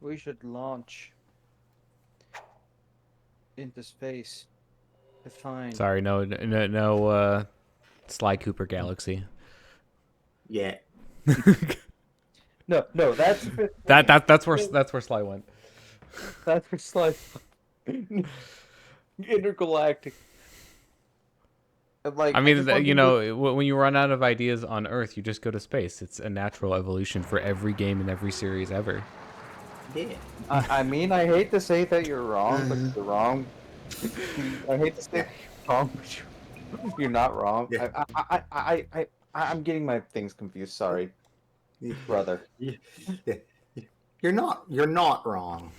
We should launch into space to find. Sorry, no, Sly Cooper Galaxy. Yeah. No, that's That's where Sly went. that's for like intergalactic. Like I I mean, just want you them to. know, when you run out of ideas on Earth, you just go to space. It's a natural evolution for every game and every series ever. Yeah. I mean, I hate to say that you're wrong, but you're wrong. I hate to say Yeah. that you're wrong, but you're not wrong. Yeah. I'm getting my things confused. Sorry, brother. Yeah. Yeah. You're not wrong.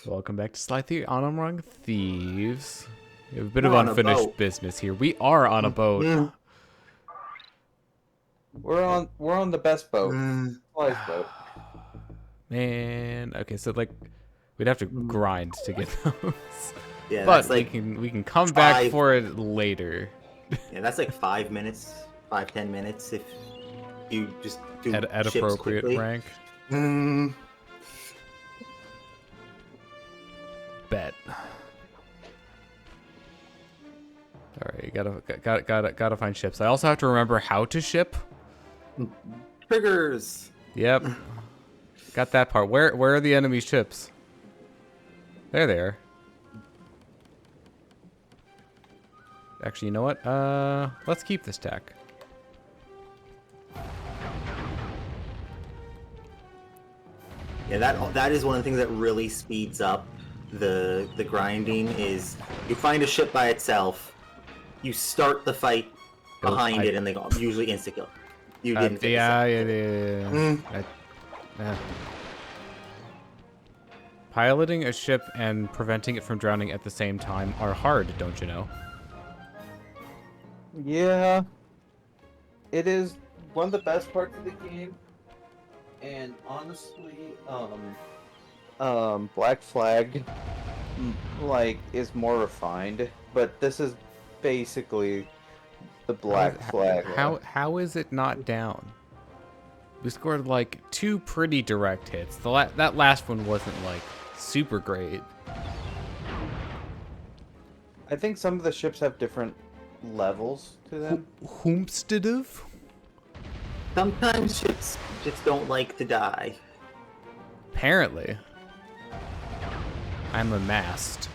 Welcome back to Sly Theory on Among Thieves. We have a bit of We're on a unfinished boat. business here. We are on a boat. Mm, We're on the best boat, mm, Sly's boat. Man, okay, so like we'd have to grind to get those, Yeah, but that's like we can come back five- for it later yeah, that's like 5 minutes, 5-10 minutes if you just do at ships appropriate quickly. rank. Mm, Bet. All right, gotta find ships. I also have to remember how to ship. triggers. Yep, got that part. Where are the enemy ships? There they are. Actually, you know what? Let's keep this tech. Yeah, that is one of the things that really speeds up the grinding. Is you find a ship by itself, you start the fight behind it, and they go usually insta kill. You didn't. Finish Yeah. it. Yeah. Piloting a ship and preventing it from drowning at the same time are hard, don't you know? Yeah, it is one of the best parts of the game, and honestly, Black Flag, like, is more refined, but this is basically the Black Flag. How is it not down? We scored like 2 pretty direct hits. That last one wasn't like super great. I think some of the ships have different levels to them. Whomstead? Sometimes ships just don't like to die. Apparently. I'm a mast.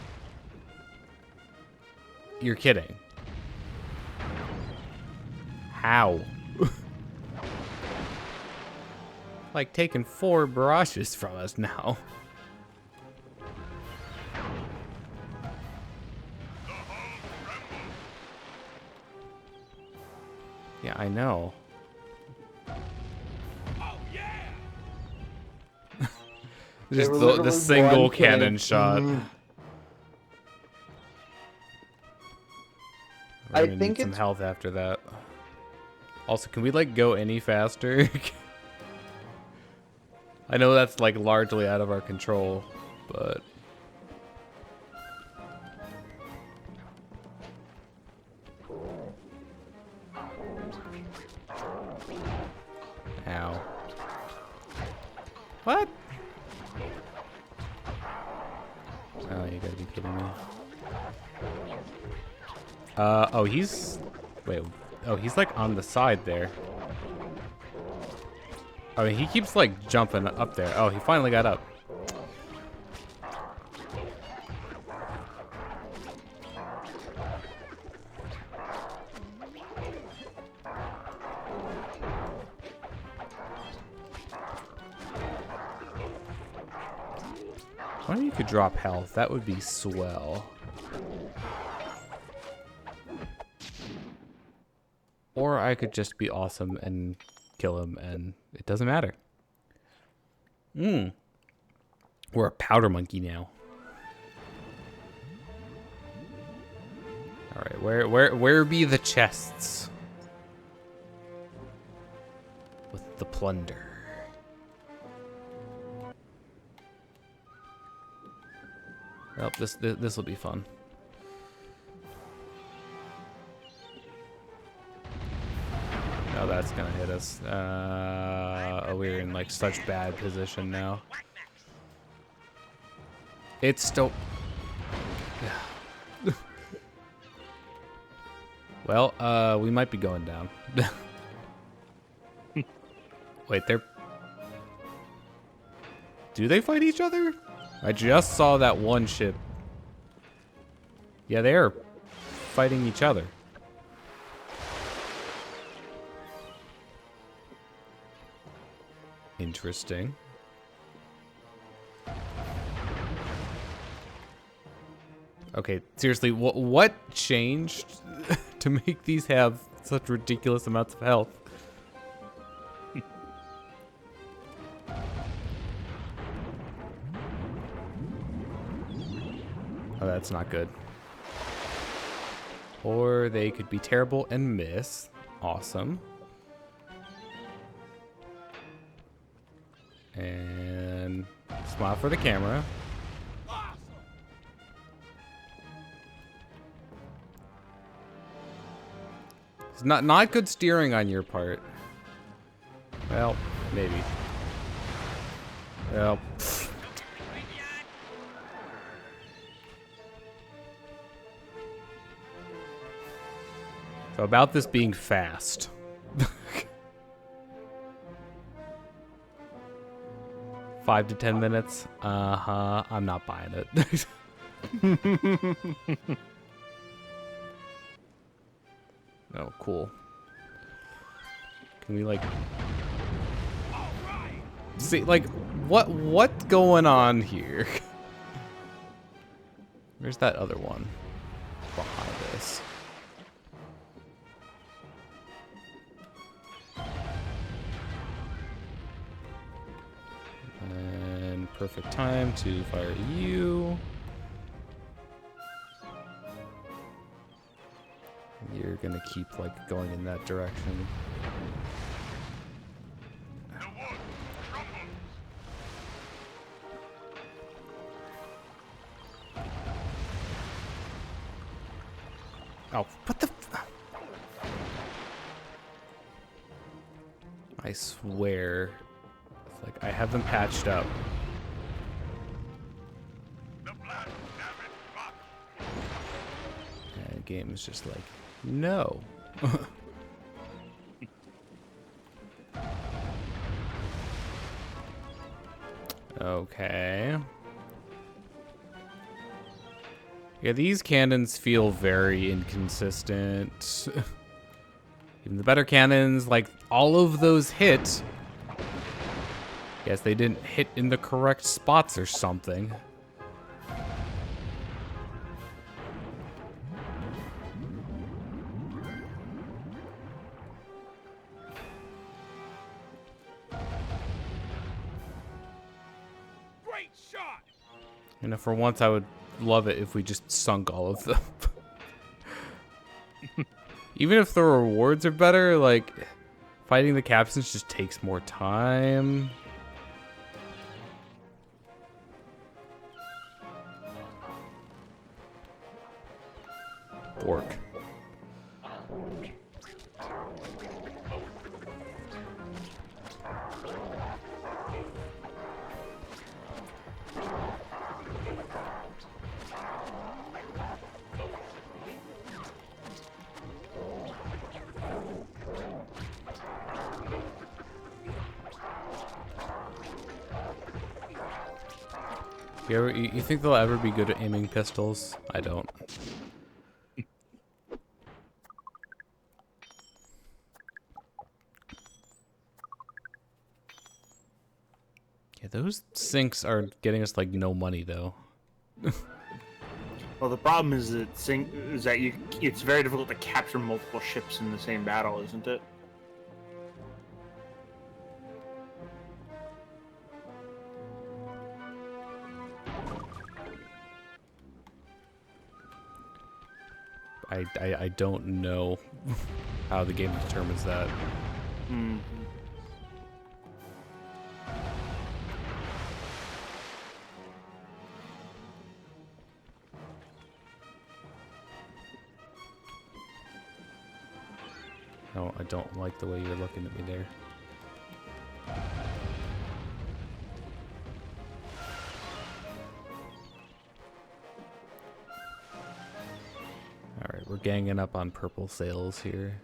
You're kidding. How? Like taking 4 barrages from us now. Yeah, I know. Just were the literally single one cannon cannon. shot. I We're gonna think need some it's- health after that. Also, can we like go any faster? I know that's like largely out of our control, but ow. What? Oh, you gotta be kidding me. Oh, he's... Wait. Oh, he's like on the side there. Oh, he keeps like jumping up there. Oh, he finally got up. I wonder if you could drop health. That would be swell. Or I could just be awesome and kill him, and it doesn't matter. We're a powder monkey now. All right, where be the chests with the plunder? Well, this will be fun. No, that's gonna hit us. Oh, we're in like such bad position now. It's still... Well, we might be going down. Wait, they're... Do they fight each other? I just saw that one ship. Yeah, they are fighting each other. Interesting. Okay, seriously, what changed to make these have such ridiculous amounts of health? Oh, that's not good. Or they could be terrible and miss. Awesome. And smile for the camera. It's not good steering on your part. Well, maybe. Well. So about this being fast. 5 to 10 minutes. I'm not buying it. Oh, cool. Can we like see like what's going on here? Where's that other one behind this? And perfect time to fire you. You're gonna keep like going in that direction. Oh, what the? I swear, it's like I have them patched up. And the game is just like, no. Okay. Yeah, these cannons feel very inconsistent. Even the better cannons, like all of those hit. Guess they didn't hit in the correct spots or something. Great shot. You know, for once I would love it if we just sunk all of them. Even if the rewards are better, like, fighting the captains just takes more time. Bork. You think they'll ever be good at aiming pistols? I don't. Yeah, those sinks are getting us like no money though. Well, the problem is that it's very difficult to capture multiple ships in the same battle, isn't it? I don't know how the game determines that. Hmm. No, I don't like the way you're looking at me there. we're ganging up on purple sails here.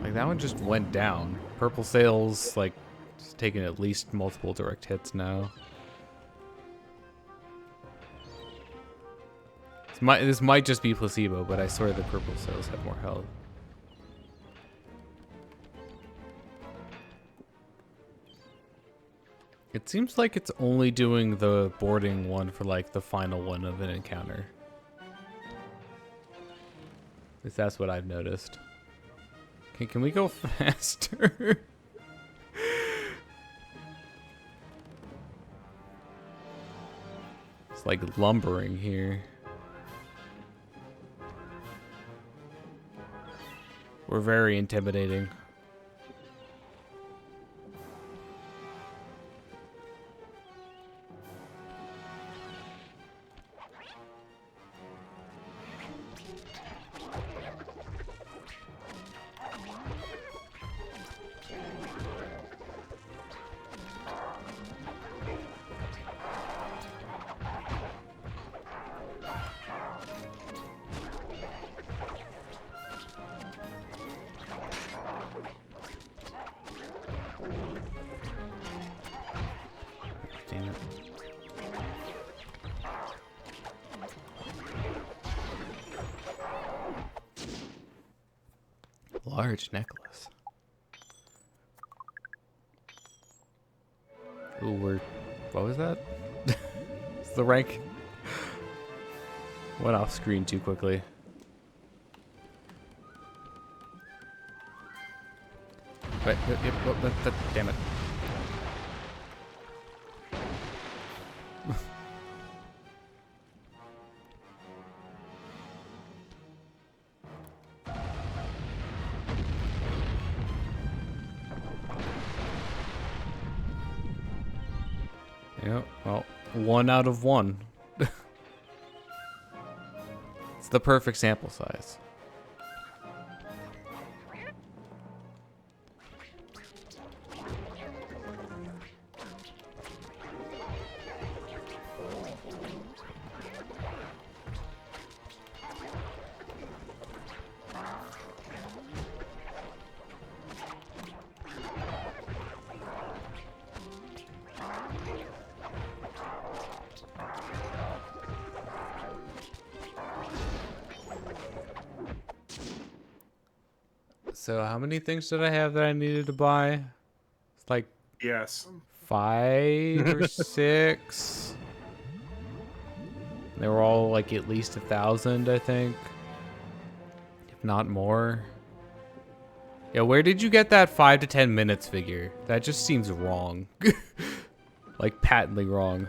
Like that one just went down. Purple sails, like, it's taking at least multiple direct hits now. This might just be placebo, but I swear the purple sails have more health. It seems like it's only doing the boarding one for like the final one of an encounter. At least that's what I've noticed. Okay, can we go faster? It's like lumbering here. We're very intimidating. Damn it. Large necklace. Ooh, what was that? It's the rank. Went off screen too quickly. Right, damn it. Yeah, well, 1 out of 1. It's the perfect sample size. So how many things did I have that I needed to buy? It's like Yes. 5 or 6. They were all like at least 1,000, I think, if not more. Yeah, where did you get that 5 to 10 minutes figure? That just seems wrong. Like patently wrong.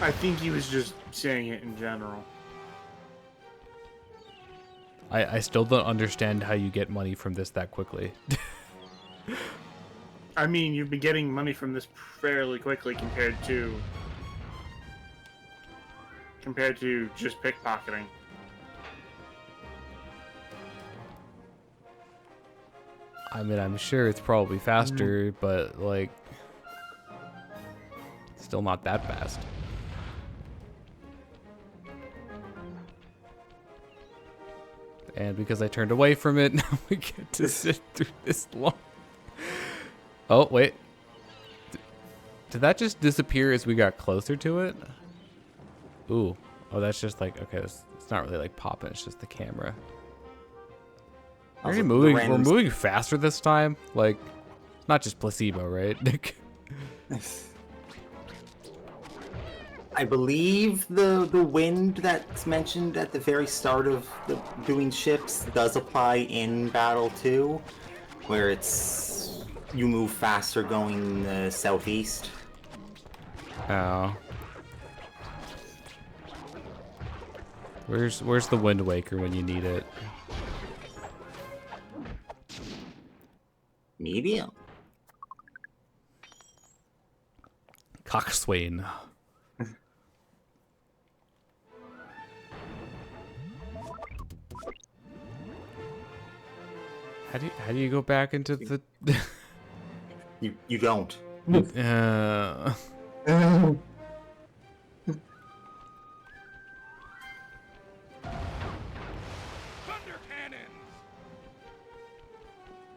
I think he was just saying it in general. I still don't understand how you get money from this that quickly. I mean, you've been getting money from this fairly quickly compared to just pickpocketing. I mean, I'm sure it's probably faster, but like, still not that fast. And because I turned away from it, now we get to sit through this long. Oh, wait. Did that just disappear as we got closer to it? Ooh. Oh, that's just like, okay, it's not really like popping, it's just the camera. Also, We're moving faster this time? Like, not just placebo, right? I believe the wind that's mentioned at the very start of the doing ships does apply in battle too, where it's you move faster going southeast. Oh. Where's the Wind Waker when you need it? Medium. Coxswain. How do you go back into the You don't. Uh,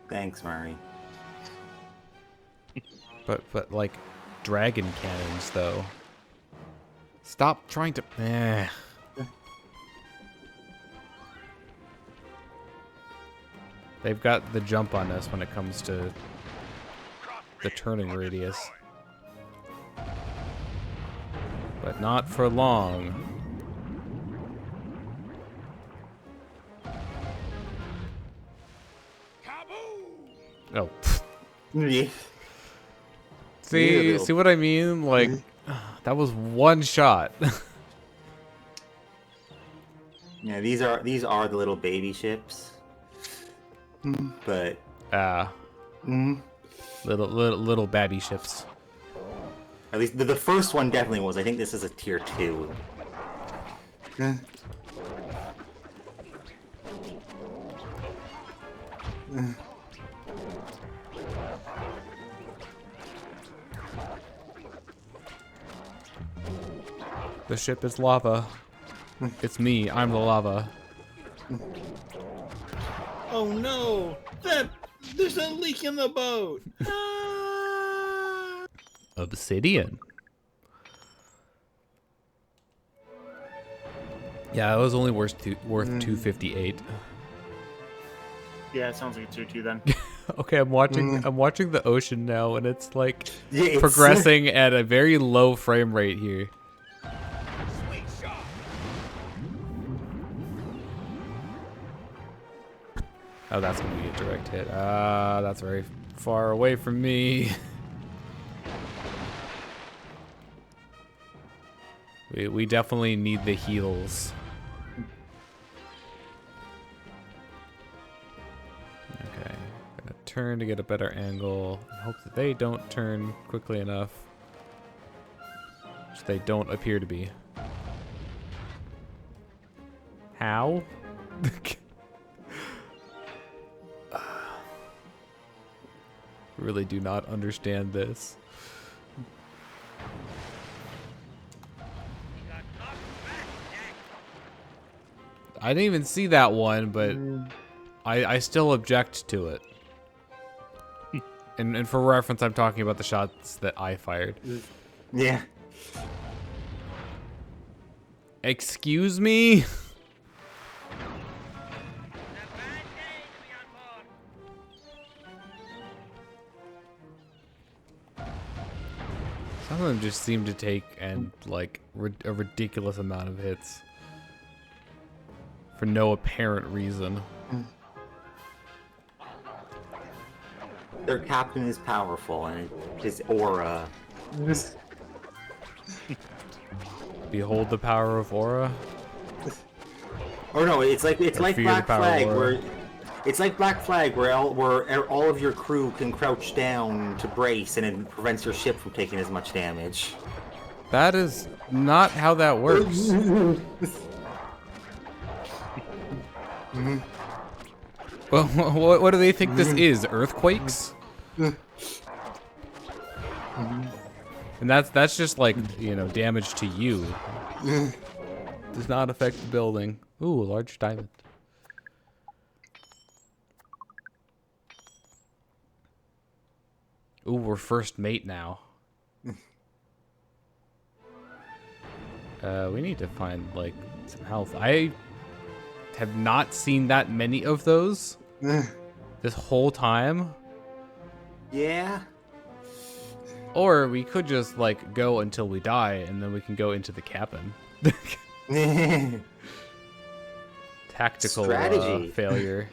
Thanks, Murray. but like dragon cannons though. Stop trying to. They've got the jump on us when it comes to the turning radius. But not for long. Oh. Yeah. See what I mean? Like, that was one shot. Yeah, these are the little baby ships. But little babby ships. at least the first one definitely was. I think this is a tier 2. The ship is lava. It's me. I'm the lava. Oh no! There's a leak in the boat. Obsidian. Yeah, it was only worth 258. Yeah, it sounds like a tier 2 then. Okay, I'm watching the ocean now, and it's like Yeah, it's progressing at a very low frame rate here. Oh, that's gonna be a direct hit. That's very far away from me. We definitely need the heals. Okay, gonna turn to get a better angle. Hope that they don't turn quickly enough. Which they don't appear to be. How? Really do not understand this. I didn't even see that one, but I still object to it. And for reference, I'm talking about the shots that I fired. Yeah. Excuse me? Some of them just seem to take like a ridiculous amount of hits for no apparent reason. Their captain is powerful, and his aura. Behold the power of aura. Or no, it's like Fear the Black power Flag, aura. where it's like Black Flag, where all of your crew can crouch down to brace, and it prevents your ship from taking as much damage. That is not how that works. Well, what do they think this is? Earthquakes? And that's just like, you know, damage to you. Does not affect the building. Ooh, a large diamond. Ooh, we're first mate now. We need to find, like, some health. I have not seen that many of those this whole time. Yeah. Or we could just, like, go until we die, and then we can go into the cabin. Tactical Strategy. failure.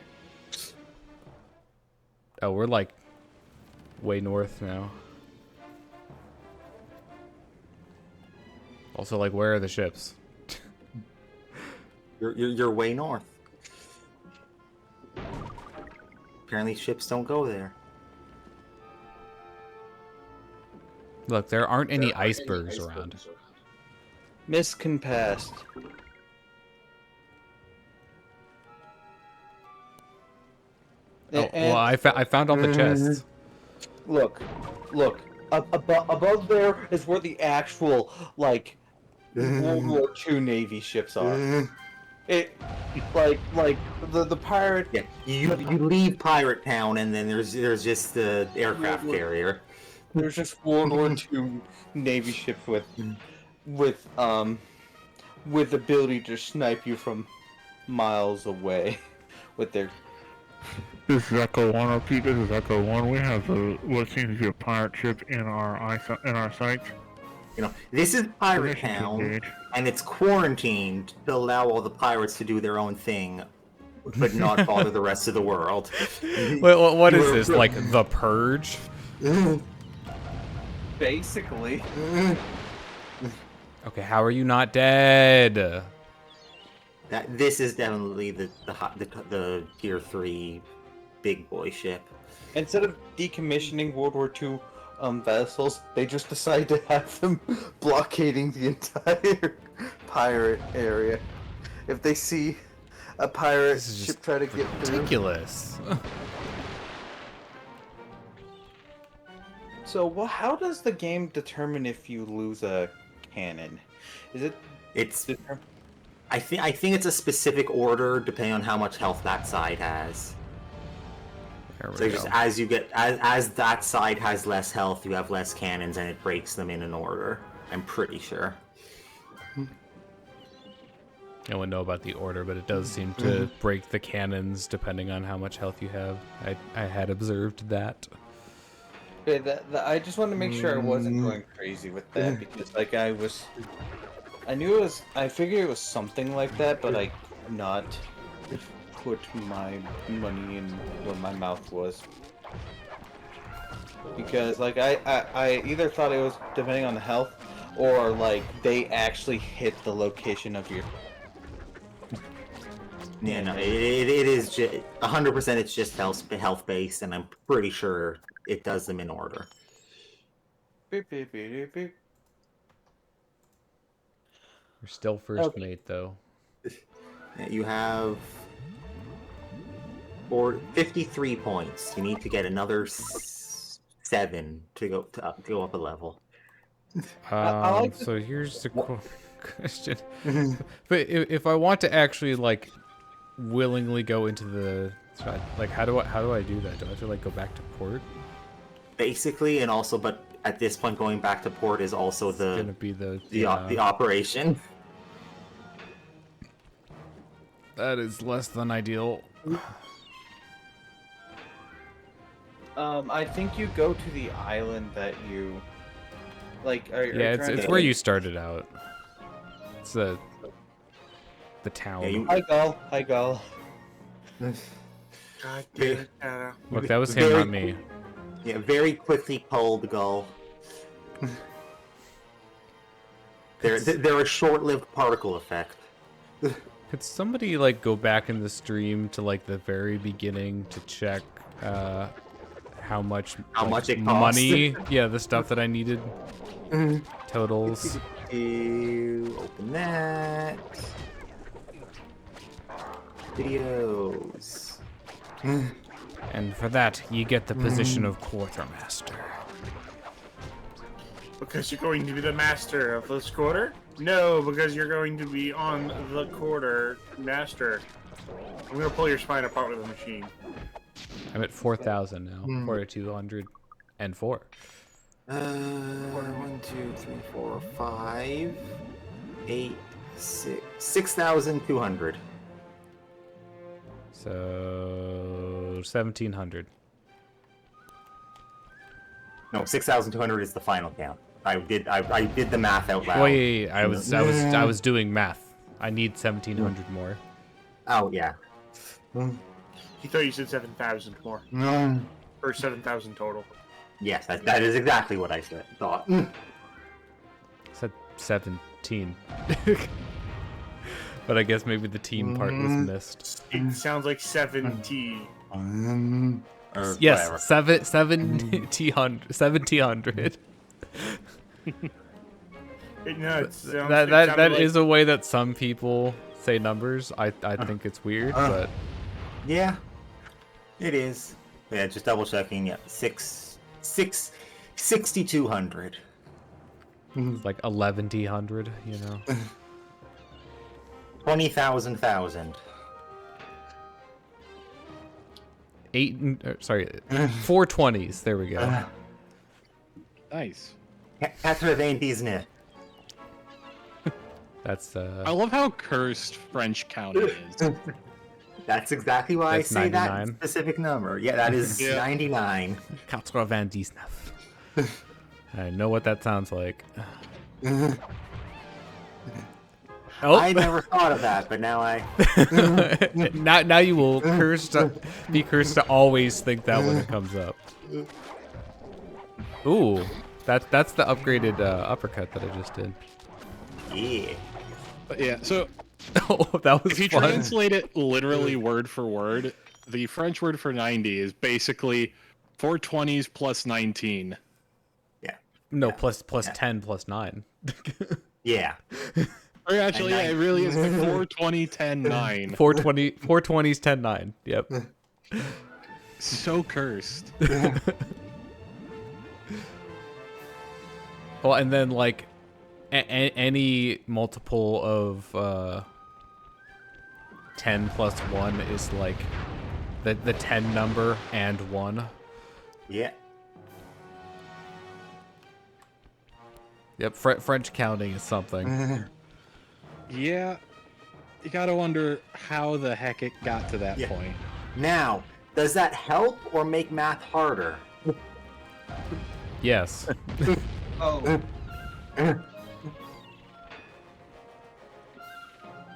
Oh, we're, like, way north now. Also, like, where are the ships? You're way north. Apparently ships don't go there. Look, there aren't any icebergs around. Mist can pass. Oh, well, I found all the chests. look. Above there is where the actual, like, World War II Navy ships are. It, like the pirate. Yeah, you leave Pirate Town, and then there's just the aircraft carrier. There's just World War II Navy ships with the ability to snipe you from miles away with their. This is Echo 1, repeat, this is Echo 1. We have what seems to be a pirate ship in our sights. You know, this is Pirate Permission to Town, engage. and it's quarantined to allow all the pirates to do their own thing, but not bother the rest of the world. Wait, what is this? Like the Purge? Basically. Okay, how are you not dead? This is definitely the tier 3 big boy ship. Instead of decommissioning World War II vessels, they just decide to have them blockading the entire pirate area. If they see a pirate This is ship just try to get through. ridiculous. So, how does the game determine if you lose a cannon? Is it? It's I think it's a specific order depending on how much health that side has. There we So go. just as you get as that side has less health, you have less cannons, and it breaks them in an order. I'm pretty sure. I wouldn't know about the order, but it does seem to break the cannons depending on how much health you have. I had observed that. Okay, I just wanted to make sure I wasn't going crazy with that because, like, I knew it was. I figured it was something like that, but I could not put my money in where my mouth was because, like, I either thought it was depending on the health, or like they actually hit the location of your. Yeah, no, it is 100%. It's just health based, and I'm pretty sure it does them in order. Beep, beep, beep, beep, beep. We're still first mate, though. Yeah, you have 53 points. You need to get another 7 to go up a level. I like So here's the question. But if I want to actually, like, willingly go into the... Like, how do I do that? Do I have to, like, go back to port? Basically, and also, but at this point, going back to port is also It's gonna the be the operation. That is less than ideal. I think you go to the island that you like. Yeah, it's where you started out. It's the town. Yeah, Hi, Gull. God damn it, Anna. Look, that was him, not me. Yeah, very quickly cold gull. They're a short-lived particle effect. Could somebody, like, go back in the stream to, like, the very beginning to check how much How much it costs? money? Yeah, the stuff that I needed. Totals. You open that. Videos. And for that, you get the position of quartermaster. Because you're going to be the master of this quarter? No, because you're going to be on the quarter master. I'm gonna pull your spine apart with a machine. I'm at 4,000 now. 4,204. 1, 2, 3, 4, 5, 8, 6, 6,200. So 1,700. No, 6,200 is the final count. I did the math out loud. Wait, I was doing math. I need 1,700 more. Oh yeah. He thought you said 7,000 more. Or 7,000 total. Yes, that is exactly what I thought. I said 17. But I guess maybe the team part was missed. It sounds like 70. Or Yes, whatever. 1,700. No, it sounds, That is a way that some people say numbers. I think it's weird, but Yeah, it is. Yeah, just double checking. Yeah, 6 6,200. It's like 1100, you know. 20,000. 420s. There we go. Nice. 99. That's I love how cursed French counting is. That's exactly why That's I say 99. that specific number. Yeah, that is Yeah. 99. 99. I know what that sounds like. Oh. I never thought of that, but now I. now you will be cursed to always think that when it comes up. Ooh, that's the upgraded uppercut that I just did. Yeah. But yeah, so Oh, that was if you fun. translate it literally word for word, the French word for 90 is basically 420s plus 19. No, plus 10 plus 9. Yeah. Or actually, yeah, it really is like 420, 10, 9. 420s 10 9. Yep. So cursed. Well, and then like any multiple of 10 plus 1 is like the 10 number and 1. Yeah. Yep, French counting is something. Yeah, you gotta wonder how the heck it got to that Yeah. point. Now, does that help or make math harder? Yes. Oh,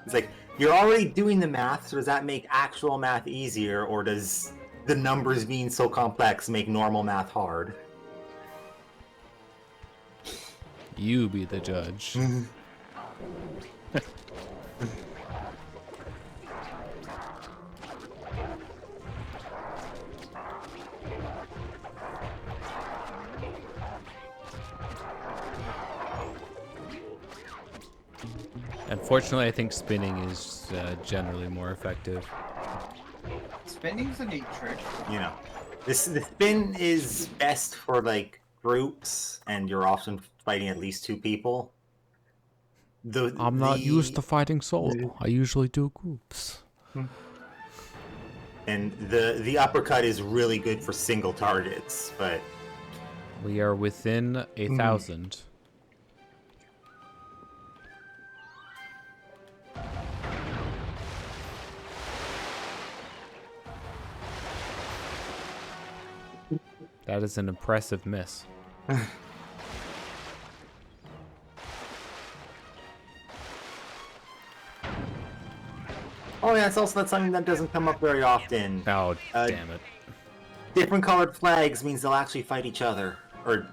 It's like, you're already doing the math, so does that make actual math easier, or does the numbers being so complex make normal math hard? You be the judge. Unfortunately, I think spinning is generally more effective. spinning's a neat trick. You know, the spin is best for like groups, and you're often fighting at least 2 people. I'm not used to fighting solo. I usually do groups. And the uppercut is really good for single targets, but We are within 1,000. That is an impressive miss. oh yeah, it's also that's something that doesn't come up very often. Oh, Uh, damn it. Different colored flags means they'll actually fight each other, or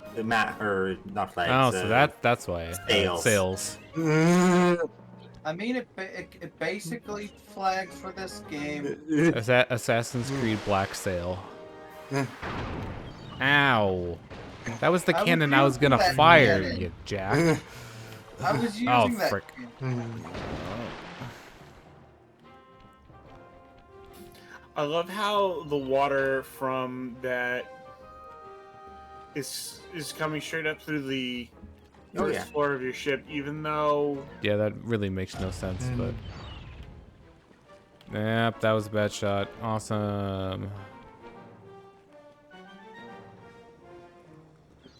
or not flags. Oh, so that's why. Sails. Sails. I mean, it basically flags for this game. Assassin's Creed Black Sail. Ow. That was the I was cannon I was using gonna that fire, cannon. you jack. I was using Oh, that. frick. I love how the water from that is coming straight up through the Oh, first yeah. floor of your ship, even though Yeah, that really makes no sense, but... Yep, that was a bad shot. Awesome.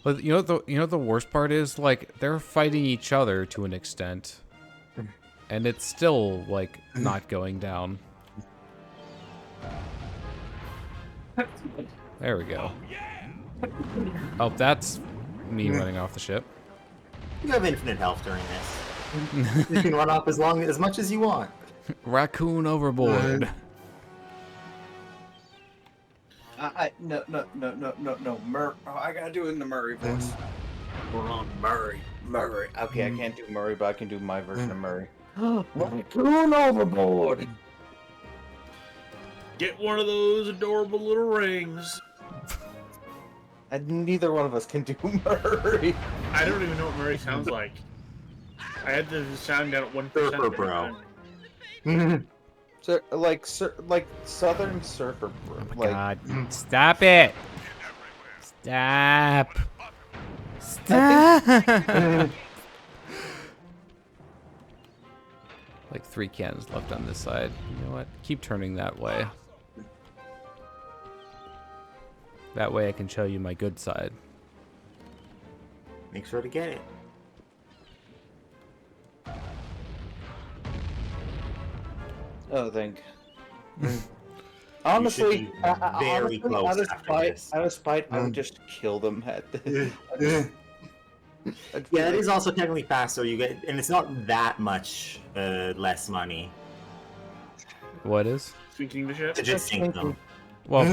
But you know the worst part is, like, they're fighting each other to an extent. And it's still, like, not going down. There we go. Oh, that's me running off the ship. You have infinite health during this. You can run off as much as you want. Raccoon overboard. No, I gotta do it in the Murray voice. We're on Murray. Okay, I can't do Murray, but I can do my version of Murray. Raccoon overboard. get one of those adorable little rings. And neither one of us can do Murray. I don't even know what Murray sounds like. I had the sound down at 1%. Surfer, bro. Like Southern Surfer. Oh my Like, god. Stop it! Stop. Stop. Like 3 cannons left on this side. You know what? Keep turning that way. That way I can show you my good side. Make sure to get it. Oh, thank. Honestly, be very close out of after spite, this. I would just kill them at the. Yeah, it is also technically faster. You get, and it's not that much less money What is? Sinking the ship. to just sink them. Well,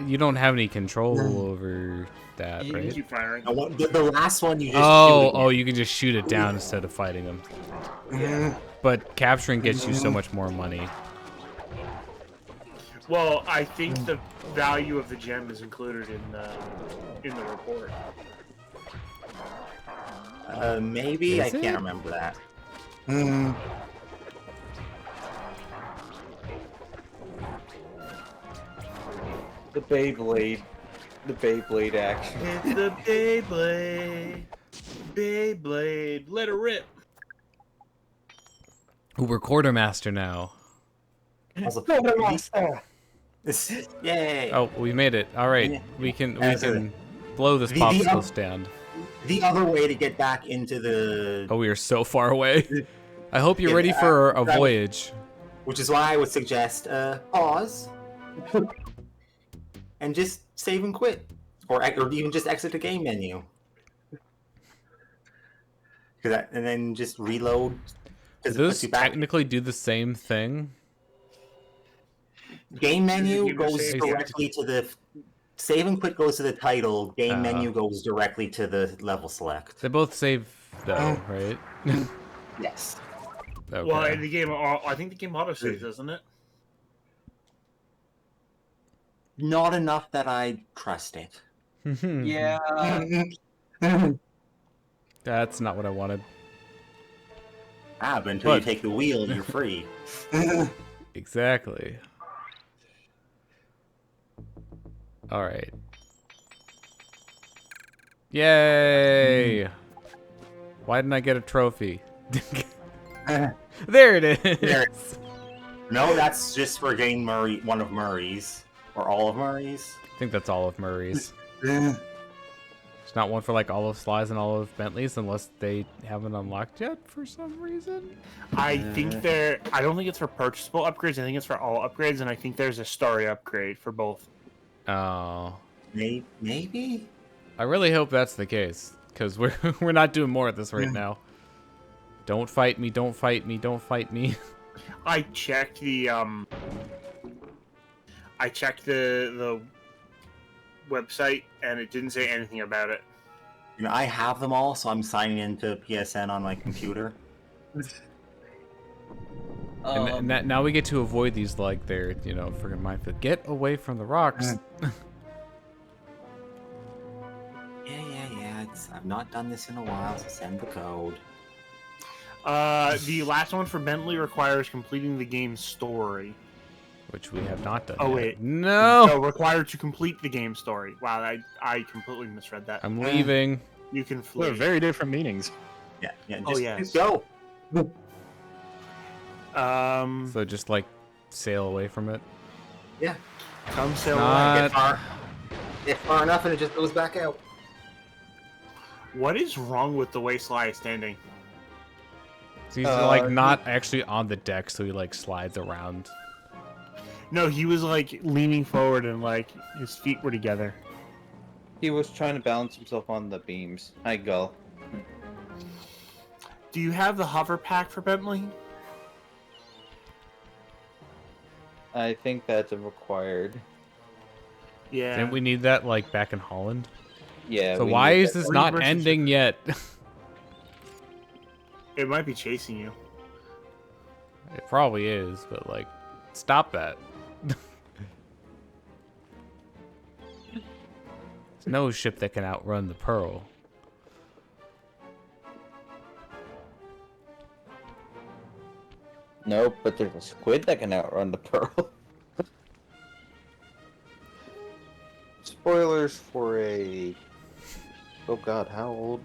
you don't have any control over that, You right? keep firing. The last one you just Oh, you can just shoot it down instead of fighting them. Yeah. But capturing gets you so much more money. Well, I think the value of the gem is included in the report. Maybe Is I it? can't remember that. The Beyblade. The Beyblade action. It's the Beyblade. Beyblade. Let it rip. Ooh, we're quartermaster now. Also, Quartermaster. yay! Oh, we made it. All right, we can blow this The- popsicle stand. The other way to get back into the, Oh, we are so far away. I hope you're ready for a voyage. which is why I would suggest pause and just save and quit, or even just exit the game menu, and then just reload. Do Because it those puts you back. technically do the same thing? Game menu Give me a goes save. directly to the save and quit goes to the title. Game Oh. menu goes directly to the level select. They both save though, right? Yes. Okay. Well, in the game, I think the game auto saves, doesn't it? Not enough that I trust it. Yeah. That's not what I wanted. But until you But- take the wheel, you're free. Exactly. All right. Yay! Why didn't I get a trophy? There it is. There. No, that's just for getting Murray, one of Murray's, or all of Murray's. I think that's all of Murray's. There's not one for like all of Sly's and all of Bentley's unless they haven't unlocked yet for some reason. I think I don't think it's for purchasable upgrades. I think it's for all upgrades, and I think there's a story upgrade for both. Oh. Maybe? I really hope that's the case, because we're not doing more of this right now. Don't fight me, don't fight me, don't fight me. I checked the website, and it didn't say anything about it. You know, I have them all, so I'm signing into PSN on my computer. And now we get to avoid these like they're, freaking minefield. Get away from the rocks. Yeah. I've not done this in a while, so send the code. The last one for Bentley requires completing the game story. Which we have not done. Oh, yet. wait. No! So required to complete the game story. Wow, I completely misread that. I'm leaving. You can They're flee. very different meanings. Yeah, Oh, just, yes. just go. So just like sail away from it. Yeah. Come sail Not- away. Get far enough and it just goes back out. What is wrong with the way Sly is standing? So he's like not actually on the deck, so he like slides around. No, he was like leaning forward and like his feet were together. He was trying to balance himself on the beams. Hi, Gull. Do you have the hover pack for Bentley? I think that's a required. Yeah. Didn't we need that like back in Holland? Yeah. So we why need is that. this Or not versus- ending yet? It might be chasing you. It probably is, but like, stop that. There's no ship that can outrun the Pearl. Nope, but there's a squid that can outrun the pearl. spoilers for a... Oh god, how old?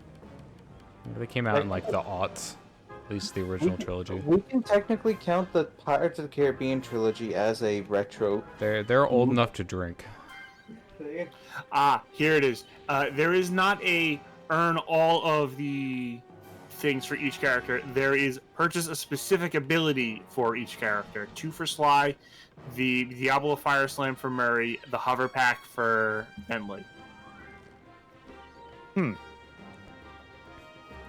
They came out in like the aughts, at least the original trilogy. We can technically count the Pirates of the Caribbean trilogy as a retro. They're old enough to drink. Ah, here it is. There is not a earn all of the things for each character. There is purchase a specific ability for each character. 2 for Sly, the Diablo Fire Slam for Murray, the Hover Pack for Bentley.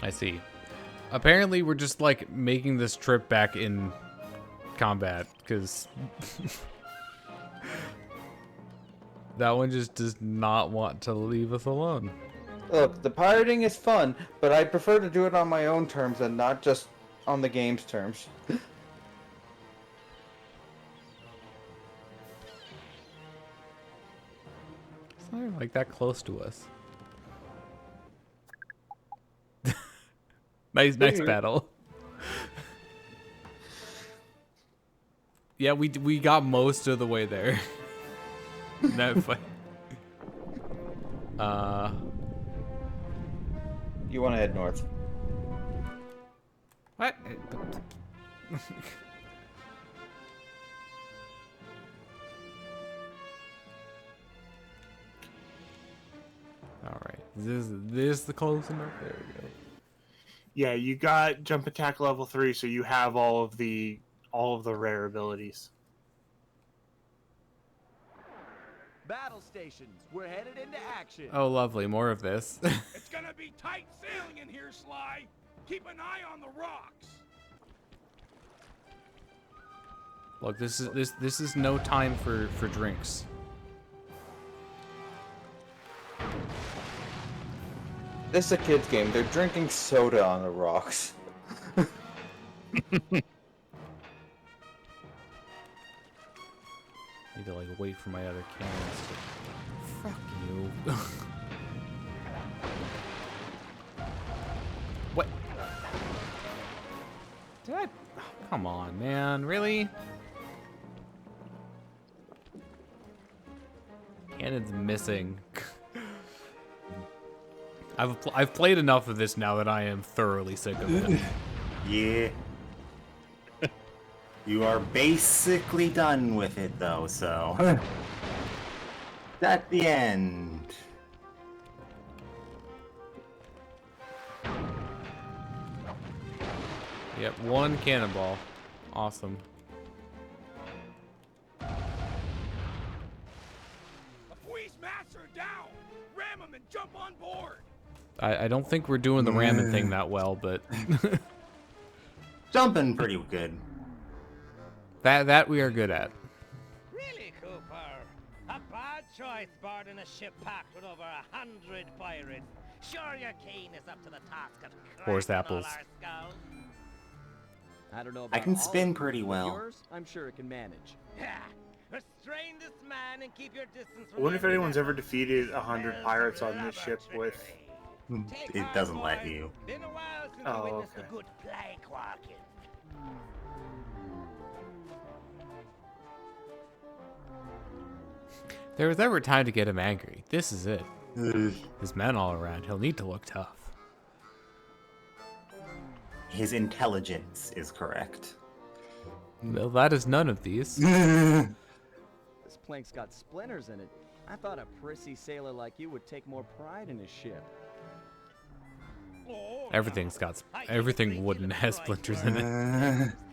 I see. Apparently, we're just like making this trip back in combat because that one just does not want to leave us alone. Look, the pirating is fun, but I prefer to do it on my own terms and not just on the game's terms. It's not even like that close to us. Nice battle. Yeah, we got most of the way there. That fight. You want to head north. What? All right. Is this the close enough? There we go. Yeah, you got jump attack level 3, so you have all of the rare abilities. Battle stations, we're headed into action. Oh, lovely. More of this. It's gonna be tight sailing in here, Sly. Keep an eye on the rocks. Look, this is no time for drinks. This is a kid's game. They're drinking soda on the rocks. Need to like wait for my other cannons to... Fuck you. What? Did I... Oh, come on, man. Really? Cannon's missing. I've played enough of this now that I am thoroughly sick of it. Yeah. You are basically done with it, though, so... At the end. Yep, 1 cannonball. Awesome. LeFwee's master down. Ram him and jump on board. I don't think we're doing the ramming thing that well, but... Jumping pretty good. That we are good at. Really, Cooper? A bad choice boarding a ship packed with over 100 pirates. Sure your keen is up to the task of Horse cracking all apples. our skulls? I don't know about I can all spin of you, pretty but well. Yours, I'm sure it can manage. Yeah. Restrain this man and keep your distance I from wonder if every anyone's ever vessel. defeated 100 Smells pirates of on this ship with... laboratory. Take It heart, doesn't let boys. you. Been a while since Oh, we witnessed okay. a good plank walking. If there was ever time to get him angry, this is it. His men all around, he'll need to look tough. His intelligence is correct. Well, that is none of these. This plank's got splinters in it. I thought a prissy sailor like you would take more pride in his ship. Oh, Everything's got everything wooden has splinters in it.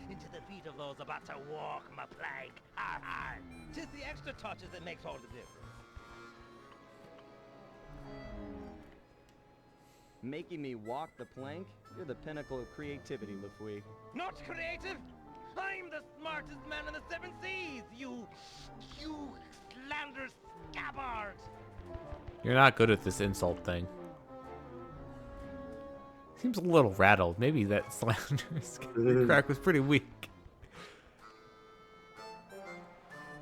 into the feet of those about to walk my plank. Har har. 'Tis the extra touches that makes all the difference. Making me walk the plank? You're the pinnacle of creativity, LeFwee. Not creative. I'm the smartest man in the 7 seas. You slander scabbard. You're not good at this insult thing. Seems a little rattled. Maybe that slander crack was pretty weak.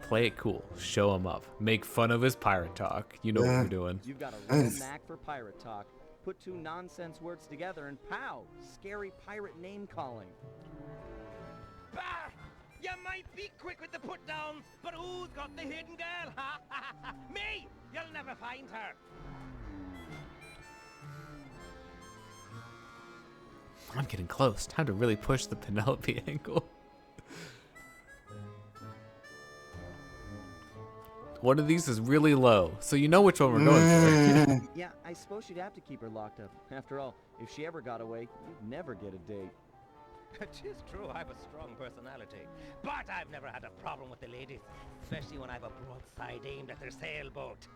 Play it cool. Show him up. Make fun of his pirate talk. You know what we're doing. You've got a real knack for pirate talk. Put 2 nonsense words together and pow! Scary pirate name calling. Bah! You might be quick with the put-downs, but who's got the hidden girl? Me! You'll never find her. I'm getting close. Time to really push the Penelope angle. One of these is really low, so you know which one we're going for. Yeah, I suppose you'd have to keep her locked up. After all, if she ever got away, you'd never get a date. It is true, I've a strong personality, but I've never had a problem with the ladies, especially when I've a broadside aimed at their sailboat.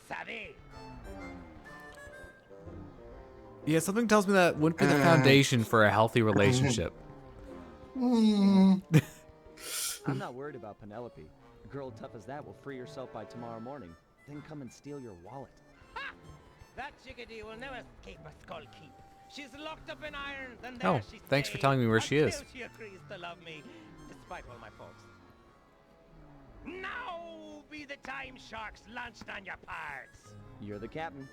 Savvy? Yeah, something tells me that wouldn't be the foundation for a healthy relationship. I'm not worried about Penelope. A girl tough as that will free herself by tomorrow morning, then come and steal your wallet. Ha! That chickadee will never escape a skull keep. She's locked up in irons, and Oh, there she thanks for stays telling me where she is. until she agrees to love me, despite all my faults. Now be the time sharks launched on your parts. You're the captain.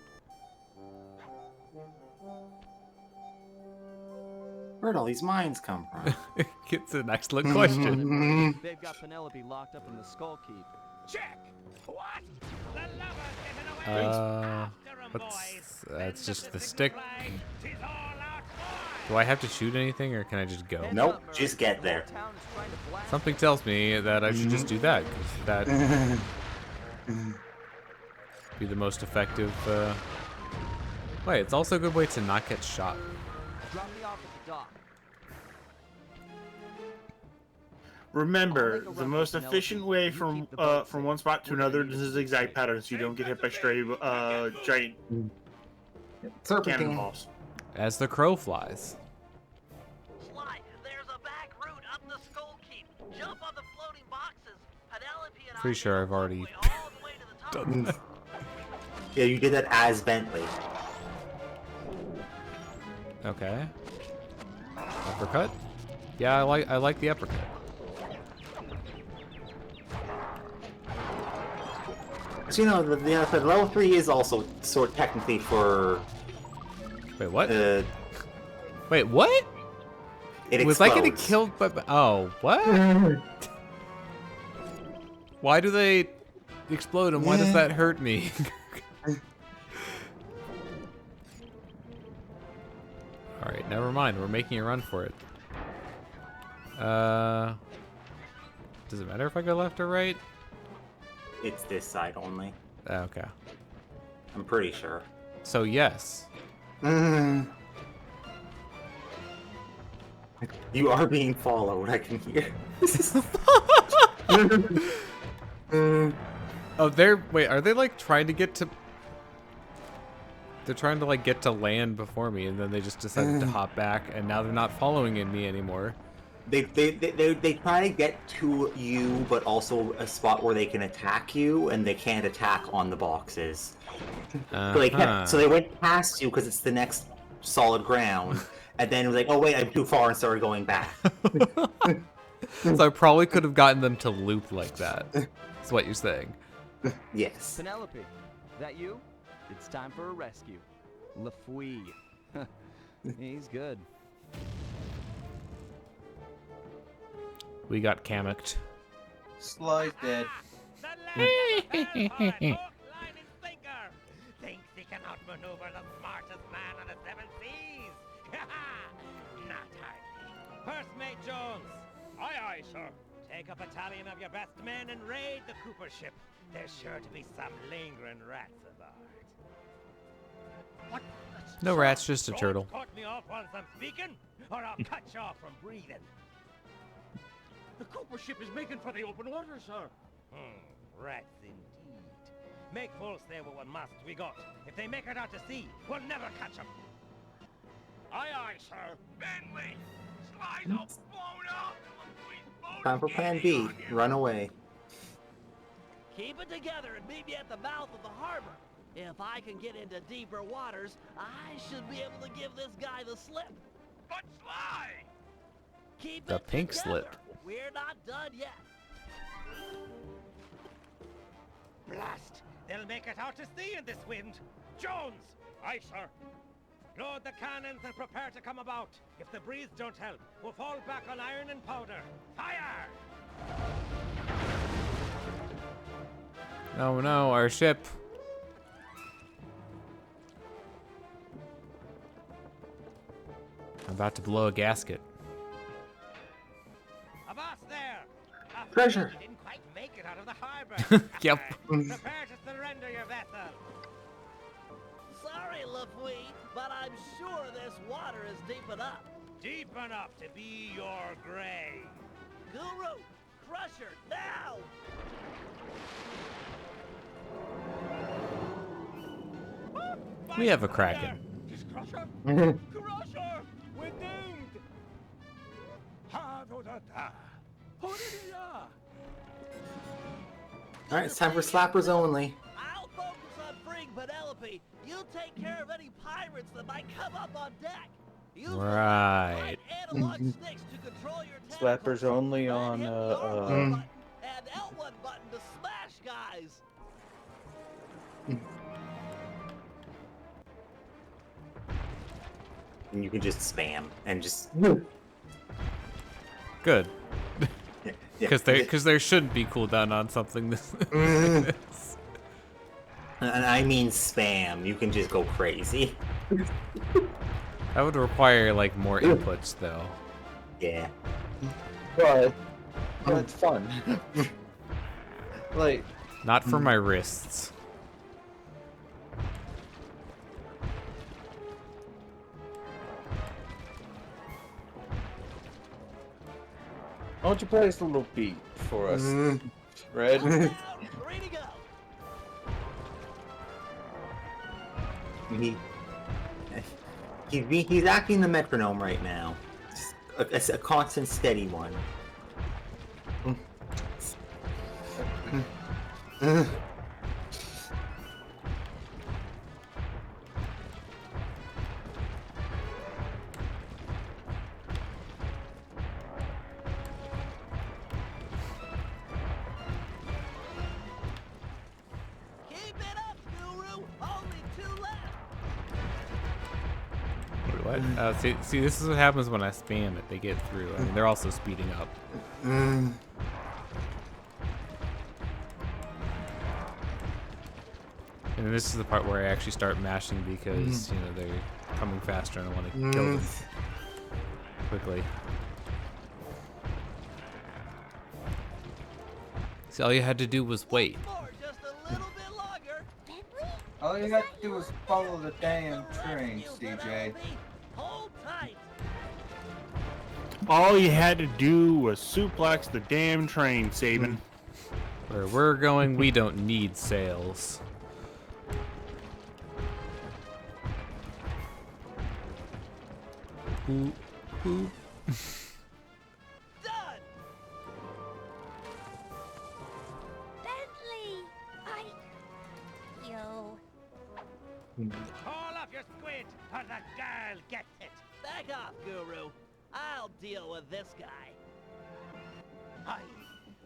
Where'd all these mines come from? It's an excellent question. They've got Penelope locked up in the skull keep. Check. What? The lover's getting away. After 'em, boys. That's Bend just up the signal stick. flag. 'Tis all out for Do I have to shoot anything, or can I just go? Nope, just get The there. whole town is trying to blast Something tells me that I should just do that, 'cause that be the most effective. Wait, it's also a good way to not get shot. Drop me off at the dock. Remember, the most efficient way from one spot to another is a zigzag pattern, so you don't get hit by stray giant Serpentine. cannonballs. As the crow flies. Sly, there's a back route up the skull keep. Jump on the floating boxes. Penelope and Pretty sure I've already all the way to the top. done that. Yeah, you did that as Bentley. Okay. Uppercut? Yeah, I like the uppercut. So you know, the level 3 is also sort of technically for. Wait, what? It Wait, what? Was I getting explodes. killed by? Oh, what? Why do they explode, and why does that hurt me? All right, never mind. We're making a run for it. Does it matter if I go left or right? It's this side only. Okay. I'm pretty sure. So yes. You are being followed, I can hear. Oh, wait, are they like trying to get to? They're trying to like get to land before me, and then they just decided to hop back, and now they're not following in me anymore. They try to get to you, but also a spot where they can attack you, and they can't attack on the boxes. So they went past you because it's the next solid ground, and then it was like, oh wait, I'm too far, and started going back. So I probably could have gotten them to loop like that. That's what you're saying. Yes. Penelope, that you? It's time for a rescue. LeFwee. He's good. We got Kamaked. Sly's dead. The last hook, line, and sinker. Thinks he can outmaneuver the smartest man on the 7 seas. Not hardly. First Mate Jones. Aye, aye, sir. Take a battalion of your best men and raid the Cooper ship. There's sure to be some lingering rats aboard. What? No rats, just a Don't turtle. cut me off whilst I'm speaking, or I'll cut you off from breathing. The Cooper ship is making for the open water, sir. Rats indeed. Make full sail with what must we got. If they make it out to sea, we'll never catch them. Aye, aye, sir. Bentley! Sly's all blown up! Time for Plan B. Run away. Keep it together and meet me at the mouth of the harbor. If I can get into deeper waters, I should be able to give this guy the slip. But Sly! Keep The it pink together. slip. We're not done yet. Blast! They'll make it out to sea in this wind. Jones! Aye, sir. Load the cannons and prepare to come about. If the breeze don't help, we'll fall back on iron and powder. Fire! Oh no, our ship. I'm about to blow a gasket. Avast there! Treasure. You didn't quite make it out of the harbor. Yep. Prepare to surrender your vessel. Sorry, LeFwee, but I'm sure this water is deep enough. Deep enough to be your grave. Guru, crush her now! We have a Kraken. Just crush her. Crush her. We're doomed. Alright, it's time for slappers only. I'll focus on freeing Penelope. You take care of any pirates that might come up on deck. Use the Right. right analog sticks to control your Slappers tentacles. only Then on hit the R1 button and L1 button to smash guys. And you can just spam and just. Good. Yeah, Because there should be cooldown on something this. And I mean spam. You can just go crazy. That would require like more inputs though. Yeah. But it's fun. Like, Not for my wrists. why don't you play this little beat for us, Red? Down, 3 to go. He's acting the metronome right now. It's a constant, steady one. Keep it up, Guru. Only 2 left. What? See, this is what happens when I spam it. They get through. I mean, they're also speeding up. And this is the part where I actually start mashing because you know they're coming faster and I want to kill them quickly. See, all you had to do was wait. More, just a little bit longer. All you have to do is follow the damn train, Rescue, CJ. Penelope. Hold tight. All you had to do was suplex the damn train, Sabin. Where we're going, we don't need sails. Ooh, ooh. Done. Bentley! Yo. Call off your squid, or the girl gets it. Back off, Guru. I'll deal with this guy. Aye,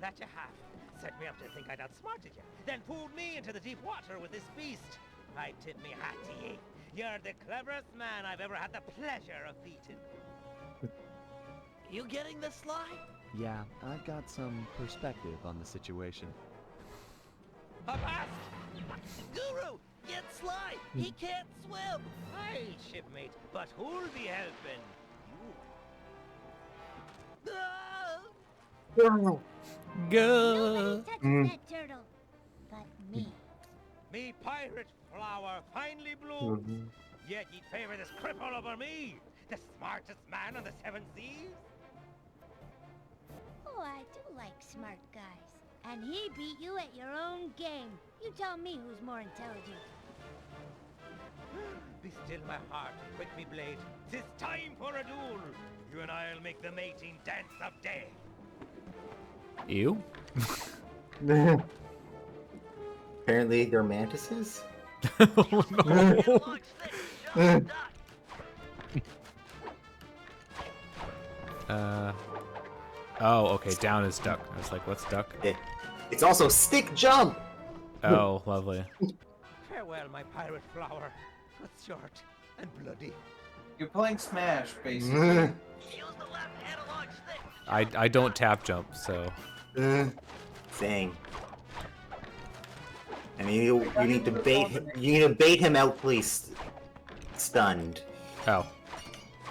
that you have. Set me up to think I'd outsmarted you, then pulled me into the deep water with this beast. I tip me hat to ye. You're the cleverest man I've ever had the pleasure of beating. You getting this, Sly? Yeah, I've got some perspective on the situation. Avast! Guru, get Sly. He can't swim. Aye, shipmate, but who'll be helping? You. Ah! Go. Nobody touches that turtle. But me. Me pirate flower finely blooms. Yet ye'd favor this cripple over me, the smartest man on the 7 seas? Oh, I do like smart guys. And he beat you at your own game. You tell me who's more intelligent. Be still my heart, and quit me blade. 'Tis time for a duel. You and I'll make the mating dance of day. Ew. Apparently, they're mantises. Oh, no. Analog stick, just duck. Oh, okay. Down is duck. I was like, what's duck? It's also stick jump. Oh, lovely. Farewell, my pirate flower. 'Twas short, and bloody. You're playing Smash, basically. Use the left analog stick. I don't tap jump, so Dang. I mean, you need to bait him. You need to bait him out, please. Stunned, oh.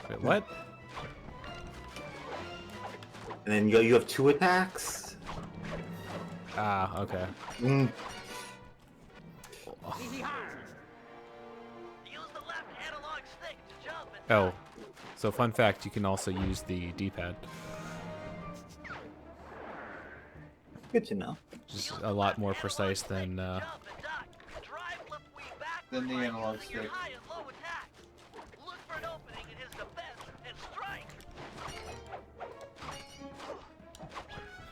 Wait, what? and then you have 2 attacks. Ah, okay. Mm. Use the left analog stick to jump and Oh, so fun fact, you can also use the D-pad. Good to know. Just a lot more precise than, jump and duck. Drive LeFwee back Than the by analog using your stick. high and low attacks. Look for an opening in his defense and strike.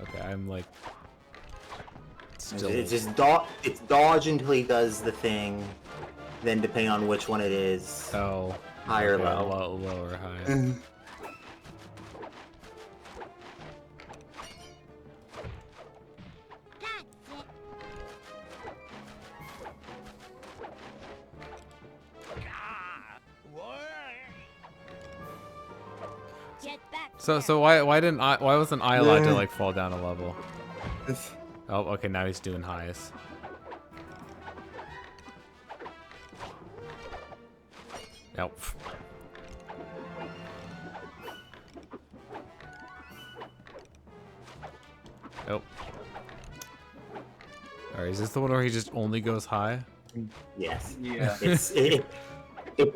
okay, I'm like, still, It's just it's dodge until he does the thing. Then depending on which one it is, oh, high or okay, low. low or high. That's it. Get back. So why wasn't I allowed to like fall down a level? Oh, okay, now he's doing highest. Nope. Nope. Alright, is this the one where he just only goes high? Yes. Yeah. It's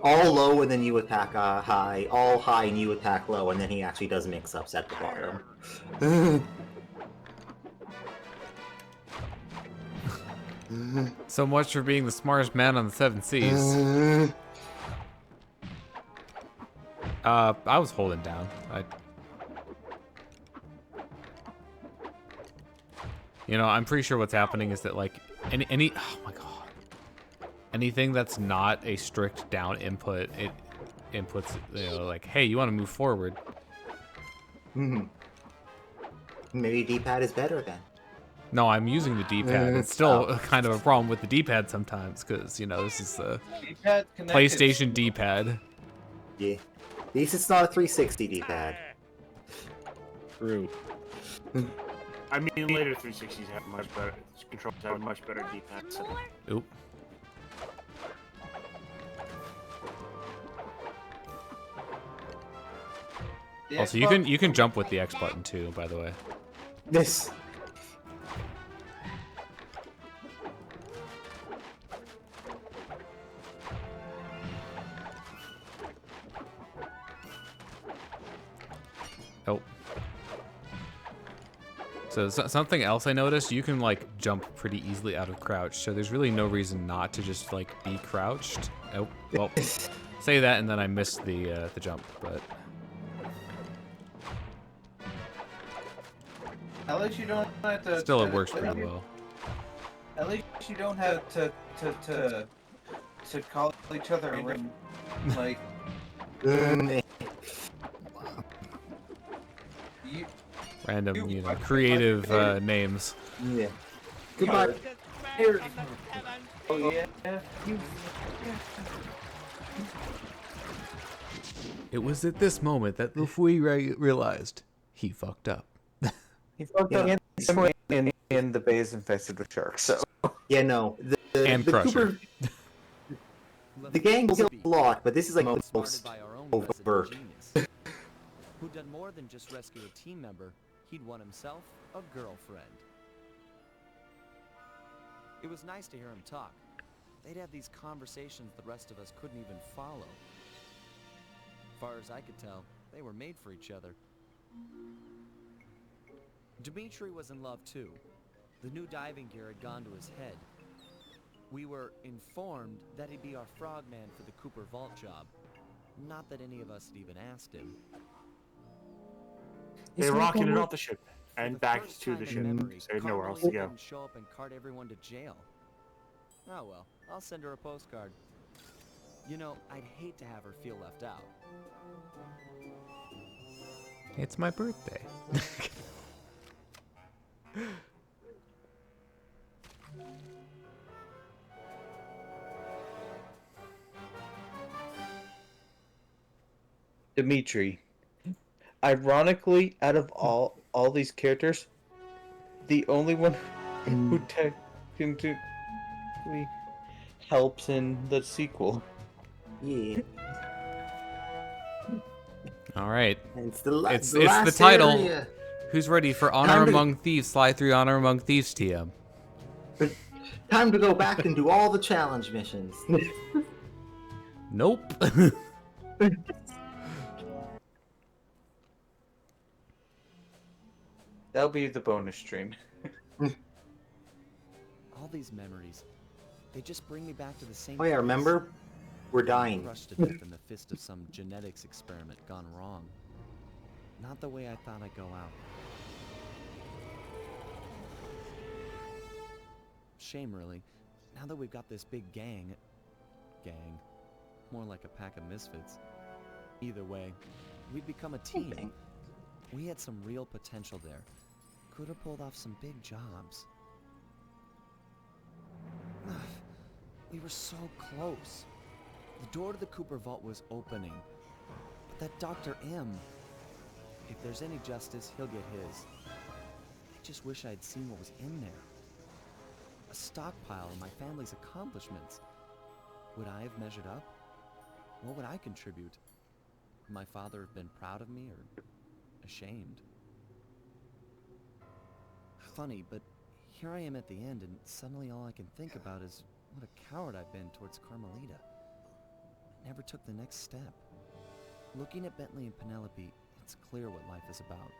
all low and then you attack high, all high and you attack low, and then he actually does mix-ups at the bottom. So much for being the smartest man on the 7 Seas. I was holding down. You know, I'm pretty sure what's happening is that like any oh my god. Anything that's not a strict down input, it inputs, you know, like, hey, you want to move forward. Maybe D-pad is better then. No, I'm using the D-pad. It's still kind of a problem with the D-pad sometimes, because, you know, this is the D-pad connected. PlayStation D-pad. Yeah. At least it's not a 360 D-pad. True. I mean, later 360s have much better controls, have a much better D-pad. So. Oop. The Also, Xbox- you can jump with the X button too, by the way. This. Oh. So something else I noticed, you can like jump pretty easily out of crouch, so there's really no reason not to just like be crouched. Oh, well, say that and then I missed the jump, but At least you don't have to. still it works pretty well. At least you don't have to call each other and like you. Random, you know, creative names. Yeah. Goodbye. Here. Oh yeah. It was at this moment that LeFwee realized he fucked up. He fucked up in the bays infested with sharks. So Yeah, no. And Crusher. The gang kills a lot, but this is like the Smarted most by our own overt. resident genius, who'd done more than just rescue a team member. He'd won himself a girlfriend. It was nice to hear him talk. They'd have these conversations the rest of us couldn't even follow. Far as I could tell, they were made for each other. Dimitri was in love too. The new diving gear had gone to his head. We were informed that he'd be our frogman for the Cooper Vault job. Not that any of us had even asked him. They're rocking it off the ship For and the back first to time the in ship. memory, So they had nowhere else to Carmelita go. didn't show up and cart everyone to jail. Oh well, I'll send her a postcard. You know, I'd hate to have her feel left out. It's my birthday. Dimitri. Ironically, out of all these characters, the only one who technically helps in the sequel. Yeah. All right. It's the, It's the the last title. area. Who's ready for Honor Among Thieves? Slide through Honor Among Thieves, TM. Time to go back and do all the challenge missions. Nope. That'll be the bonus stream. All these memories, they just bring me back to the same Oh yeah, place. remember? We're dying. Crushed to death in the fist of some genetics experiment gone wrong. Not the way I thought I'd go out. Shame, really. Now that we've got this big gang, more like a pack of misfits. Either way, we've become a team. Okay. We had some real potential there. Could have pulled off some big jobs. We were so close. The door to the Cooper Vault was opening. But that Dr. M, if there's any justice, he'll get his. I just wish I had seen what was in there. A stockpile of my family's accomplishments. Would I have measured up? What would I contribute? Would my father have been proud of me or ashamed? Funny, but here I am at the end, and suddenly all I can think about is what a coward I've been towards Carmelita. I never took the next step. Looking at Bentley and Penelope, it's clear what life is about.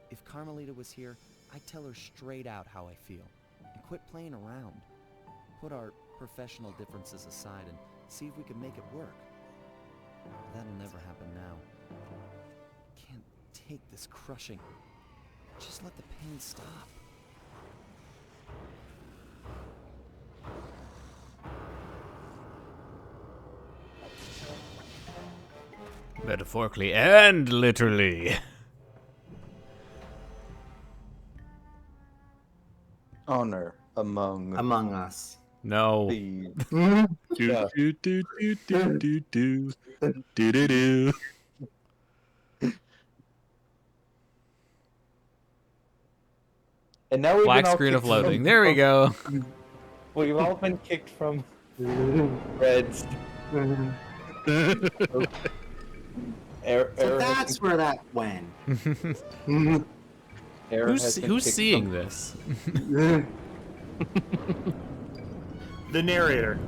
If Carmelita was here, I'd tell her straight out how I feel, and quit playing around. Put our professional differences aside and see if we can make it work. That'll never happen now. Can't take this crushing. Just let the pain stop. Metaphorically and literally. Honor Among Us. No. the Do do do do do do do do do do. And now we've Black been all screen of kicked loading. from- There we go. We've all been kicked from Reds. So that's where that went. Who's seeing this? The narrator.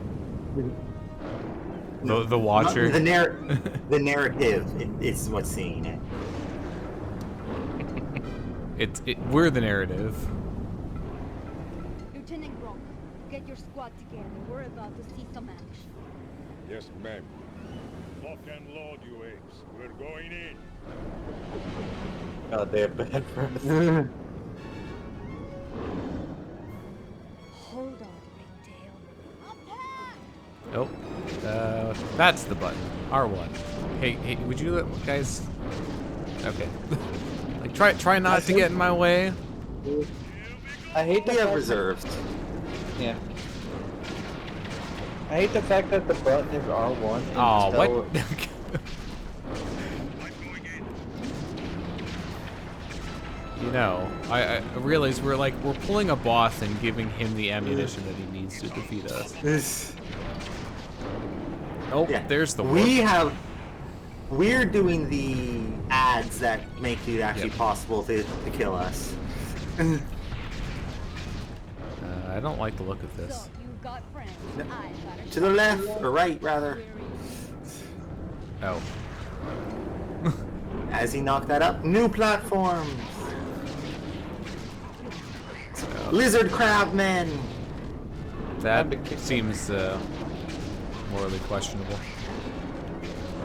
The watcher. The narrative is what's seeing it. We're the narrative. Lieutenant Gronk, get your squad together. We're about to see some action. Yes, ma'am. Lock and load, you apes. We're going in. God, they have bad friends. Hold on, Ringtail. Oh. That's the button. R1. Hey, would you let guys? Okay. Like try not to get in my way. I hate We the have fact reserves. Yeah. I hate the fact that the button is R1. and Oh, spell- what? You know, I realize we're pulling a boss and giving him the ammunition that he needs to defeat us. Oh, Yeah. there's the We're doing the ads that make it actually possible to kill us. I don't like the look of this. So, you got friends. I got a To the left, or right, rather. Oh. As he knocked that up, new platforms. Lizard crab men. That seems morally questionable.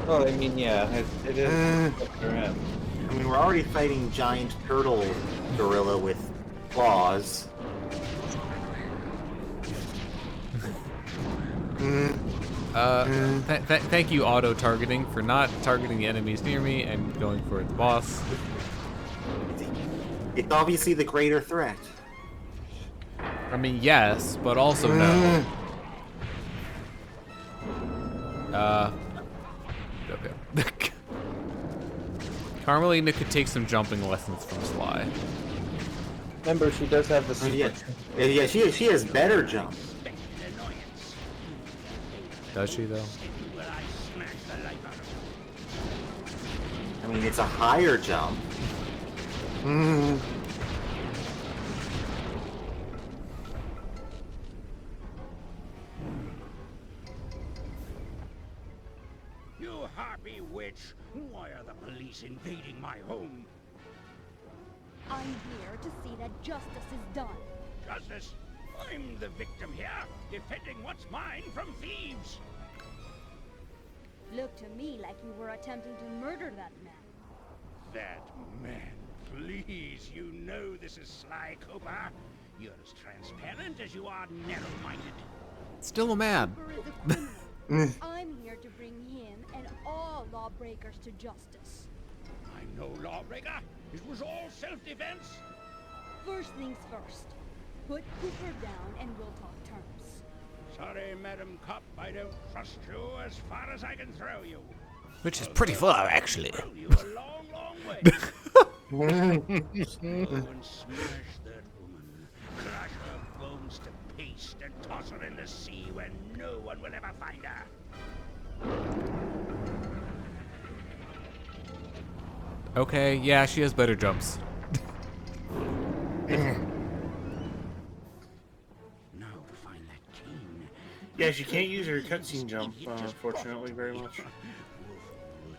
Oh, I mean, yeah, it is. I mean, we're already fighting giant turtle gorilla with claws. Thank you, auto-targeting, for not targeting the enemies near me and going for the boss. It's obviously the greater threat. I mean, yes, but also no. Okay. Carmelita could take some jumping lessons from Sly. Remember, she does have the super. Yeah, she has better jump. Does she, though? I mean, it's a higher jump. You harpy witch! Why are the police invading my home? I'm here to see that justice is done. Justice? I'm the victim here, defending what's mine from thieves. Looked to me like you were attempting to murder that man. That man, please, you know this is Sly Cooper. You're as transparent as you are narrow-minded. Still a man. Cooper is a criminal. I'm here to bring him and all lawbreakers to justice. I'm no lawbreaker. It was all self-defense. First things first. Put Cooper down and we'll talk terms. Sorry, Madam Cop, I don't trust you as far as I can throw you. Which is pretty far, actually. Throw you a long, long way. Go and smash that woman. Crush her bones to paste and toss her in the sea where no one will ever find her. Okay, yeah, she has better jumps. Yeah, she can't use her cutscene jump, unfortunately, very much. I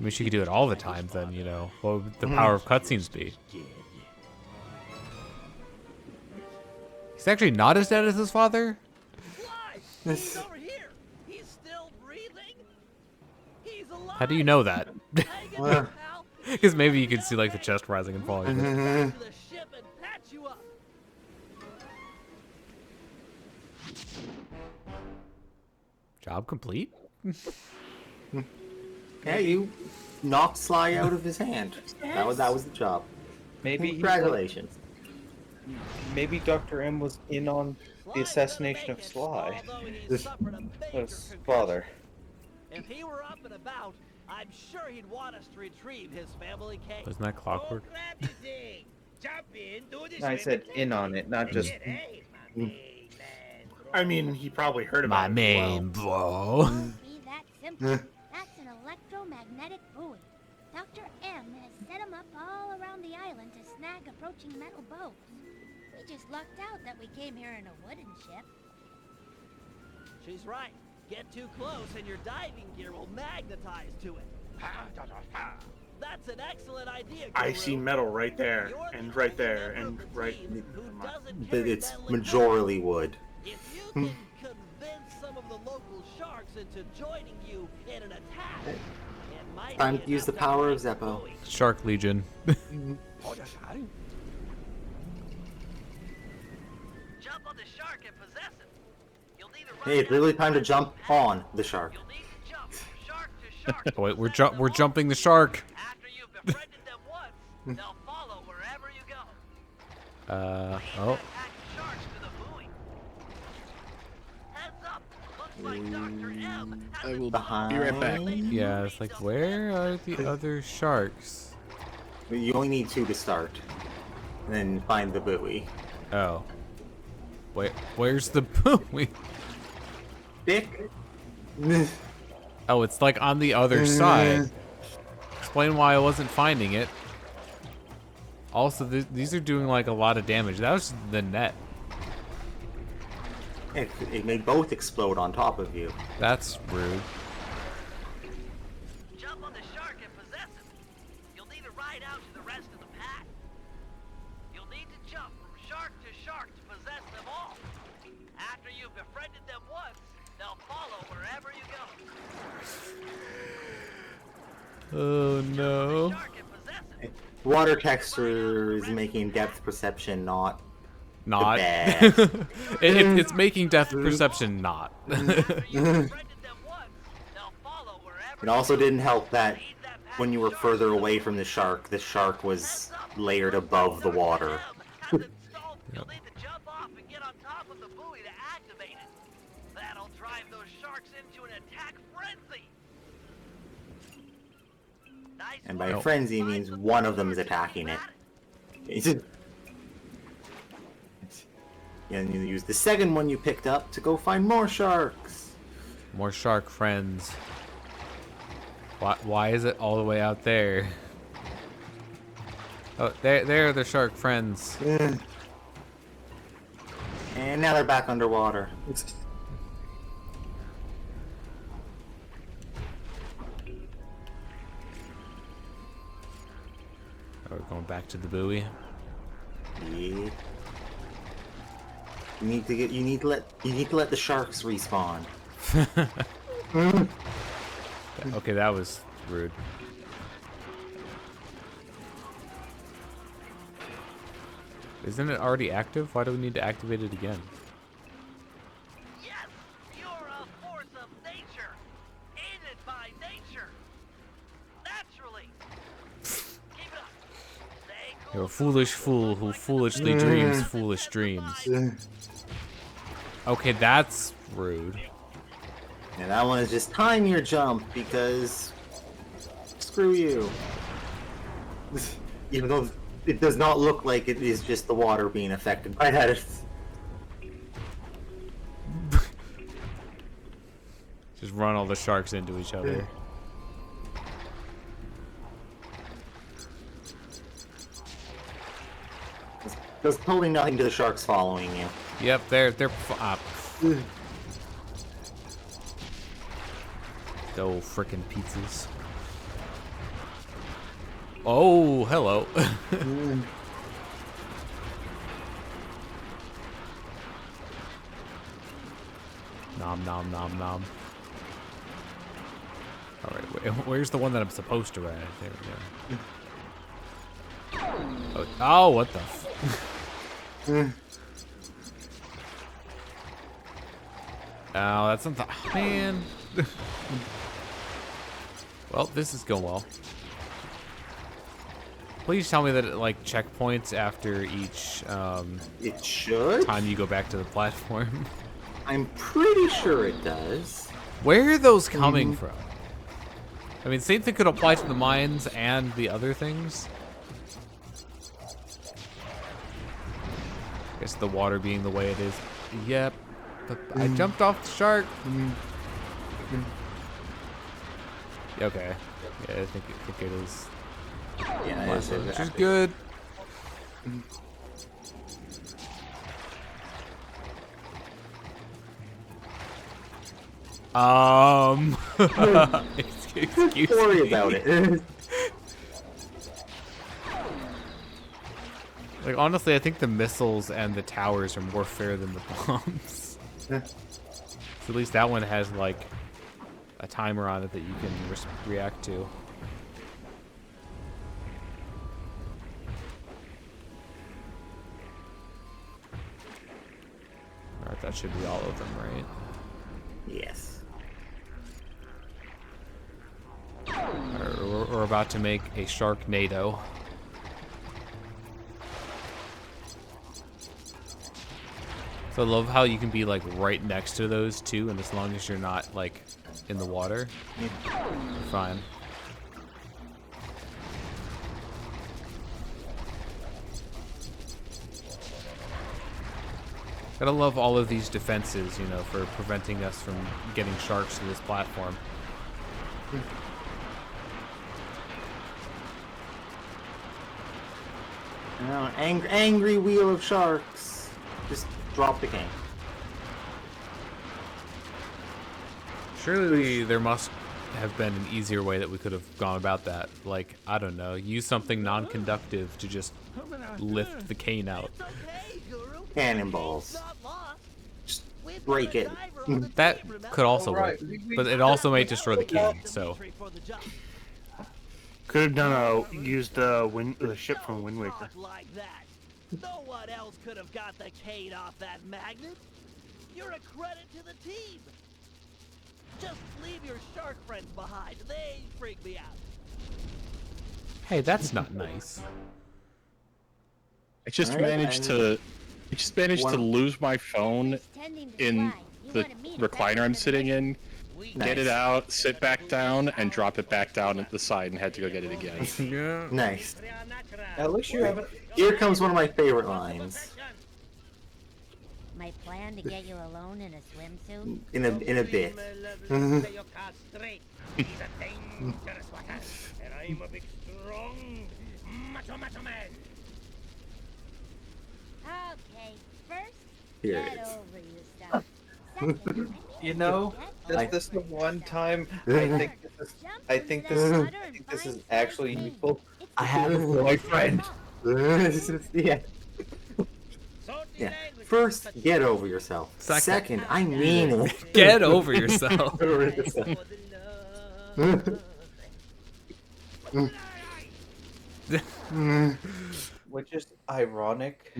mean, she could do it all the time, then, you know. What would the power of cutscenes be? He's actually not as dead as his father? He's over here. He's still breathing. He's alive. How do you know that? Hang in there, pal. Because maybe you can see, like, the chest rising and falling. Get back to the ship and patch you up. Job complete? Yeah, you knocked Sly out of his hand. That was the job. Maybe Congratulations. Maybe Dr. M was in on the assassination of Sly. His father. If he were up and about, I'm sure he'd want us to retrieve his family cake. Isn't that clockwork? I said in on it, not just. I mean, he probably heard My about it. main bro. Be that simple. That's an electromagnetic buoy. Dr. M has set them up all around the island to snag approaching metal boats. We just lucked out that we came here in a wooden ship. She's right. Get too close and your diving gear will magnetize to it. That's an excellent idea, I Guru. see metal right there, You're the and right only there, member and of the right. team who doesn't But carry it's Bentley majorly wood. If you can convince some of the local sharks into joining you in an attack, it might Time be to use the enough power of break the Zeppo. buoy. Shark Legion. Jump on the shark and possess him. You'll need to Hey, it's really time to jump on the shark. You'll need to jump from shark to shark. Wait, we're jumping the shark. After you've befriended them once, they'll follow wherever you go. Oh. Attack sharks to the buoy. Heads up. Looks like Dr. M has I will Behind. be right back. Yeah, it's like, where are the other sharks? You only need 2 to start. And then find the buoy. Oh. Wait, where's the buoy? Dick. Oh, it's like on the other side. Explain why I wasn't finding it. Also, these are doing like a lot of damage. That was the net. It made both explode on top of you. That's rude. Jump on the shark and possess him. You'll need to ride out to the rest of the pack. You'll need to jump from shark to shark to possess them all. After you've befriended them once, they'll follow wherever you go. Oh no. Shark and possess him. Water texture is making depth perception not. Not. best. It's making depth perception not. It also didn't help that when you were further away from the shark was layered above the water. You'll need to jump off and get on top of the buoy to activate it. That'll drive those sharks into an attack frenzy. Nice And by work. frenzy means one of them is attacking it. And you use the second one you picked up to go find more sharks. More shark friends. Why is it all the way out there? Oh, there are the shark friends. And now they're back underwater. We're going back to the buoy. Yeah. You need to let the sharks respawn. Okay, that was rude. Isn't it already active? Why do we need to activate it again? Yes, you're a force of nature, aided by nature. Naturally. Keep it up. Stay cool. You're a foolish fool who foolishly dreams foolish dreams. Okay, that's rude. And that one is just time your jump because screw you. Even though it does not look like it is just the water being affected by that. Just run all the sharks into each other. Does totally nothing to the sharks following you. Yep, they're up. Oh, frickin' pizzas. Oh, hello. Nom nom nom nom. Alright, where's the one that I'm supposed to ride? There we go. Oh, what the f... Oh, that's not the... Man. Well, this is going well. Please tell me that it, like, checkpoints after each, It should? time you go back to the platform. I'm pretty sure it does. Where are those coming from? I mean, same thing could apply to the mines and the other things. I guess the water being the way it is. Yep. But I jumped off the shark. Okay. Yeah, I think it is. Yeah, it is. Which is good. Excuse Don't worry me. about it. Like, honestly, I think the missiles and the towers are more fair than the bombs. So at least that one has, like, a timer on it that you can react to. Alright, that should be all of them, right? Yes. We're about to make a Sharknado. So I love how you can be like right next to those two, and as long as you're not like in the water, you're fine. Gotta love all of these defenses, you know, for preventing us from getting sharks to this platform. No, angry wheel of sharks. Just drop the cane. Surely there must have been an easier way that we could have gone about that. Like, I don't know, use something non-conductive to just lift the cane out. Cannonballs. Just break it. That could also work, but it also may destroy the cane, so... Could have used the ship from Wind Waker. Like that. No one else could have got the cane off that magnet. You're a credit to the team. Just leave your shark friends behind. They freak me out. Hey, that's not nice. I just managed to lose my phone in the recliner I'm sitting in Get it out, sit back down, and drop it back down at the side and head to go get it again. Yeah. Nice. At least you haven't. Here comes one of my favorite lines. My plan to get you alone in a swimsuit? In a bit. He's a dangerous one, and I'm a big, strong, macho man. Okay, first, Here it get is. over yourself. Second, You know, Like- this is the one time I think this is actually useful. I have a boyfriend. Yeah. Yeah. First, get over yourself. Second, I mean it. Get over yourself. Which is ironic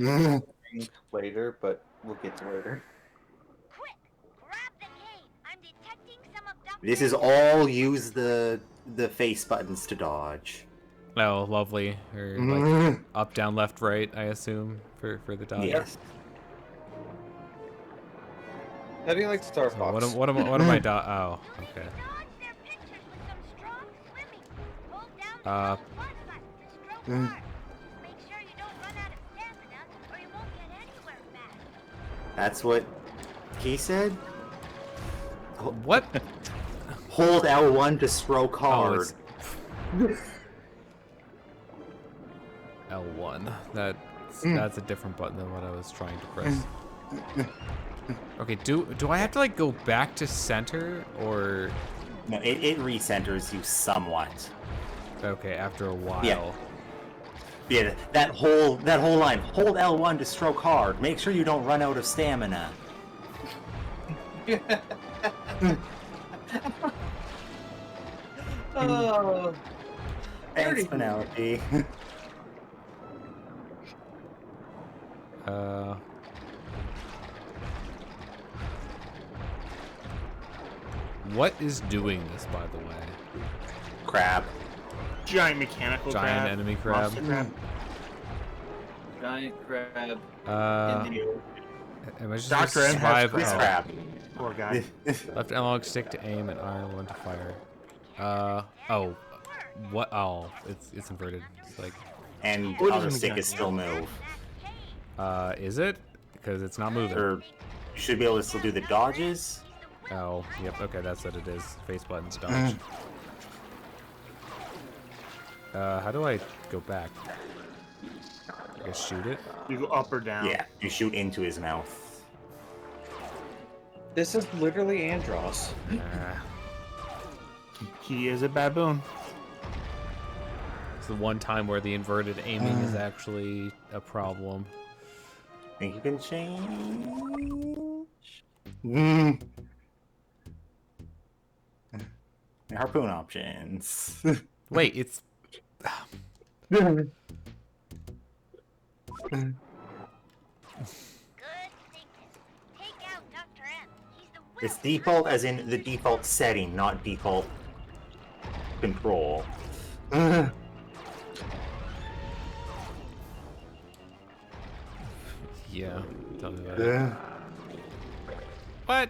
later, but we'll get to later. quick, grab the cave. I'm detecting some of Dr. This is all use the face buttons to dodge. Oh, lovely. Or like up, down, left, right, I assume, for the dodge. Yes. How do you like Star So Fox? what am I oh, okay. Dodge their pictures with some strong swimming. Hold down the Uh, plus button to stroke hard. Just make sure you don't run out of stamina or you won't get anywhere fast. That's what he said. What? Hold L1 to stroke Oh, hard. it's L1. That's a different button than what I was trying to press. Okay, do I have to like go back to center or No, it recenters you somewhat. okay, after a while? Yeah. Yeah, that whole line. Hold L1 to stroke hard. Make sure you don't run out of stamina. Oh, Thanks, Penelope. What is doing this, by the way? Crab. Giant mechanical Giant crab. enemy crab. Monster crab. giant crab Uh, in the ocean. am I just Dr. gonna M has survive? This Oh. crab. Poor guy. Left analog stick to aim and R1 to fire. Oh, what? Oh, it's inverted. It's like, And What is other a stick is still That's move. that cave. is it? Because it's not moving. Or you should be able to still do the dodges. Oh, yep. Okay, that's what it is. Face buttons dodge. How do I go back? I guess shoot it. You go up or down. Yeah, you shoot into his mouth. This is literally Andros. He is a baboon. It's the one time where the inverted aiming is actually a problem. Think you can change? Harpoon options. Wait, it's Good thinking. Take out Dr. M. He's the It's will default as in the default setting, not default control. yeah. Tell me about it. What?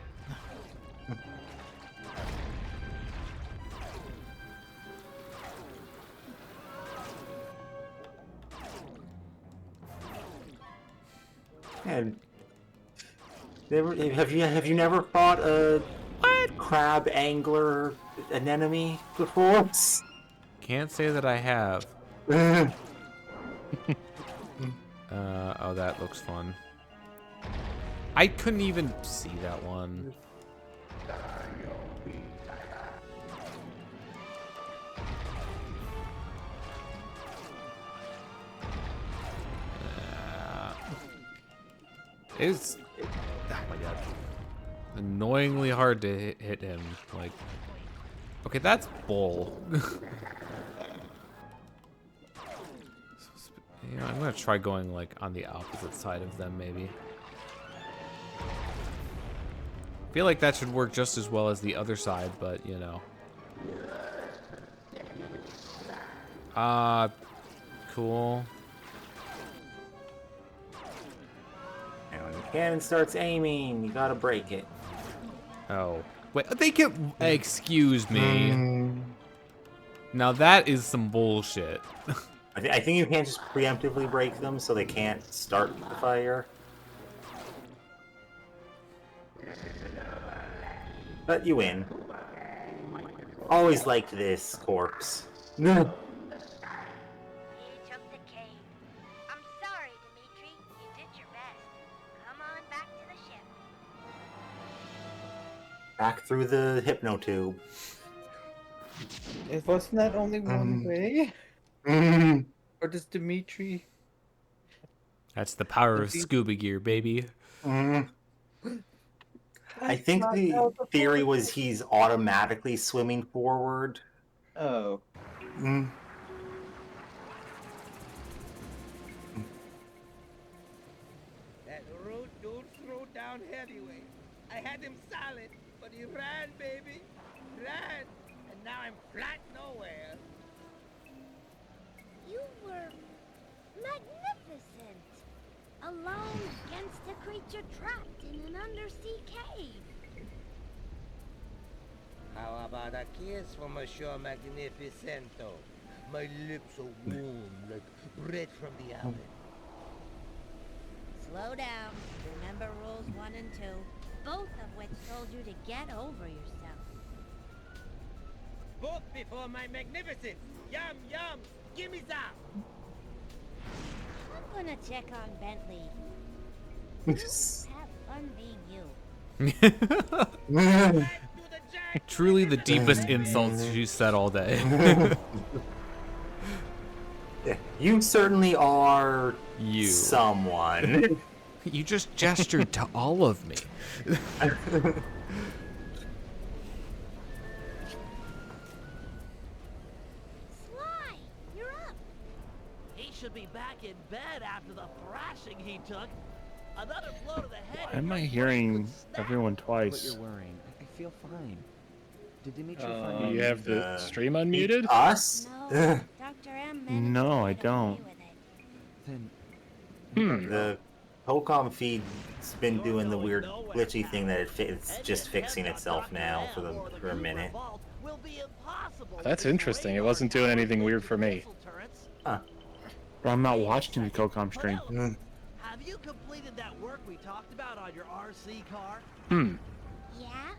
And have you never fought a crab angler anemone before? Can't say that I have. Oh, that looks fun. I couldn't even see that one. It's oh my god, annoyingly hard to hit him. Like, okay, that's bull. You know, I'm gonna try going like on the opposite side of them, maybe. I feel like that should work just as well as the other side, but you know. Cool. And when the cannon starts aiming, you gotta break it. Oh, Wait, they can... Excuse me. Now that is some bullshit. I think you can't just preemptively break them so they can't start the fire. But you win. Always liked this corpse. You took the cave. I'm sorry, Dimitri. You did your best. Come on back to the ship. Back through the hypno tube. It wasn't that only one way? Or does Dimitri? That's the power of scuba gear, baby. I think the theory was he's automatically swimming forward. Oh. That road don't throw down heavyweight. I had him solid, but he ran, baby. Ran. And now I'm flat nowhere. You were magnificent. Alone against a creature trapped in an undersea cave. How about a kiss from Monsieur Magnificento? My lips are warm like bread from the oven. Slow down. Remember rules 1 and 2, both of which told you to get over yourself. Both before my magnificence. Yum, yum. Give me some. I'm gonna check on Bentley. You have fun being you. Truly the deepest insults you said all day. You certainly are You. someone. You just gestured to all of me. Sly, you're up. He should be back in bed after the thrashing he took. Another blow to the head. Why am I hearing everyone But twice? you're worrying. I feel fine. Did Dimitri Do find you have the stream unmuted? Us? No, Dr. M managed No, to I get don't. away with it. Then The Pocom feed's been doing the weird glitchy thing that it's just fixing itself now for a minute. That's interesting. It wasn't doing anything weird for me. Huh. But I'm not watching the Cocom stream. Have you completed that work we talked about on your RC car? Yeah?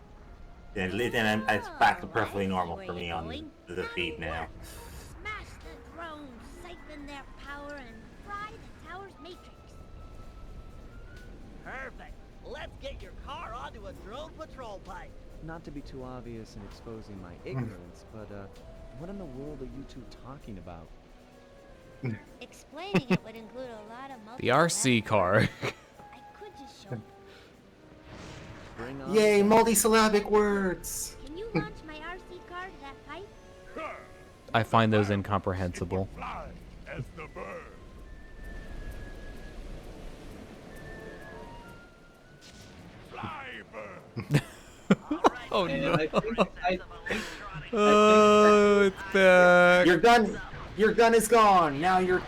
And it's back to perfectly normal for me on the feed now. Smash the drones, siphon their power, and fry the tower's matrix. Perfect. Let's get your car onto a drone patrol pipe. not to be too obvious in exposing my ignorance, but what in the world are you two talking about? Explaining it would include a lot of The RC car. I could just show you. Bring on Yay, the- multisyllabic words! Can you launch my RC car to that pipe? I find those incomprehensible. Fly as the bird. Fly, bird. Oh And no. I Oh, it's back. Your gun is gone. Now your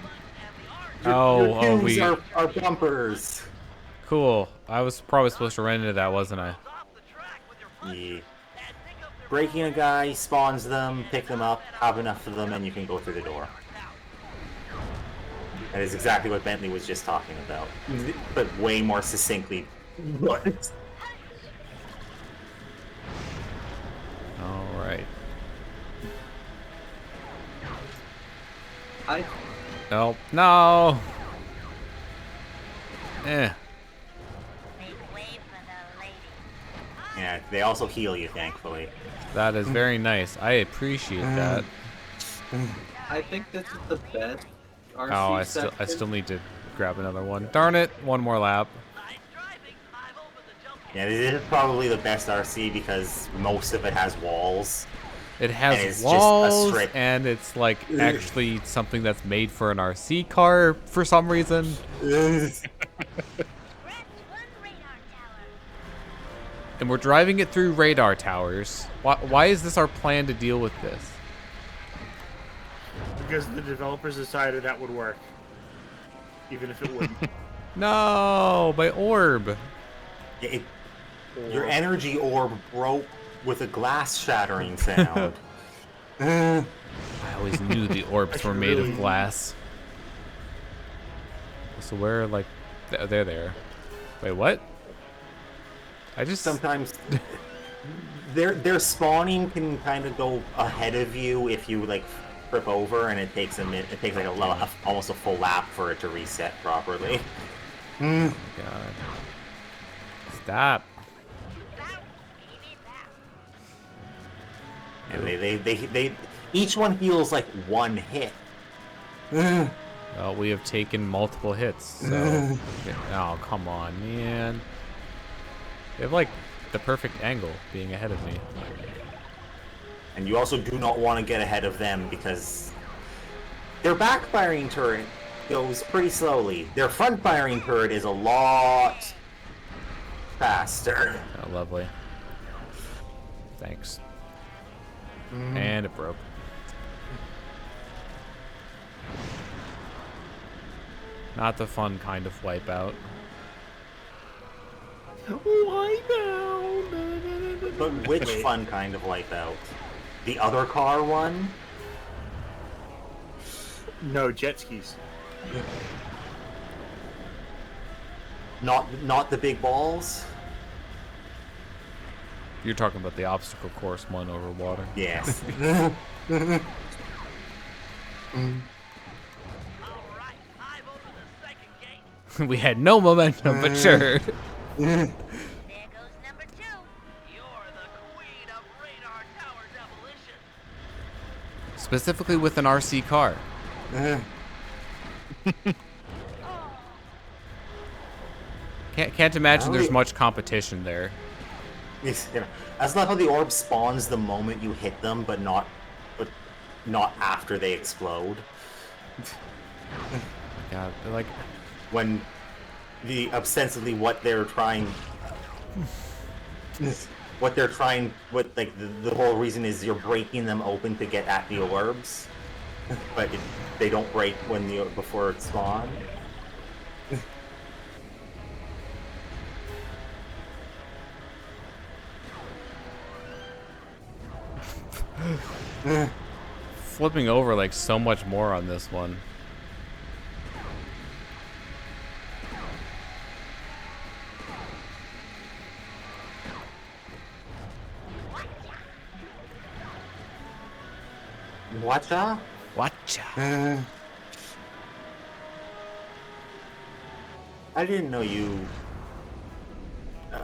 Oh, hooves we are bumpers. cool. I was probably supposed to run into that, wasn't I? Yeah. Breaking a guy spawns them, pick them up, have enough of them, and you can go through the door. That is exactly what Bentley was just talking about, but way more succinctly. What? All right. Oh no. Eh. Make way for the lady. Yeah, they also heal you, thankfully. That is very nice. I appreciate that. I think this is the best RC Oh, I section. still need to grab another one. Darn it! One more lap. Yeah, this is probably the best RC because most of it has walls. It And has it's just a walls, straight- and it's like actually something that's made for an RC car for some reason. Scratch one radar tower. And we're driving it through radar towers. Why is this our plan to deal with this? Because the developers decided that would work. Even if it wouldn't. No, my orb. Your energy orb broke with a glass shattering sound. I always knew the orbs were made of glass. So where, like, they're there. Wait, what? I just Sometimes their spawning can kind of go ahead of you if you like trip over, and it takes a minute. It takes like almost a full lap for it to reset properly. God. Stop. And they each one heals like one hit. Well, we have taken multiple hits, so... Oh, come on, man. They have, like, the perfect angle being ahead of me. And you also do not want to get ahead of them because their backfiring turret goes pretty slowly. Their front-firing turret is a lot faster. Oh, lovely. Thanks. And it broke. Not the fun kind of wipeout. But which fun kind of wipeout? The other car one? No, jet skis. Not the big balls? You're talking about the obstacle course one over water. Yes. We had no momentum, but sure. There goes number 2. You're the queen of radar tower demolition. Specifically with an RC car. Can't imagine there's much competition there. That's not how the orb spawns the moment you hit them, but not after they explode. Oh my God, they're like when ostensibly what they're trying, the whole reason is you're breaking them open to get at the orbs, but they don't break before it spawns. flipping over like so much more on this one. Watcha? Watcha. I didn't know you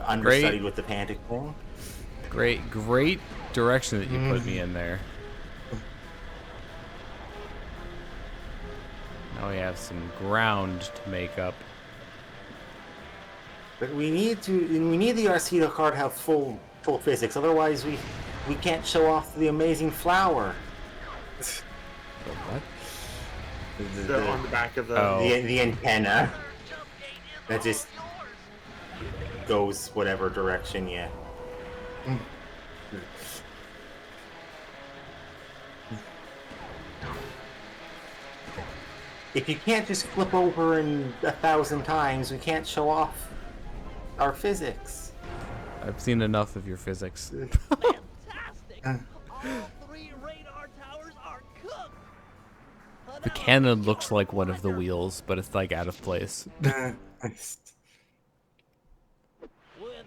understudied with the Pantic thing. Great direction that you put me in there. Now we have some ground to make up. But we need the RC car to have full physics, otherwise we can't show off the amazing flower. What? On the back of the... The antenna that just goes whatever direction you... If you can't just flip over in 1,000 times, we can't show off our physics. I've seen enough of your physics. Fantastic! All 3 radar towers are cooked. The cannon looks like one of the wheels, but it's like out of place. With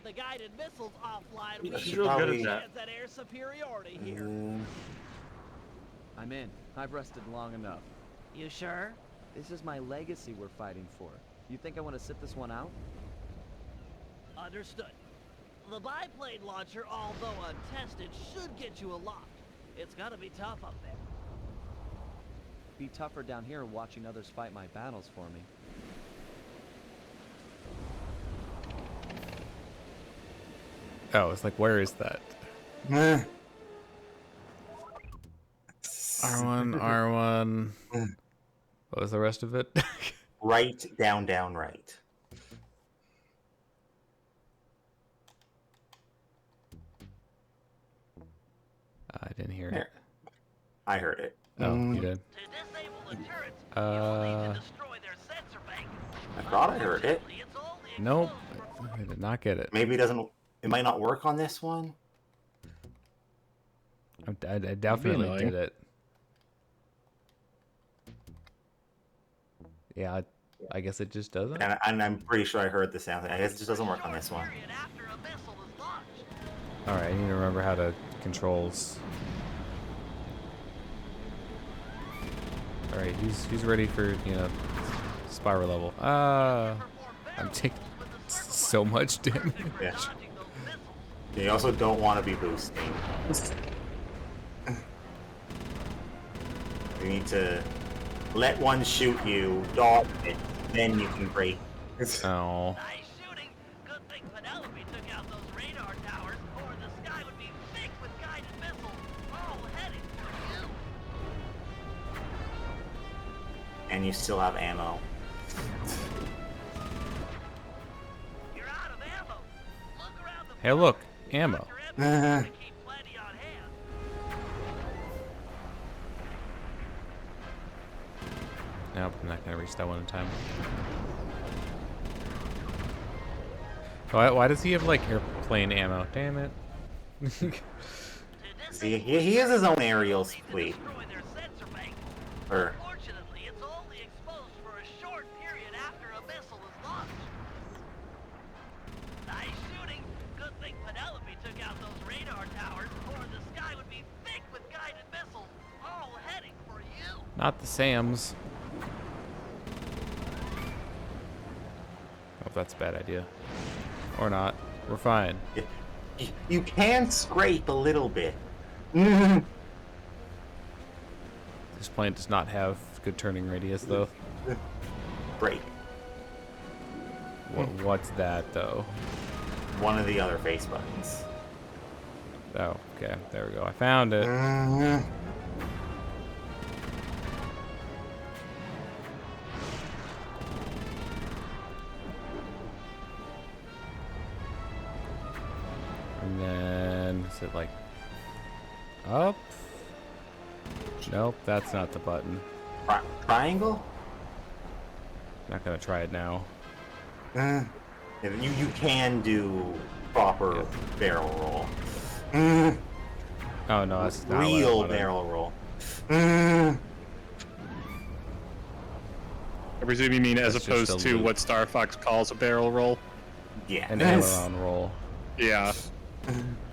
the guided missiles offline, we should probably- chance at air superiority here. I'm in. I've rested long enough. You sure? This is my legacy we're fighting for. You think I want to sit this one out? Understood. The biplane launcher, although untested, should get you aloft. It's gonna be tough up there. Be tougher down here watching others fight my battles for me. Oh, it's like, where is that? R1, R1. What was the rest of it? Right, down, right. I didn't hear it. I heard it. Oh, you did? To disable the turrets, you'll need to destroy their sensor bank. I thought I heard it. It's only Nope. I did not get it. Maybe it might not work on this one. I definitely annoying. did it. Yeah, I guess it just doesn't. And I'm pretty sure I heard the sound. I guess it just doesn't work on this one. Period after a missile is launched. All right, I need to remember how to controls. All right, who's ready for spiral level? I'm taking so much damage. Yeah. You also don't want to be boosting. You need to let one shoot you, dodge it, then you can break. Oh. Nice shooting. Good thing Penelope took out those radar towers, or the sky would be thick with guided missiles, all headed for you. And you still have ammo. You're out of ammo. Look around the Hey, look, ammo. Dr. M to keep plenty on hand. Nope, I'm not gonna reach that one in time. Why does he have like airplane ammo? Damn it. See, he has his own aerial fleet. Destroy their sensor bank. Or Fortunately, it's only exposed for a short period after a missile is launched. Nice shooting. Good thing Penelope took out those radar towers, or the sky would be thick with guided missiles, all heading for you. Not the Sams. Oh, that's a bad idea. Or not. We're fine. you can scrape a little bit. This plane does not have good turning radius, though. Break. What's that, though? One of the other face buttons. Oh, okay. There we go. I found it. And then, is it like up? Nope, that's not the button. Triangle? Not gonna try it now. You can do proper barrel roll. Oh no, that's not what I Real wanted. barrel roll. I presume you mean as That's just opposed a to loop. what Star Fox calls a barrel roll? Yeah. An aileron roll. Yeah.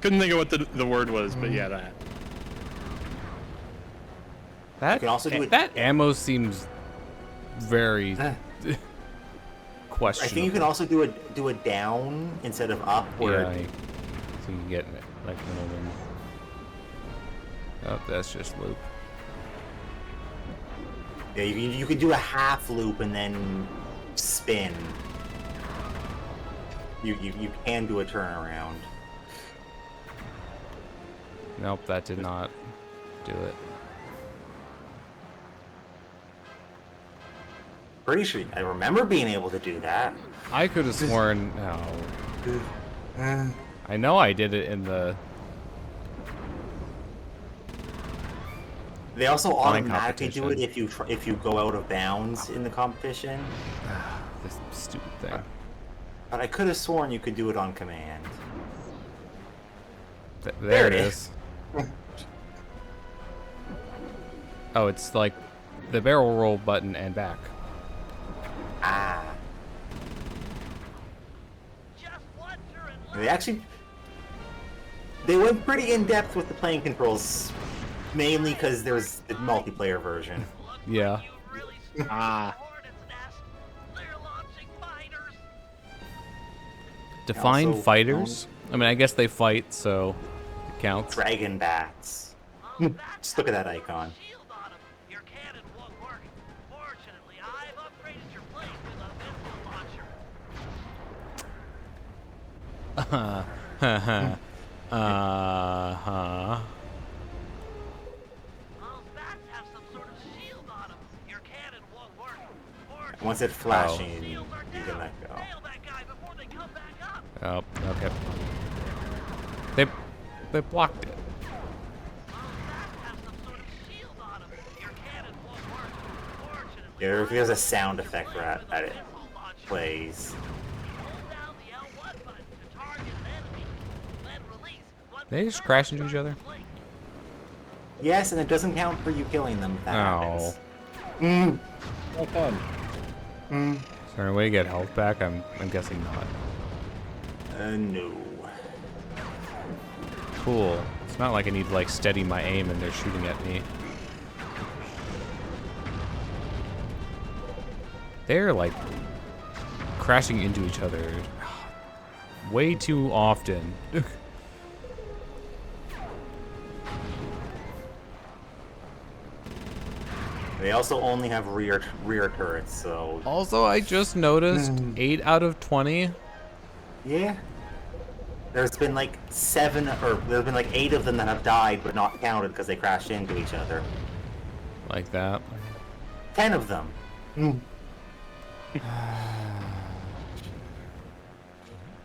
Couldn't think of what the word was, but yeah, that. That can also do it- that ammo seems very I questionable. think you can also do a down instead of up, where Yeah, so you can get like middle. Oh, that's just loop. yeah, you could do a half loop and then spin. You can do a turnaround. Nope, that did not do it. Pretty sure I remember being able to do that. I could have sworn. No. I know I did it in the. They also Flying automatically do it competition. if you go out of bounds in the competition. This stupid thing. But I could have sworn you could do it on command. There it is. Oh, it's like the barrel roll button and back. Ah. They went pretty in depth with the playing controls, mainly because there's the multiplayer version. Yeah. Ah. Define Also, fighters? I mean, I guess they fight, so it counts. Dragon bats. Just look at that icon. Your cannon won't work. Fortunately, I've upgraded your plane with a missile launcher. Those bats have some sort of shield on them. Your cannon won't work. Fortunately, Once it's flashing, shields you are can down. let go. Nail that guy before they come back up. Oh, okay. They blocked it. Those bats have some sort of shield on them. Your cannon won't work. Fortunately, Yeah, there's a sound effect that it missile launcher. plays. Hold down the L1 button to target an enemy. Then release once They just crash into each other? Yes, and it doesn't count for you killing them. If that happens. Well done. Is there a way to get health back? I'm guessing not. No. Cool. It's not like I need to like steady my aim and they're shooting at me. They're like crashing into each other way too often. They also only have rear turrets, so Also, I just noticed 8 out of 20. yeah. There's been like 8 of them that have died but not counted because they crashed into each other. Like that. 10 of them.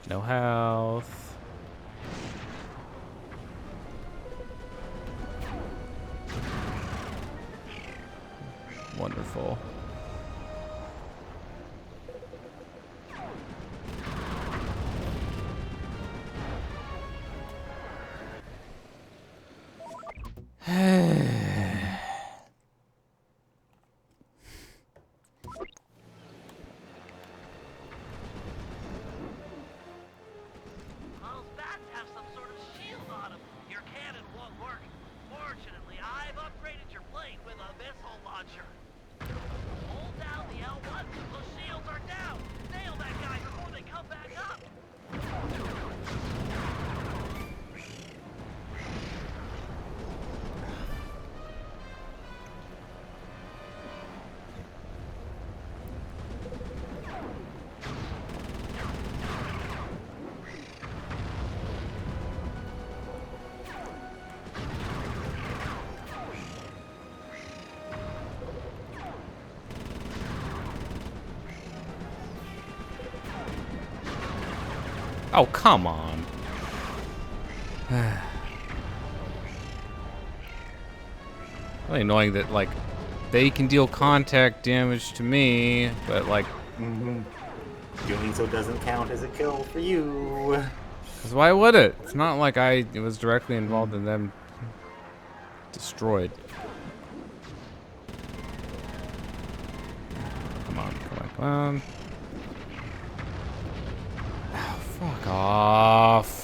No health. Wonderful. Those bats have some sort of shield on them. Your cannon won't work. Fortunately, I've upgraded your plane with a missile launcher. Hold down the L1. Those shields are down. Nail that guy before they come back up. Oh, come on. Really annoying that, like, they can deal contact damage to me, but, like... Doing so doesn't count as a kill for you. Because why would it? It's not like I was directly involved in them destroyed. Come on, come on, come on. Oh, fuck off.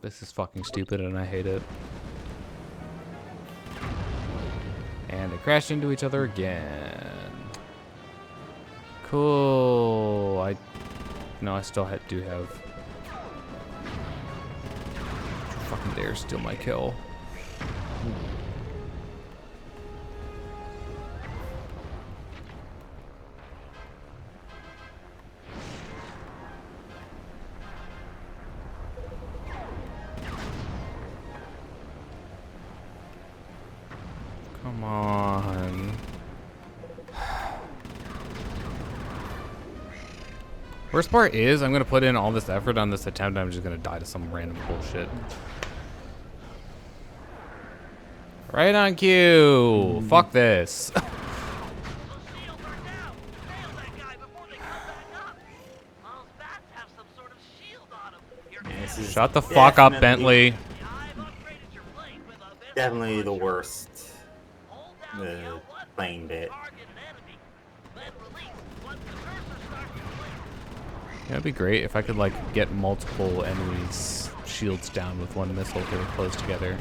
This is fucking stupid and I hate it. And they crash into each other again. Cool. No, I still do have... Fucking dare steal my kill. Come on. Worst part is, I'm gonna put in all this effort on this attempt, I'm just gonna die to some random bullshit. Right on cue! Fuck this. Shut the fuck up, Bentley. Definitely the worst. The plane bit. Yeah, it'd be great if I could like get multiple enemies' shields down with one missile if they were close together.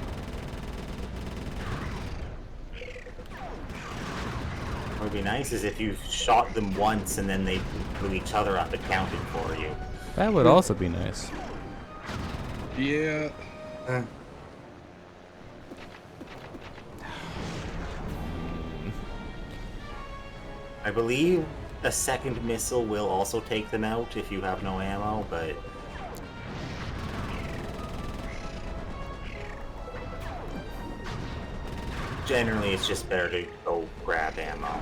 What would be nice is if you shot them once and then they blew each other up, it counted for you. That would also be nice. Yeah. I believe a second missile will also take them out if you have no ammo, but... Generally, it's just better to go grab ammo.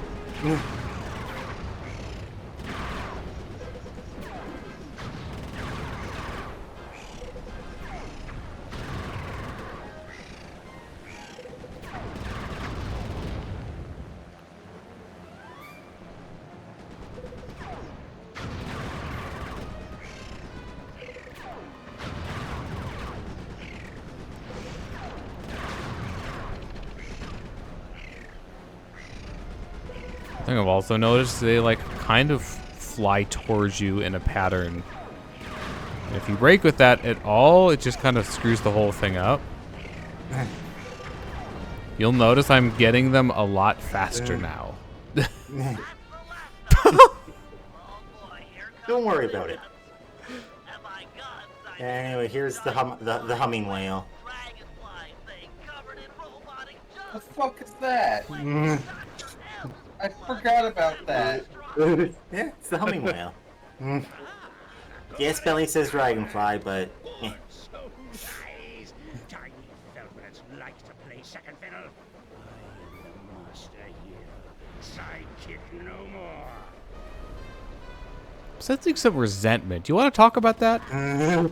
thing I've also noticed, they like kind of fly towards you in a pattern. And if you break with that at all, it just kind of screws the whole thing up. You'll notice I'm getting them a lot faster now. Don't worry about it. Anyway, here's the humming whale. The fuck is that? I forgot about that. Yeah, it's the humming whale. Yes, Belly says dragonfly, but eh. Tiny velvets like to play second fiddle. I am the master here. Sidekick no more. Sensing some resentment. Do you want to talk about that? You'll have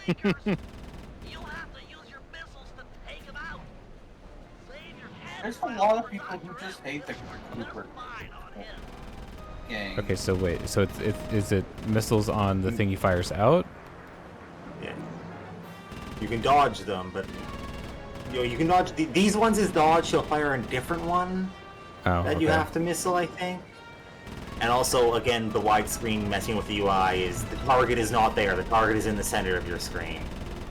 to use your missiles to take him out. Save your head. There's a lot of people who just hate the Cooper gang. Okay, so wait. So is it missiles on the thing he fires out? Yeah. You can dodge them, but you can dodge these ones. Is dodge? He'll fire a different one that you have to missile, I think. And also, again, the widescreen messing with the UI is the target is not there. The target is in the center of your screen.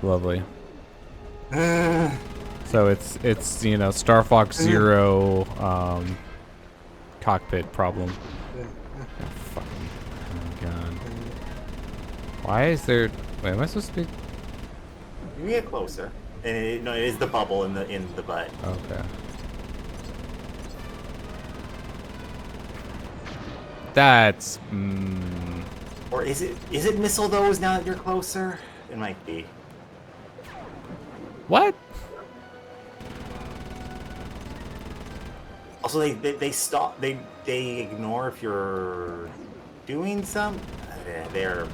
Lovely. So it's you know, Star Fox Zero cockpit problem. Oh, God. Why is there? Wait, am I supposed to be? You can get closer. And no, it is the bubble in the butt. Okay. That's. Or is it missile those now that you're closer? It might be. What? Also, they stop. They ignore if you're doing some. They're.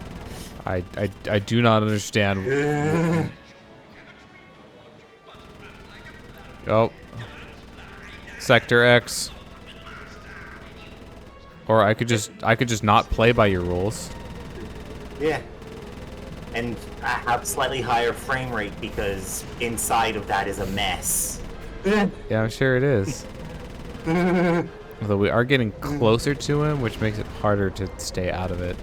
I do not understand. Oh. Sector X. Or I could just not play by your rules. Yeah. And I have slightly higher frame rate because inside of that is a mess. Yeah, I'm sure it is. Although we are getting closer to him, which makes it harder to stay out of it.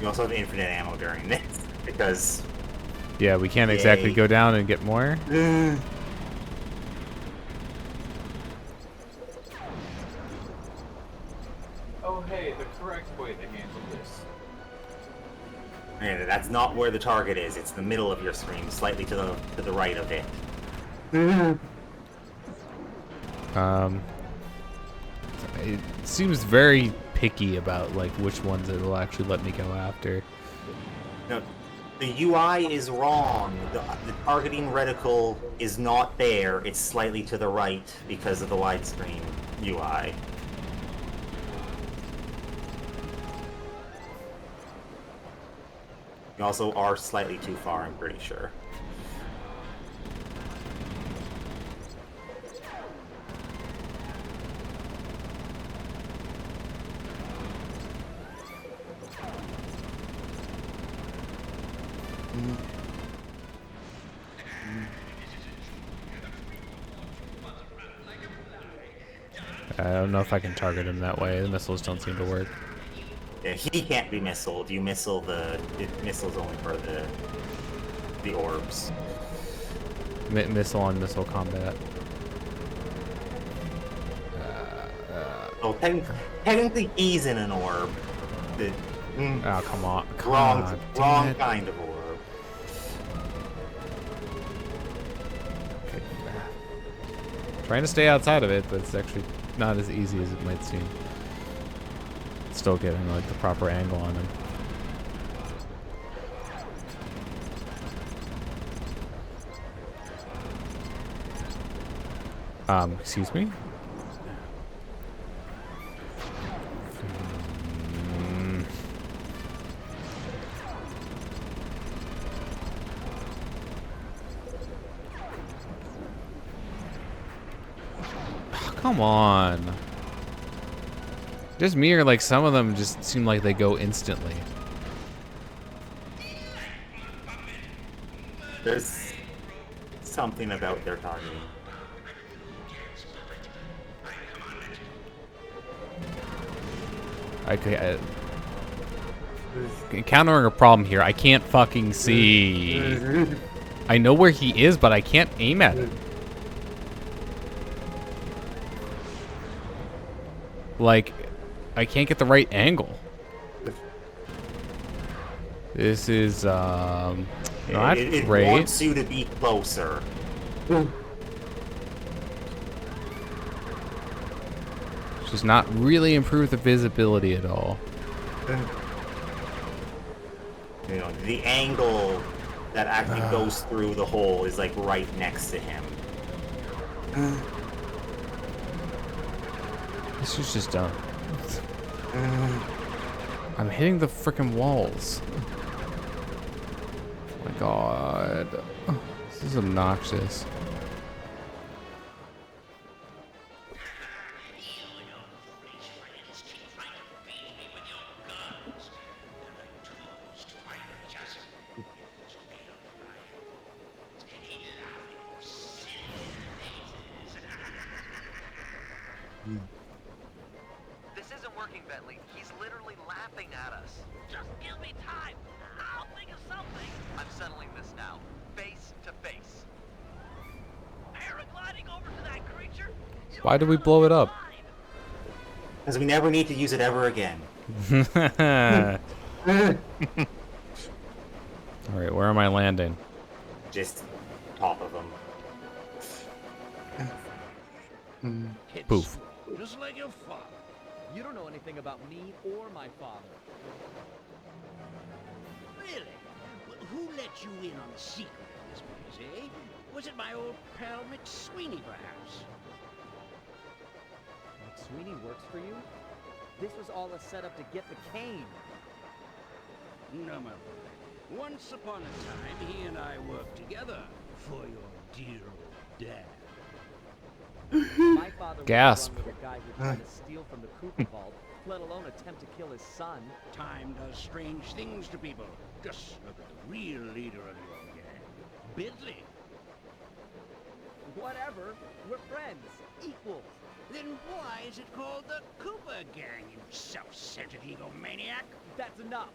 You also have infinite ammo during this because. Yeah, we can't exactly go down and get more. Oh, hey, the correct way to handle this. And that's not where the target is. It's the middle of your screen, slightly to the right of it. It seems very picky about like which ones it will actually let me go after. No, the UI is wrong. The targeting reticle is not there. It's slightly to the right because of the widescreen UI. You also are slightly too far, I'm pretty sure. I don't know if I can target him that way. The missiles don't seem to work. Yeah, he can't be missiled. You missile missiles only for the orbs. Missile on missile combat. Oh, technically he's in an orb. Oh, come on. Wrong kind of orb. Okay. Trying to stay outside of it, but it's actually not as easy as it might seem. Still getting like the proper angle on him. Excuse me? Come on. Just me or like some of them just seem like they go instantly. There's something about their targeting. Encountering a problem here. I can't fucking see. I know where he is, but I can't aim at him. Like, I can't get the right angle. This is, not it great. wants you to be closer. Just not really improve the visibility at all. You know, the angle that actually goes through the hole is like right next to him. This is just dumb. I'm hitting the frickin' walls. Oh my god. This is obnoxious. This isn't working, Bentley. He's literally laughing at us. Just give me time. I'll think of something. I'm settling this now. Face to face. Paragliding over to that creature? Why did we blow it up? Because we never need to use it ever again. Alright, where am I landing? Just top of them. Poof. Just like your father. You don't know anything about me or my father. Really? Who let you in on the secret of this place, eh? Was it my old pal McSweeney, perhaps? Sweeney works for you? This was all a setup to get the cane. No, my boy. Once upon a time, he and I worked together for your dear old dad. My father Gasp. was the guy who tried to steal from the Cooper Vault, let alone attempt to kill his son. Time does strange things to people. Just look at the real leader of your gang, Bentley. Whatever. We're friends. Equals. Then why is it called the Cooper Gang, you self-centered egomaniac? That's enough.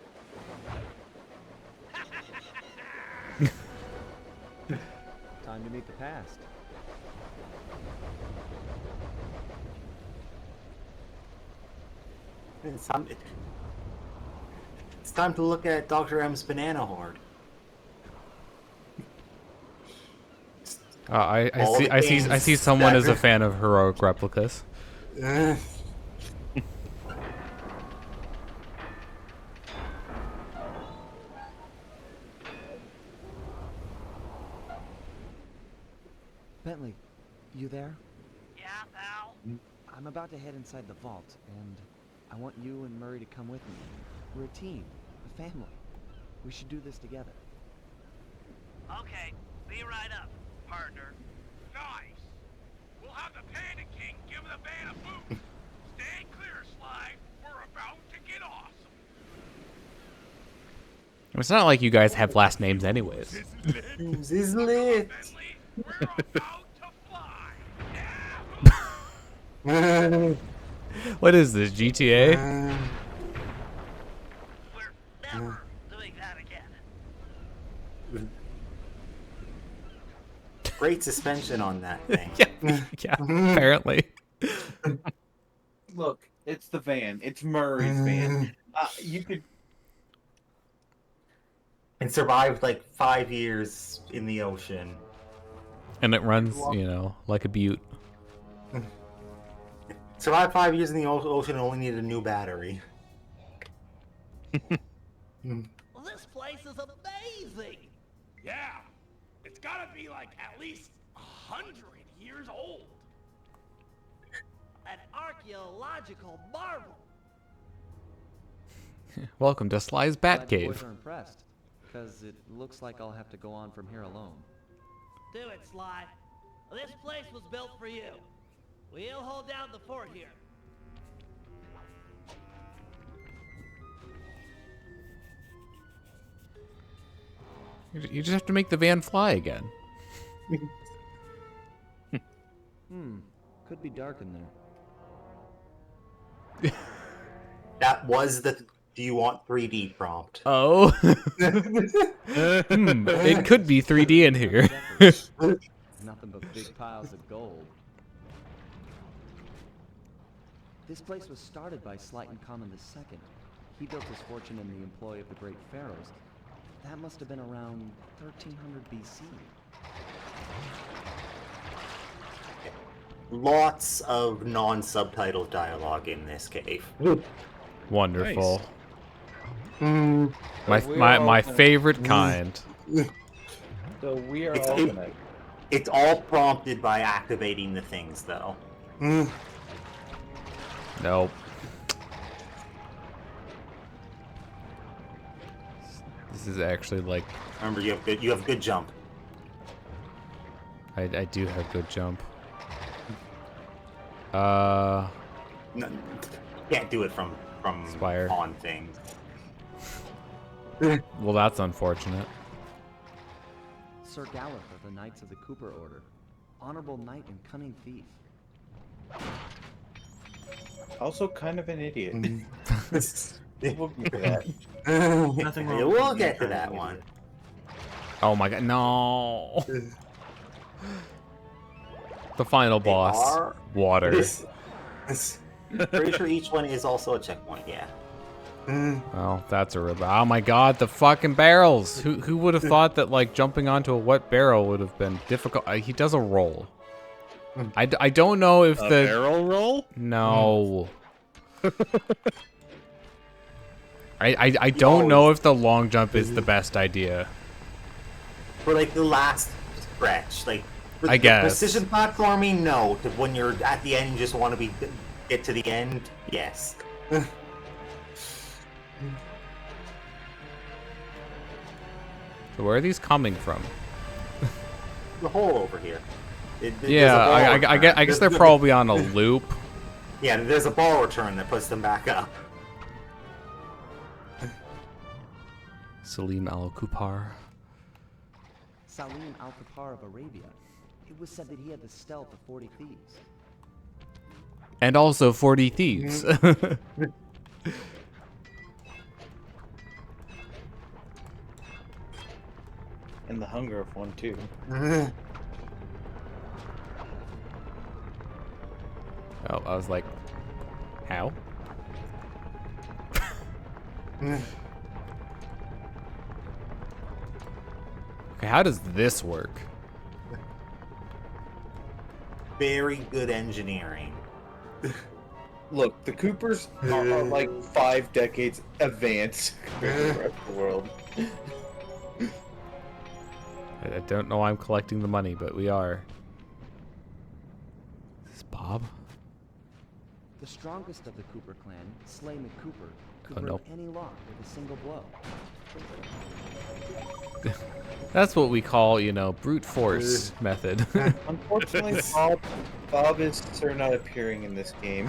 Time to meet the past. It's time to look at Dr. M's banana hoard. I see someone is a fan of heroic replicas. Bentley, you there? Yeah, pal? I'm about to head inside the vault, and I want you and Murray to come with me. We're a team, a family. We should do this together. Okay, be right up, partner. Nice. We'll have the Panda King give the van a boot. Stand clear, Sly. We're about to get awesome. It's not like you guys have last names anyways. This is lit. Bentley, we're about to fly. Yeah. What is this, GTA? We're never doing that again. Great suspension on that thing. Yeah, apparently. Look, it's the van. It's Murray's van. You could. And survived like 5 years in the ocean. And it runs, you know, like a butte. Survived 5 years in the ocean and only needed a new battery. This place is amazing. Yeah. It's gotta be like at least 100 years old. An archaeological marvel. Welcome to Sly's Glad Bat you boys Cave. are impressed, because it looks like I'll have to go on from here alone. Do it, Sly. This place was built for you. We'll hold down the fort here. You just have to make the van fly again. Could be dark in there. That was the "Do you want 3D" prompt. Oh. It could be 3D in here. Nothing but big piles of gold. This place was started by Slighton Common II. He built his fortune in the employ of the great pharaohs. That must have been around 1300 BC. Lots of non-subtitled dialogue in this cave. Wonderful. Nice. My favorite kind. So we are It's, all it- gonna. it's all prompted by activating the things, though. Nope. This is actually like Remember, you have good jump. I do have good jump. No, can't do it from Spire. on things. Well, that's unfortunate. Sir Gallup of the Knights of the Cooper Order. Honorable knight and cunning thief. Also, kind of an idiot. Mm-hmm. We'll get to that. Nothing wrong Yeah, with we'll being get to kind of that an one. idiot. Oh my god, no. The final boss. are- Water. Pretty sure each one is also a checkpoint. Yeah. Well, that's a rib. Oh my god, the fucking barrels. Who would have thought that like jumping onto a wet barrel would have been difficult? He does a roll. I don't know if A the barrel roll? No. I don't know if the long jump is the best idea. For like the last stretch, like for I the guess. precision platforming. No, to when you're at the end, you just want to get to the end. Yes. So where are these coming from? The hole over here. There's a Yeah, ball I return. guess they're probably on a loop. Yeah, there's a ball return that puts them back up. Salim al-Kupar. Salim al-Qapar of Arabia. It was said that he had the stealth of 40 thieves. And also 40 thieves. And the hunger of one too. Oh, I was like, how? Okay, how does this work? Very good engineering. Look, the Coopers are like 5 decades advanced compared to the rest of the world. I don't know why I'm collecting the money, but we are. Is this Bob? The strongest of the Cooper clan, Slay McCooper, could Oh, break nope. any lock with a single blow. That's what we call, you know, brute force method. Unfortunately, Bob is not appearing in this game.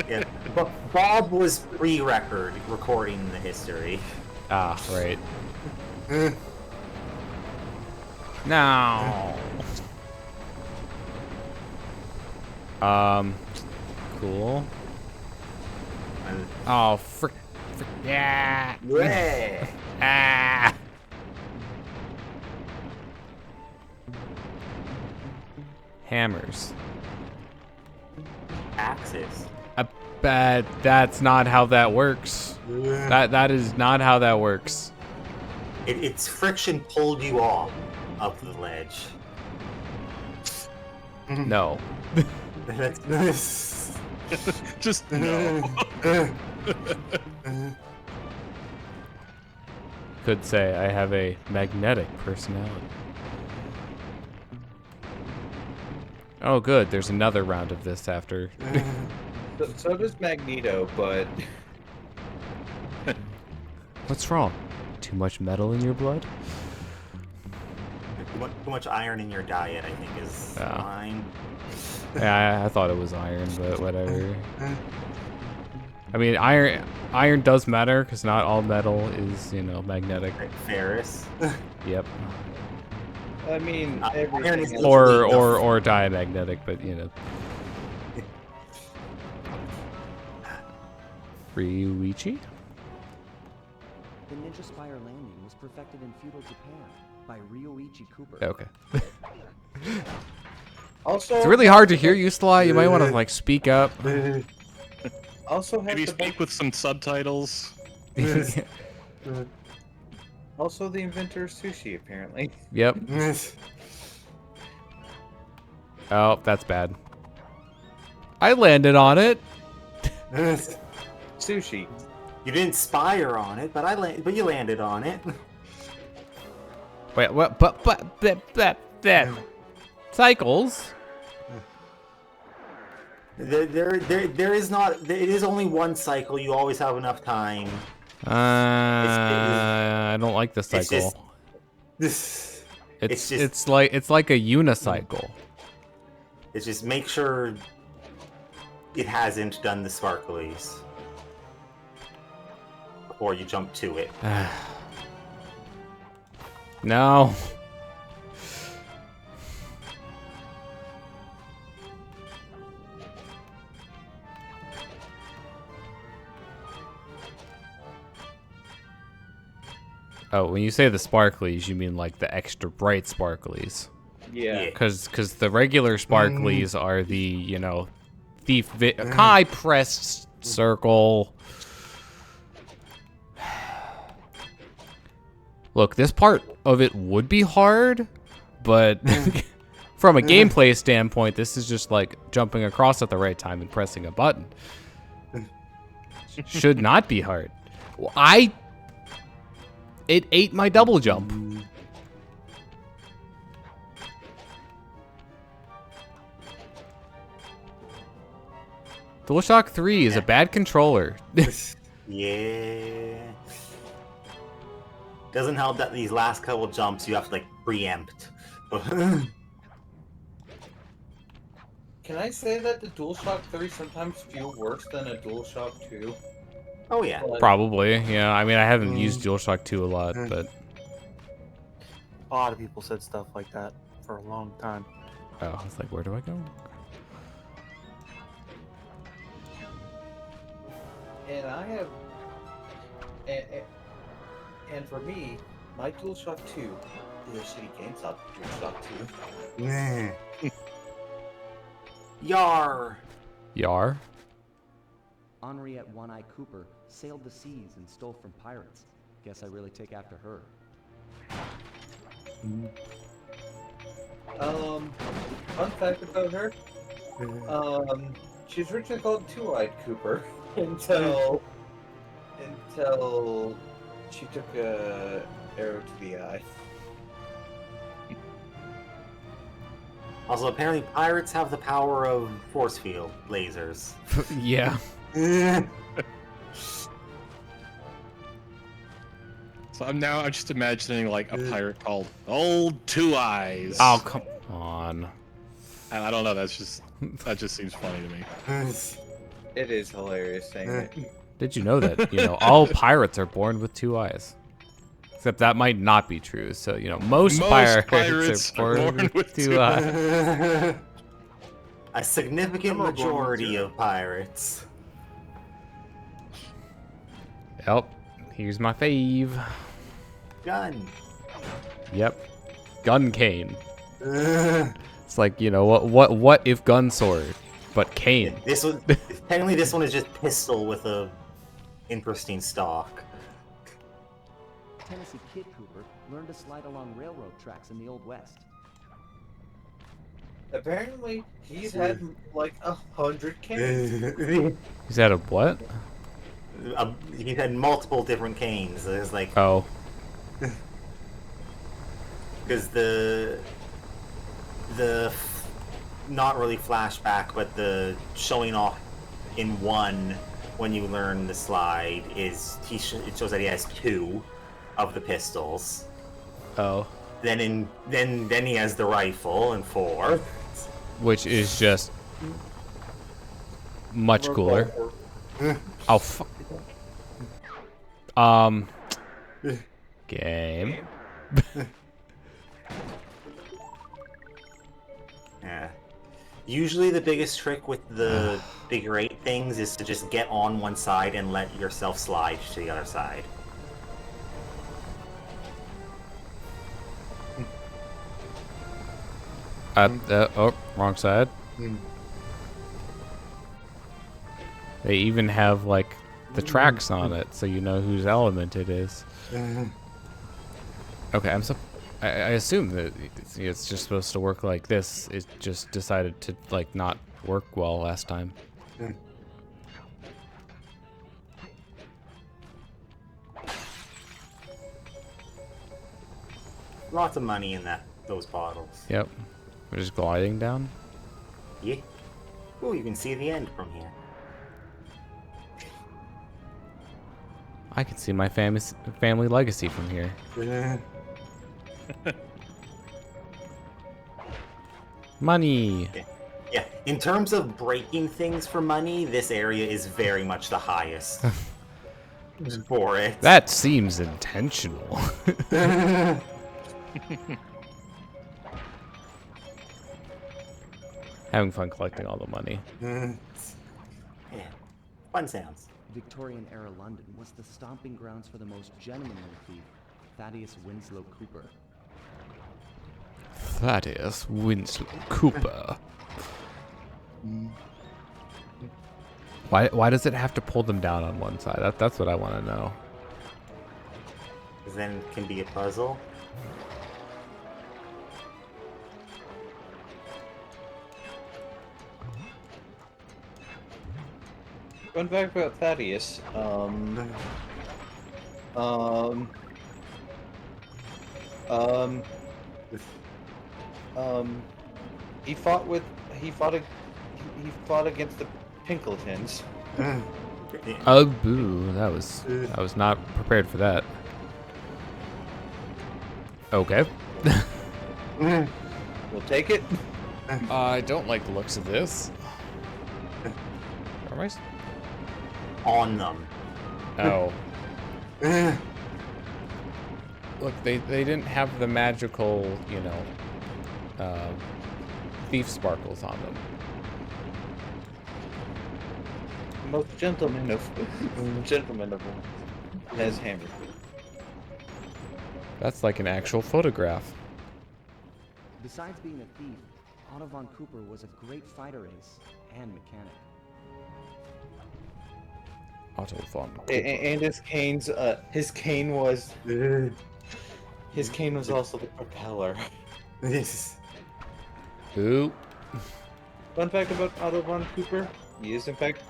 Yeah, but Bob was pre-record recording the history. Ah, right. No. Cool. And, Oh, frick, yeah. yeah. Ah. Hammers. Axis. I bet that's not how that works. That is not how that works. Its friction pulled you off up the ledge. No. That's Just no. Could say I have a magnetic personality. Oh, good. There's another round of this after. So does Magneto, but What's wrong? Too much metal in your blood? too much iron in your diet, I think, is Yeah. fine. Yeah, I thought it was iron, but whatever. I mean, iron does matter because not all metal is, you know, magnetic. Like Ferris. Yep. I mean, Iron everything is else- Or diamagnetic, but you know. Ryuichi? The Ninja Spire landing was perfected in feudal Japan by Ryoichi Cooper. Okay. Also, It's really hard to hear you, Sly. You might want to like speak up. Also, has Maybe the speak with some subtitles. Also, the inventor of sushi, apparently. Yep. Oh, that's bad. I landed on it. Sushi. You didn't spire on it, but you landed on it. Wait, what? But that cycles. There is not. It is only one cycle. You always have enough time. I don't like the cycle. It's like a unicycle. It's just make sure it hasn't done the sparklies before you jump to it. No. Oh, when you say the sparklies, you mean like the extra bright sparklies. Yeah. Because the regular sparklies are the, you know, thief Kai pressed circle. Look, this part of it would be hard, but from a gameplay standpoint, this is just like jumping across at the right time and pressing a button. Should not be hard. It ate my double jump. DualShock 3 is a bad controller. Yeah. Doesn't help that these last couple jumps you have to like preempt. Can I say that the DualShock 3 sometimes feel worse than a DualShock 2? Oh yeah. Probably, yeah. I mean, I haven't used DualShock 2 a lot, but... A lot of people said stuff like that for a long time. Oh, I was like, where do I go? And I have... And for me, my DualShock 2 is a shitty GameStop DualShock 2. Yar! Yar? Henriette One-Eye Cooper sailed the seas and stole from pirates. Guess I really take after her. Fun fact about her. She's originally called Two-Eyed Cooper until she took a arrow to the eye. Also, apparently pirates have the power of force field lasers. Yeah. So I'm just imagining like a pirate called Old Two Eyes. Oh, come on. And I don't know, that just seems funny to me. It is hilarious saying it. Did you know that, you know, all pirates are born with two eyes? Except that might not be true. So, you know, most pirates are born with two eyes. A significant majority of pirates. Yep. Here's my fave. Gun. Yep. Gun cane. It's like, you know, what if gun sword, but cane. Technically this one is just pistol with a interesting stock. Tennessee Kid Cooper learned to slide along railroad tracks in the Old West. Apparently, he's had like 100 canes. Is that a what? He's had multiple different canes. There's like... Oh. Because the not really flashback, but the showing off in one when you learn the slide is it shows that he has 2 of the pistols. Oh. Then he has the rifle and 4, which is just much cooler. Oh fuck. Game. Yeah. Usually the biggest trick with the figure 8 things is to just get on one side and let yourself slide to the other side. Oh, wrong side. They even have like the tracks on it, so you know whose element it is. Okay, I assume that it's just supposed to work like this. It just decided to like not work well last time. Lots of money in those bottles. Yep. We're just gliding down. Yeah. Oh, you can see the end from here. I can see my family legacy from here. Money. Yeah, in terms of breaking things for money, this area is very much the highest for it. That seems intentional. Having fun collecting all the money. Yeah, fun sounds. Victorian-era London was the stomping grounds for the most gentlemanly thief, Thaddeus Winslow Cooper. Thaddeus Winslow Cooper. Why does it have to pull them down on one side? That's what I want to know. Because then it can be a puzzle. Fun fact about Thaddeus. He fought against the Pinkeltons. Oh boo! I was not prepared for that. Okay. We'll take it. I don't like the looks of this. Am I? On them. Oh. Look, they didn't have the magical, you know, thief sparkles on them. Most gentleman of has hammer. That's like an actual photograph. Besides being a thief, Otto von Cooper was a great fighter ace and mechanic. Otto von Cooper. And his cane was also the propeller. Ooh. Fun fact about Otto von Cooper: he is in fact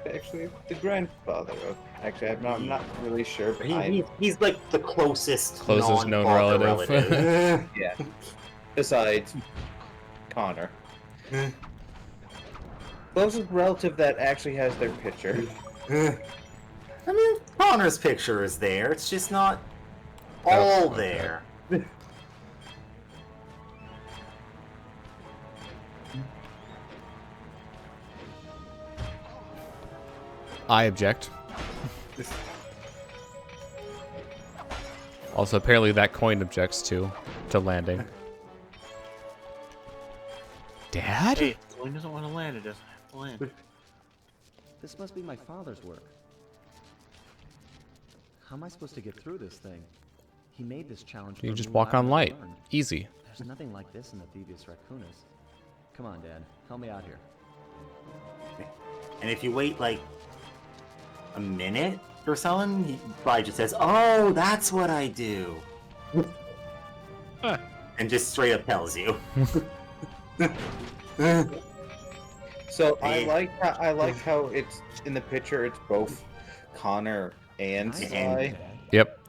actually the grandfather of. Actually, I'm not really sure, but He's like the closest known non-father relative. yeah. Besides Connor. Closest relative that actually has their picture. I mean, Connor's picture is there. It's just not all there. I object. Also, apparently that coin objects to landing. Dad? Hey, Coin doesn't want to land. It doesn't have to land. This must be my father's work. How am I supposed to get through this thing? He made this challenge. You for just me walk not on to light. learn. Easy. There's nothing like this in the Thievius Raccoonus. Come on, Dad. Help me out here. And if you wait like a minute or something, he probably just says, "Oh, that's what I do," and just straight up tells you. So I like how it's in the picture. It's both Connor and Sly. Yep.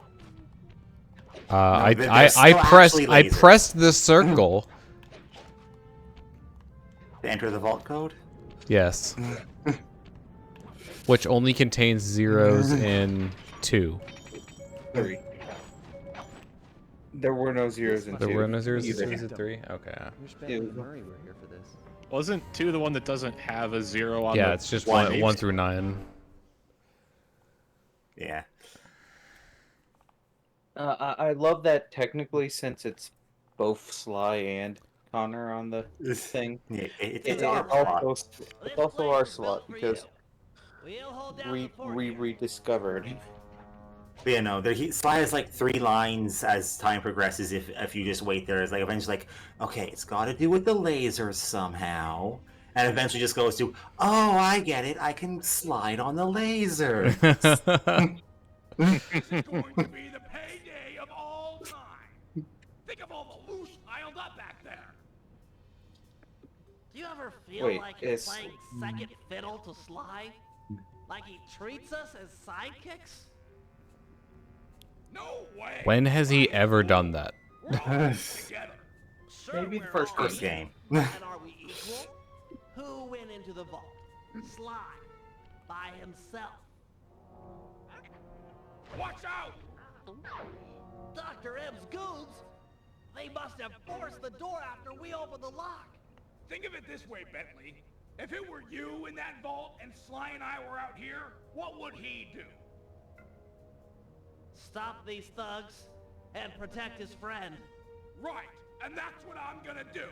they're I still pressed actually lasers. pressed the circle. To enter the vault code. Yes. Which only contains zeros in 2. 3. There were no zeros in 2. There were no zeros either. in 3? Okay. Wish Bentley and Murray were here for this. Wasn't 2 the one that doesn't have a 0 on Yeah, the it's just one 1 through 9. Yeah. I love that technically, since it's both Sly and Connor on the thing. Yeah, it's It's our plot. also our slot because We'll hold down we the fort here. rediscovered. But yeah, no, Sly has like 3 lines as time progresses. If you just wait there, it's like eventually like, okay, it's got to do with the lasers somehow, and eventually just goes to, oh, I get it, I can slide on the laser. This is going to be the payday of all time. Think of all the loot piled up back there. Do you ever feel Wait, like you're it's- playing second fiddle to Sly? Like he treats us as sidekicks? No way. When has he ever done that? We're all in this together. Sure, Maybe the we're first all First equal. game. And are we equal? Who went into the vault? Sly. By himself. Watch out! Dr. M's goons? They must have forced the door after we opened the lock. Think of it this way, Bentley. If it were you in that vault and Sly and I were out here, what would he do? Stop these thugs and protect his friend. Right, and that's what I'm gonna do.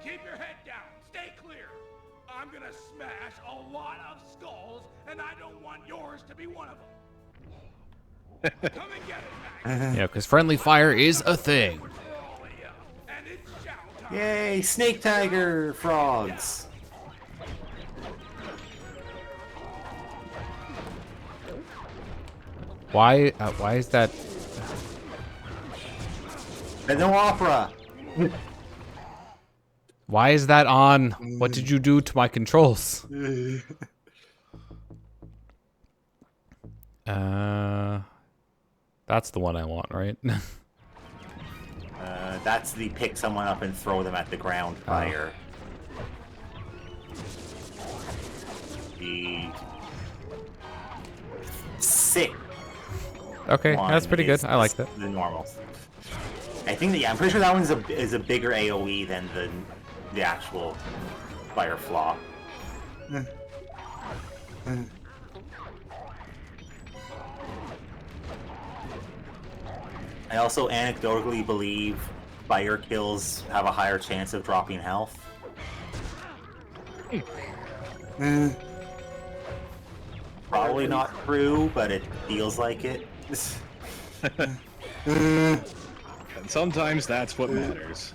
Keep your head down, stay clear. I'm gonna smash a lot of skulls, and I don't want yours to be one of them. Come and get it, Max. Yeah, because friendly fire is a thing. For all of you, and it's chow time. Yay, snake tiger frogs. Why is that? And no opera. Why is that on? What did you do to my controls? That's the one I want, right? That's the pick someone up and throw them at the ground fire. The sick. Okay, one that's pretty good. is I like that. The normal. I think that, yeah, I'm pretty sure that one is a bigger AOE than the actual fire flaw. I also anecdotally believe fire kills have a higher chance of dropping health. Probably not true, but it feels like it. And sometimes that's what matters.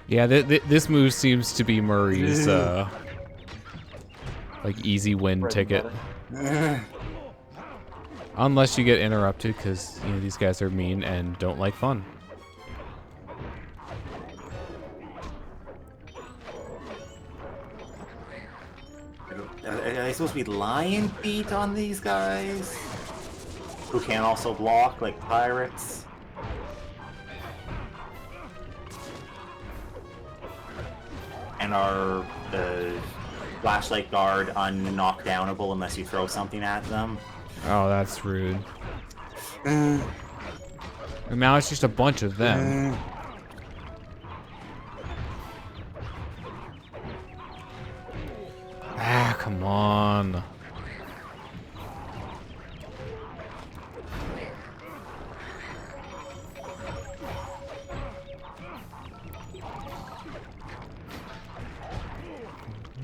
Yeah, this move seems to be Murray's like easy win ticket. Unless you get interrupted, because you know these guys are mean and don't like fun. Are they supposed to be lion feet on these guys? Who can also block like pirates? And are the flashlight guard unknockdownable unless you throw something at them? Oh, that's rude. And now it's just a bunch of them. Ah, come on.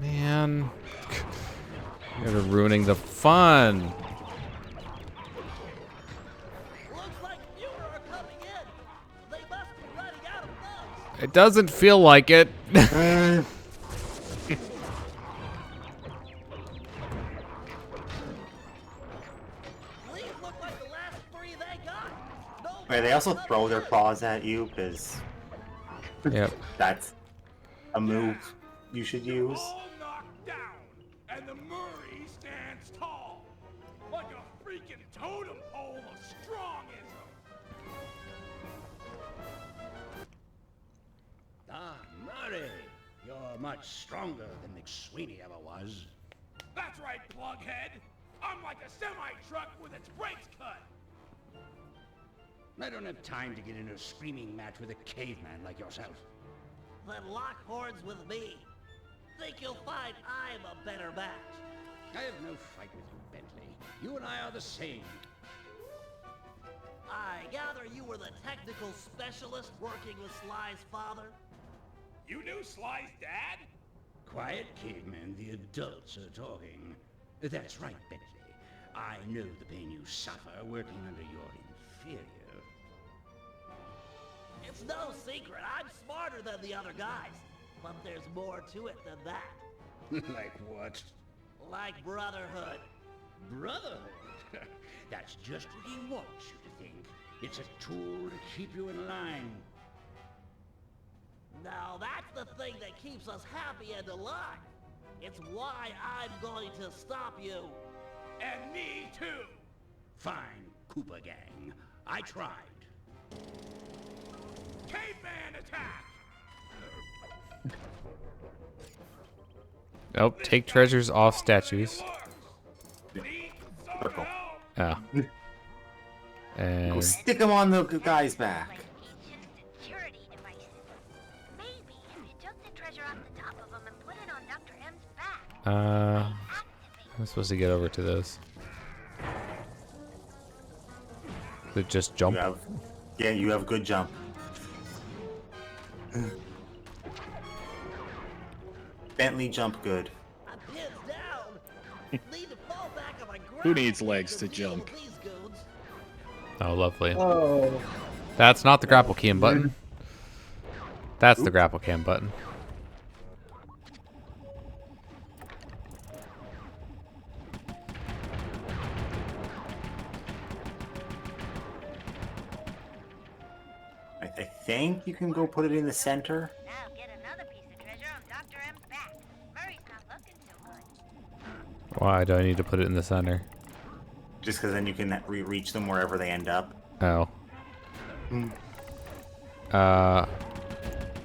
Man. You're ruining the fun. Looks like fewer are coming in. They must be running out of thugs. It doesn't feel like it. These look like the last 3 they got. No Wait, they also throw their claws at you because Yep. that's a move you should use. All knocked down, and the Murray stands tall, like a freaking totem pole of strongism. Ah, Murray, you're much stronger than McSweeney ever was. That's right, plughead. I'm like a semi-truck with its brakes cut. I don't have time to get into a screaming match with a caveman like yourself. Then lock horns with me. think you'll find I'm a better match. I have no fight with you, Bentley. You and I are the same. I gather you were the technical specialist working with Sly's father? You knew Sly's dad? Quiet, kidman. The adults are talking. That's right, Bentley. I know the pain you suffer working under your inferior. It's no secret, I'm smarter than the other guys. But there's more to it than that. Like what? Like brotherhood. Brotherhood? That's just what he wants you to think. It's a tool to keep you in line. Now that's the thing that keeps us happy and alive. It's why I'm going to stop you. And me too. Fine, Koopa Gang. I tried. Caveman attack! Oh, take treasures off statues. Circle. Ah. Go And stick them on the guy's back. Like ancient security devices. Maybe if you took the treasure off the top of them and put it on Dr. M's back, activate. I'm supposed to get over to those. Does it just jump? You have good jump. Bentley jump good. I'm pinned down. Need to fall back on my ground. Who needs legs to jump? These goons. Oh, lovely. Oh. That's not the grapple cam button. That's the grapple cam button. I think you can go put it in the center. Now get another piece of treasure on Dr. M's back. Murray's not looking so good. Why do I need to put it in the center? Just because then you can reach them wherever they end up. Oh.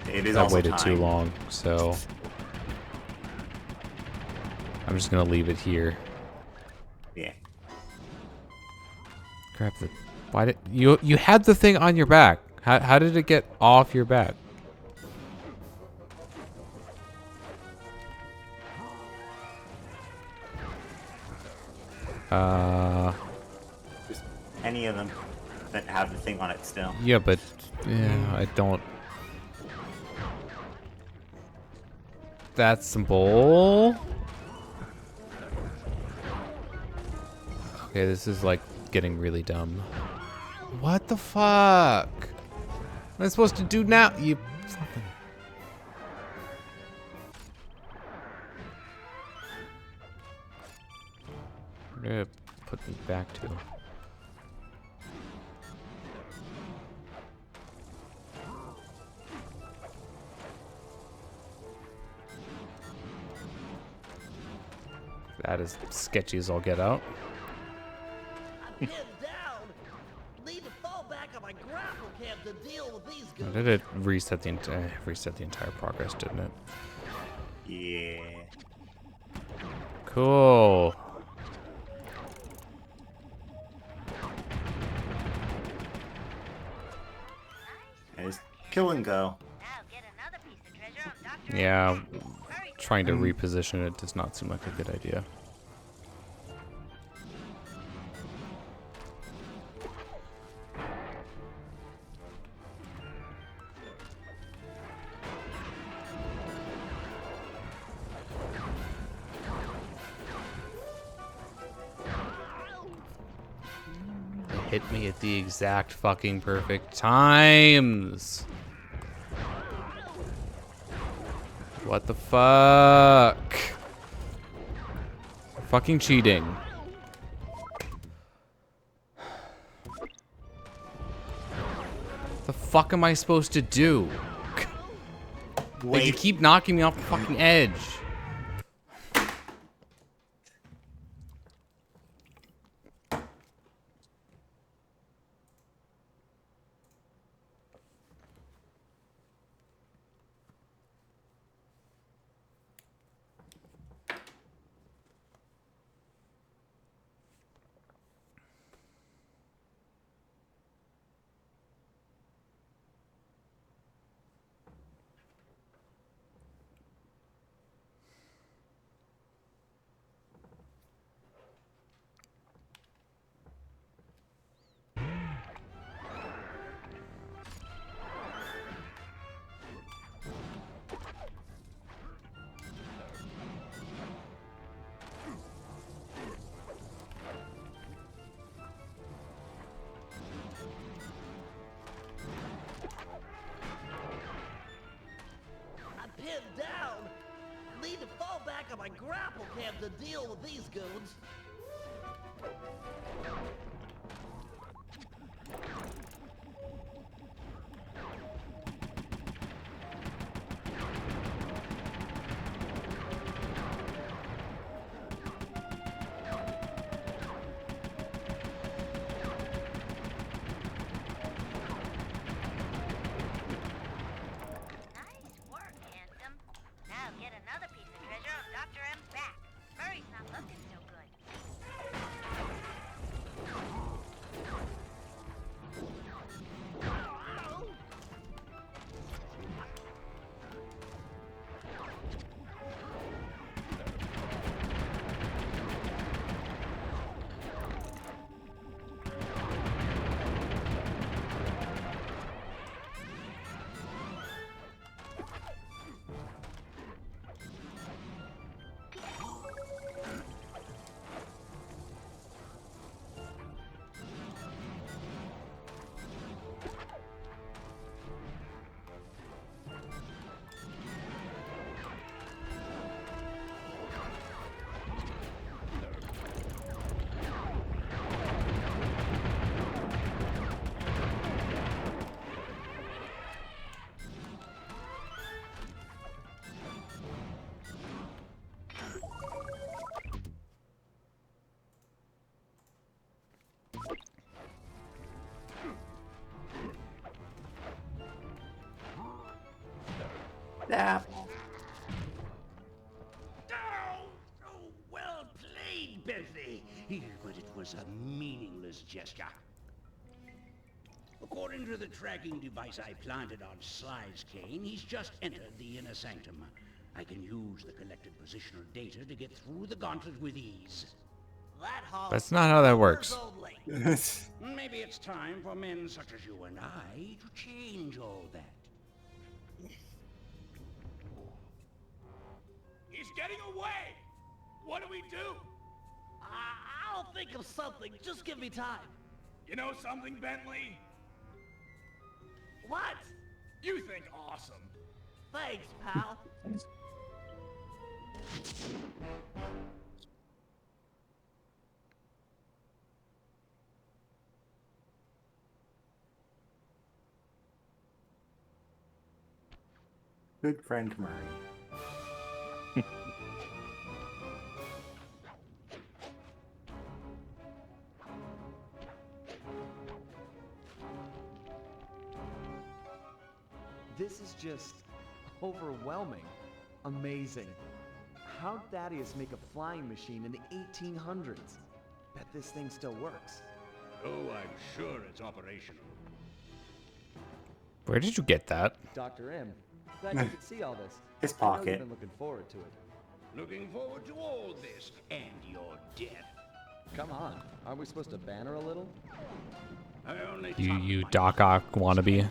It is I also waited too timed. long, so I'm just gonna leave it here. Yeah. Grab the. Why did you had the thing on your back? How did it get off your back? Just any of them that have the thing on it still. Yeah, but yeah, I don't. That's simple. Okay, this is like getting really dumb. What the fuck? What am I supposed to do now? You fucking. Where did it put me back to? That is sketchy as all get out. I'm pinned down. Need to fall back on my grapple cam to deal with these Or goons. did it reset the entire progress? Didn't it? Yeah. Cool. And just kill and go. Now get another piece of treasure on Dr. Yeah, M's back. Murray's trying to reposition it does not seem like a good idea. It hit me at the exact fucking perfect times. What the fuck? Fucking cheating. What the fuck am I supposed to do? Like, you keep knocking me off the fucking edge. back of my grapple cam to deal with these goons. Nice work, handsome. Now get another piece of treasure of Dr. M's back. Murray's not looking so good. Yeah. Oh, well played, Bentley. But it was a meaningless gesture. According to the tracking device I planted on Sly's cane, he's just entered the inner sanctum. I can use the collected positional data to get through the gauntlet with ease. That hall That's not how that works. only. Maybe it's time for men such as you and I to change all that. He's getting away! What do we do? I'll think of something. Just give me time. You know something, Bentley? What? You think awesome. Thanks, pal. Good friend Murray. This is just overwhelming. Amazing. How'd Thaddeus make a flying machine in the 1800s? Bet this thing still works. Oh, I'm sure it's operational. Where did you get that? Dr. M, glad you could see all this. His I know pocket. you've been looking forward to it. Looking forward to all this and your death. Come on, aren't we supposed to banter a little? I only You Doc Ock wannabe.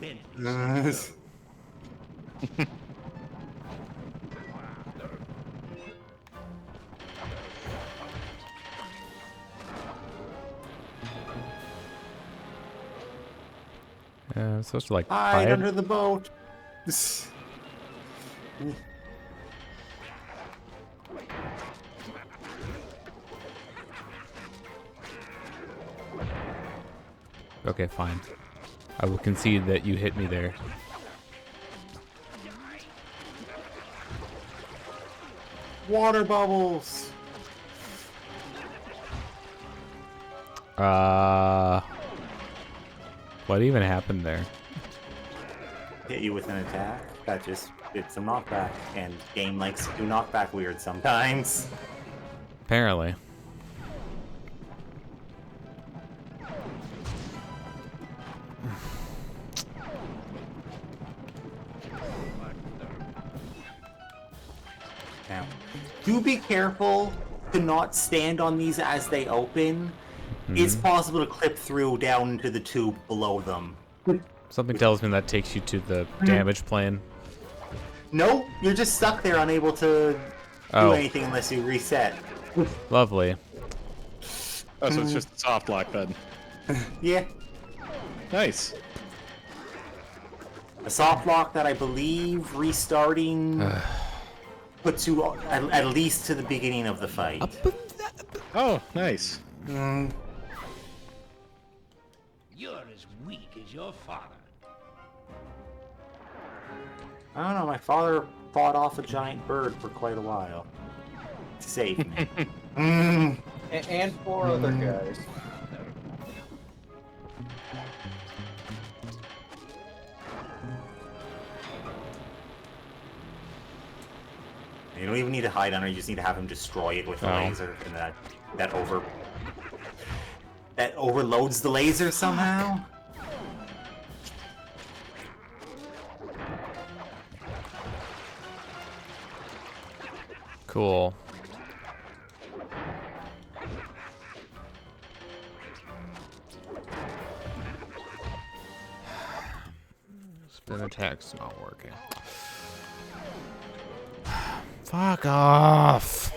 I'm supposed to like Hide hide. under the boat. Okay, fine. I will concede that you hit me there. Water bubbles. What even happened there? Hit you with an attack. That just did some knockback. And game likes to do knockback weird sometimes. Apparently. Now, do be careful to not stand on these as they open. It's possible to clip through down into the tube below them. Something tells me that takes you to the damage plane. Nope, you're just stuck there unable to do anything unless you reset. Lovely. Oh, so it's just a soft lock then. Yeah. Nice. A soft lock that I believe restarting puts you at least to the beginning of the fight. Oh, nice. You're as weak as your father. I don't know, my father fought off a giant bird for quite a while. To save me. And 4 other guys. You don't even need to hide under, you just need to have him destroy it with a laser, and that overloads the laser somehow. Cool. Spin attack's not working. Fuck off.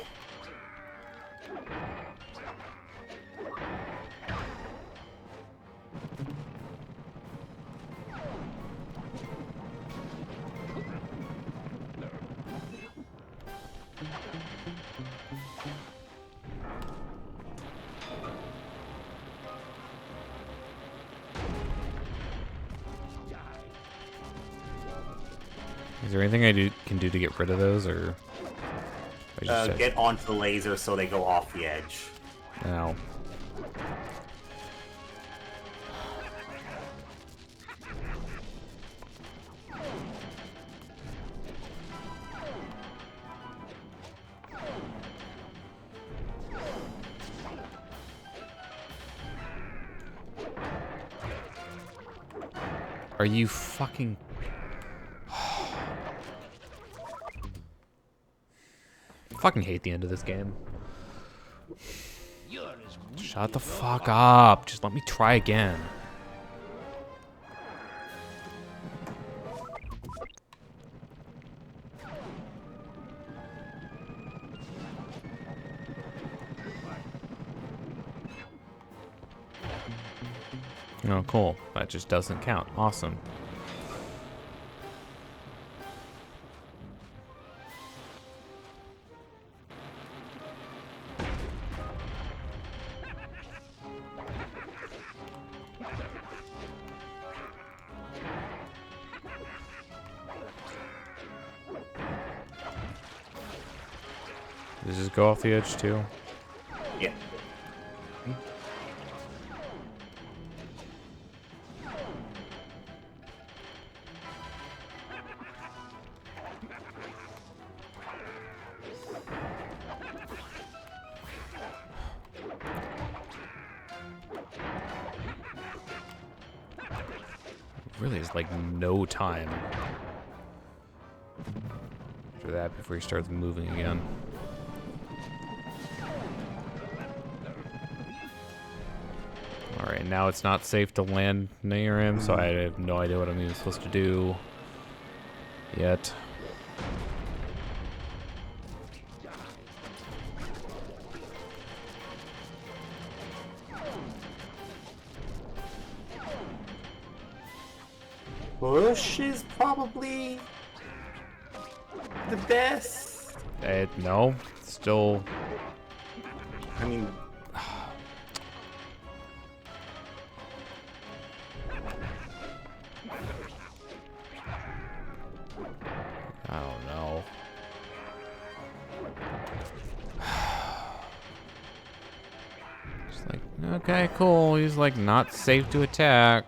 Is there anything I can do to get rid of those, or? Get onto the laser so they go off the edge. Ow. Are you fucking... fucking hate the end of this game. Shut the fuck up. Just let me try again. Oh, cool. That just doesn't count. Awesome. Does this go off the edge too? Yeah. Really is like no time for that before he starts moving again. Alright, now it's not safe to land near him, so I have no idea what I'm even supposed to do yet. Push is probably the best. No, still. I mean, I don't know. It's like, okay, cool. He's like not safe to attack.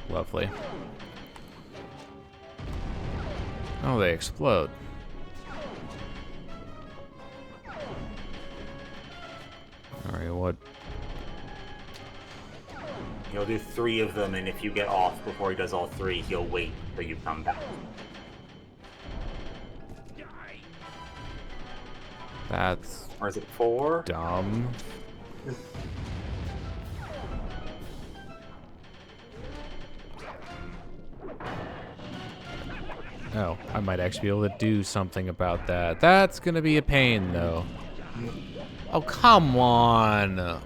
Lovely. Oh, they explode. He'll do 3 of them, and if you get off before he does all 3, he'll wait till you come back. That's Or is it 4? dumb. Oh, I might actually be able to do something about that. That's gonna be a pain, though. Oh, come on.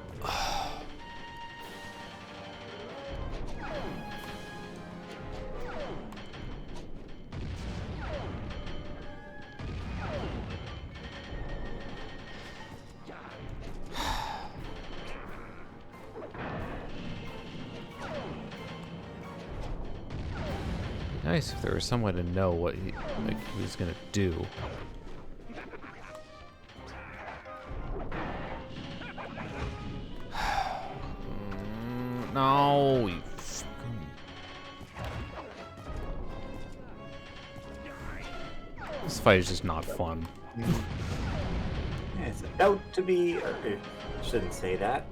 Nice if there was someone to know what he was gonna do. No, you this fight is just not fun. Yeah, it's about to be. Or, I shouldn't say that.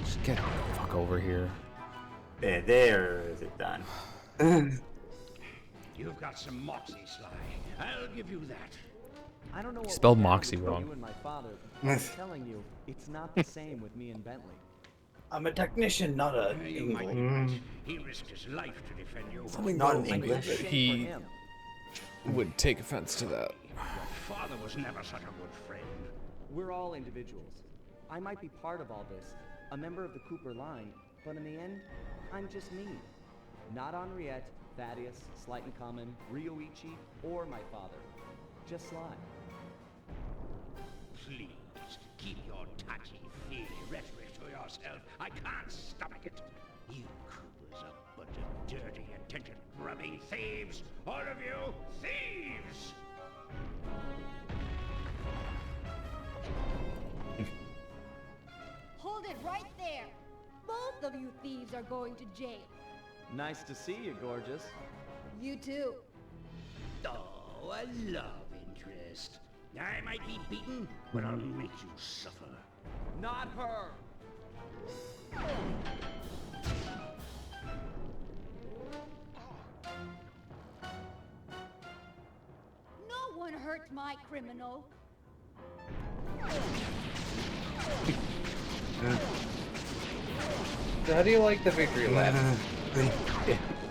Just get the fuck over here. There is it done. You've got some moxie, Sly. I'll give you that. I don't know what Spelled was wrong Moxie between wrong. You and my father. I'm telling you, it's not the same with me and Bentley. I'm a technician, not a You might be English. right. He risked his life to defend you. Not in I did the English. same He- for him. Would take offense to that. Your father was never such a good friend. We're all individuals. I might be part of all this, a member of the Cooper line, but in the end, I'm just me. Not Henriette, Thaddeus, Slight and Common, Ryoichi, or my father. Just Sly. Please, keep your touchy-feely rhetoric to yourself. I can't stomach it. You Coopers, a bunch of dirty, attention-grubbing thieves. All of you, thieves! Hold it right there. Both of you thieves are going to jail. Nice to see you, gorgeous. You too. Oh, a love interest. I might be beaten, but I'll make you suffer. Not her! No one hurt my criminal. So how do you like the victory lap?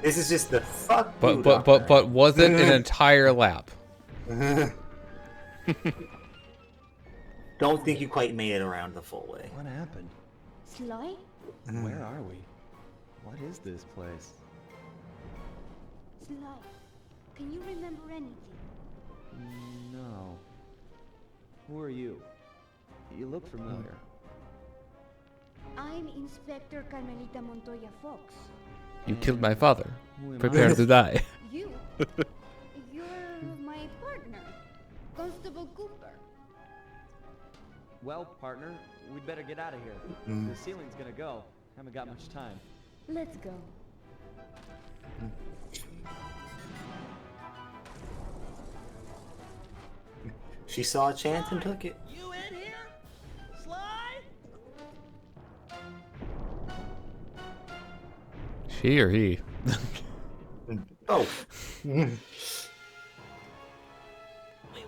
This is just the fuck. But was it an entire lap? Don't think you quite made it around the full way. What happened? Sly? Where are we? What is this place? Sly, can you remember anything? No. Who are you? You look familiar. I'm Inspector Carmelita Montoya Fox. You killed my father. Who am Prepare I? to die. You? You're my partner, Constable Cooper. Well, partner, we'd better get out of here. The ceiling's gonna go. Haven't got much time. Let's go. She saw a chance and took it. You in here? Sly? She or he? Oh. We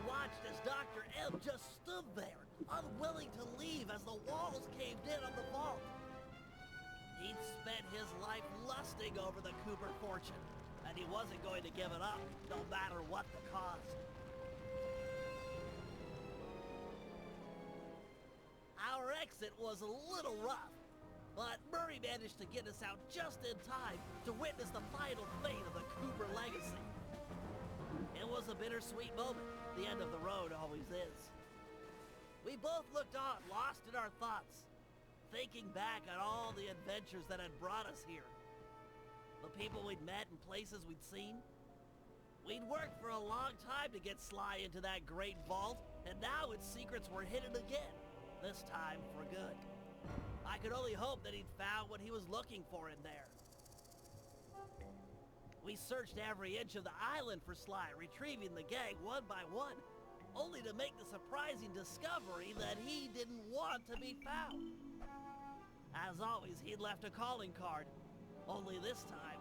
watched as Dr. M just stood there, unwilling to leave as the walls caved in on the vault. He'd spent his life lusting over the Cooper fortune, and he wasn't going to give it up, no matter what the cost. Our exit was a little rough, but Murray managed to get us out just in time to witness the final fate of the Cooper legacy. It was a bittersweet moment. The end of the road always is. We both looked on, lost in our thoughts, thinking back on all the adventures that had brought us here. The people we'd met and places we'd seen. We'd worked for a long time to get Sly into that great vault, and now its secrets were hidden again, this time for good. I could only hope that he'd found what he was looking for in there. We searched every inch of the island for Sly, retrieving the gang one by one. only to make the surprising discovery that he didn't want to be found. As always, he'd left a calling card, only this time,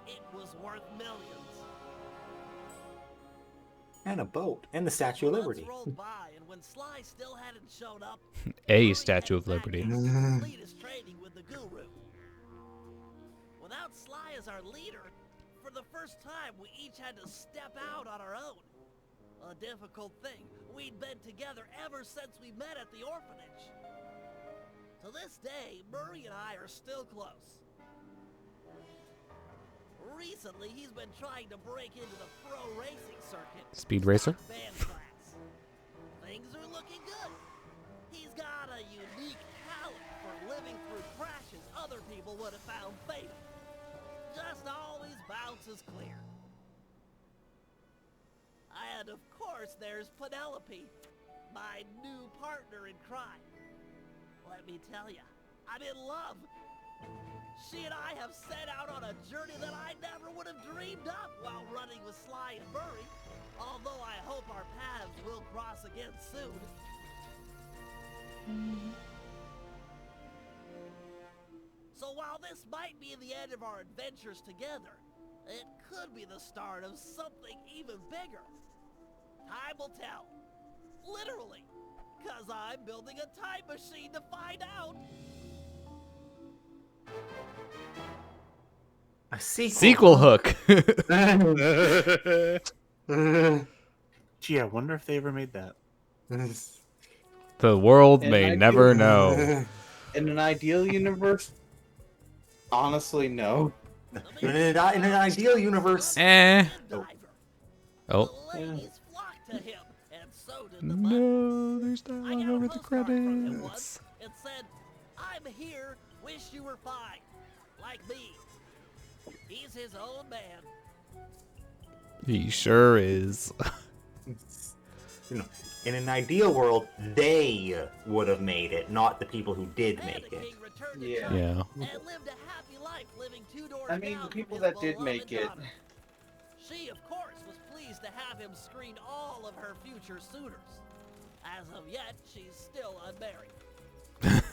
it was worth millions. And a boat. And the Statue of Liberty. Months rolled by, and when Sly still hadn't shown up, A Statue of Liberty. to complete his training with the guru. Without Sly as our leader, for the first time, we each had to step out on our own. A difficult thing. We'd been together ever since we met at the orphanage. To this day, Murray and I are still close. Recently, he's been trying to break into the pro racing circuit. Speed racer? Band class. Things are looking good. He's got a unique talent for living through crashes other people would have found fatal. Just always bounces clear. And of course, there's Penelope, my new partner in crime. Let me tell ya, I'm in love. She and I have set out on a journey that I never would have dreamed up while running with Sly and Murray, although I hope our paths will cross again soon. So while this might be the end of our adventures together, it could be the start of something even bigger. Time will tell. Literally. 'Cause I'm building a time machine to find out. A sequel. Sequel hook. Gee, I wonder if they ever made that. The world And may I never do- know. In an ideal universe, honestly, no. In an ideal universe, Eh. Oh. Oh. The ladies flocked to him, and so did the No, there's I dialogue got a over the postcard from him credits. once. It said, "I'm here, wish you were fine. Like me." He's his own man. He sure is. you know, in an ideal world, they would have made it, not the people who did And make the it. king returned to Yeah. town Yeah. and lived a happy life living 2 doors I mean, down the people from his that did beloved make it. daughter. She, of course, was pleased to have him screen all of her future suitors. As of yet, she's still unmarried.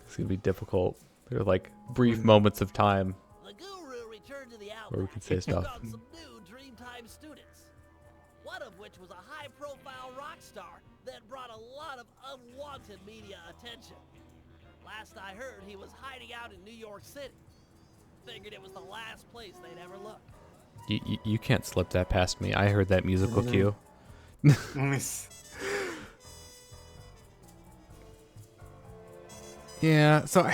It's gonna be difficult. There are like brief moments of time The guru returned to the where we outback can say and stuff. found some new Dreamtime students. One of which was a high-profile rock star that brought a lot of unwanted media attention. Last I heard, he was hiding out in New York City. Figured it was the last place they'd ever look. You can't slip that past me. I heard that musical cue. Yeah, so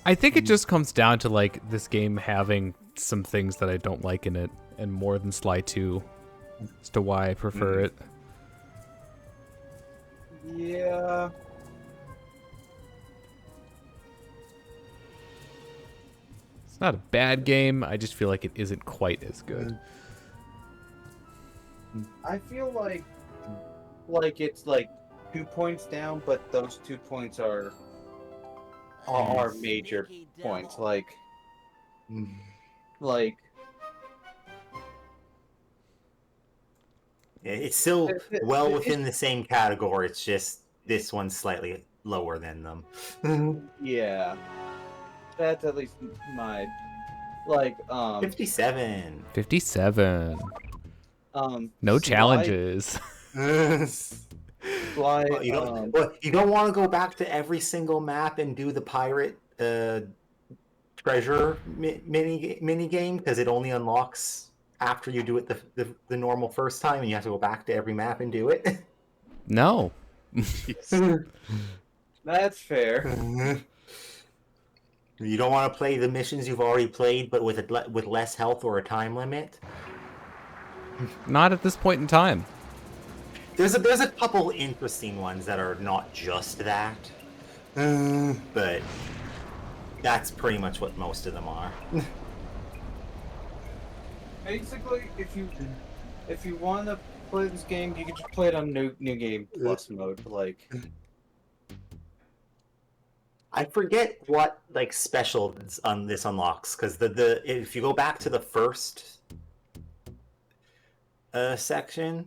I think it just comes down to like this game having some things that I don't like in it, and more than Sly 2, as to why I prefer it. Yeah. It's not a bad game. I just feel like it isn't quite as good. I feel like it's like 2 points down, but those 2 points are major Sneaky points. devil. Like It's still well within the same category. It's just this one's slightly lower than them. yeah. That's at least my 57. 57. No Sly- challenges. Sly, Well, you don't want to go back to every single map and do the pirate treasure mini game because it only unlocks after you do it the normal first time, and you have to go back to every map and do it. No. That's fair. You don't want to play the missions you've already played, but with less health or a time limit. Not at this point in time. There's a couple interesting ones that are not just that, but that's pretty much what most of them are. Basically, if you want to play this game, you can just play it on new game plus mode. Like, I forget what like specials on this unlocks because the if you go back to the first section,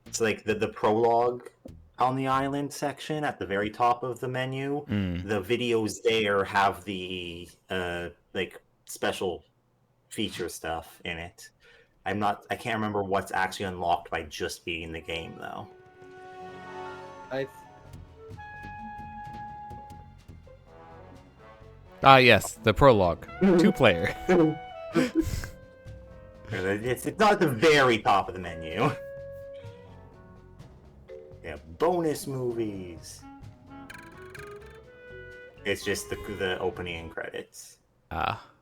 it's like the prologue on the island section at the very top of the menu. The videos there have the like special feature stuff in it. I can't remember what's actually unlocked by just beating the game though. Yes, the prologue. 2-player. It's not at the very top of the menu. Yeah, bonus movies. It's just the opening credits.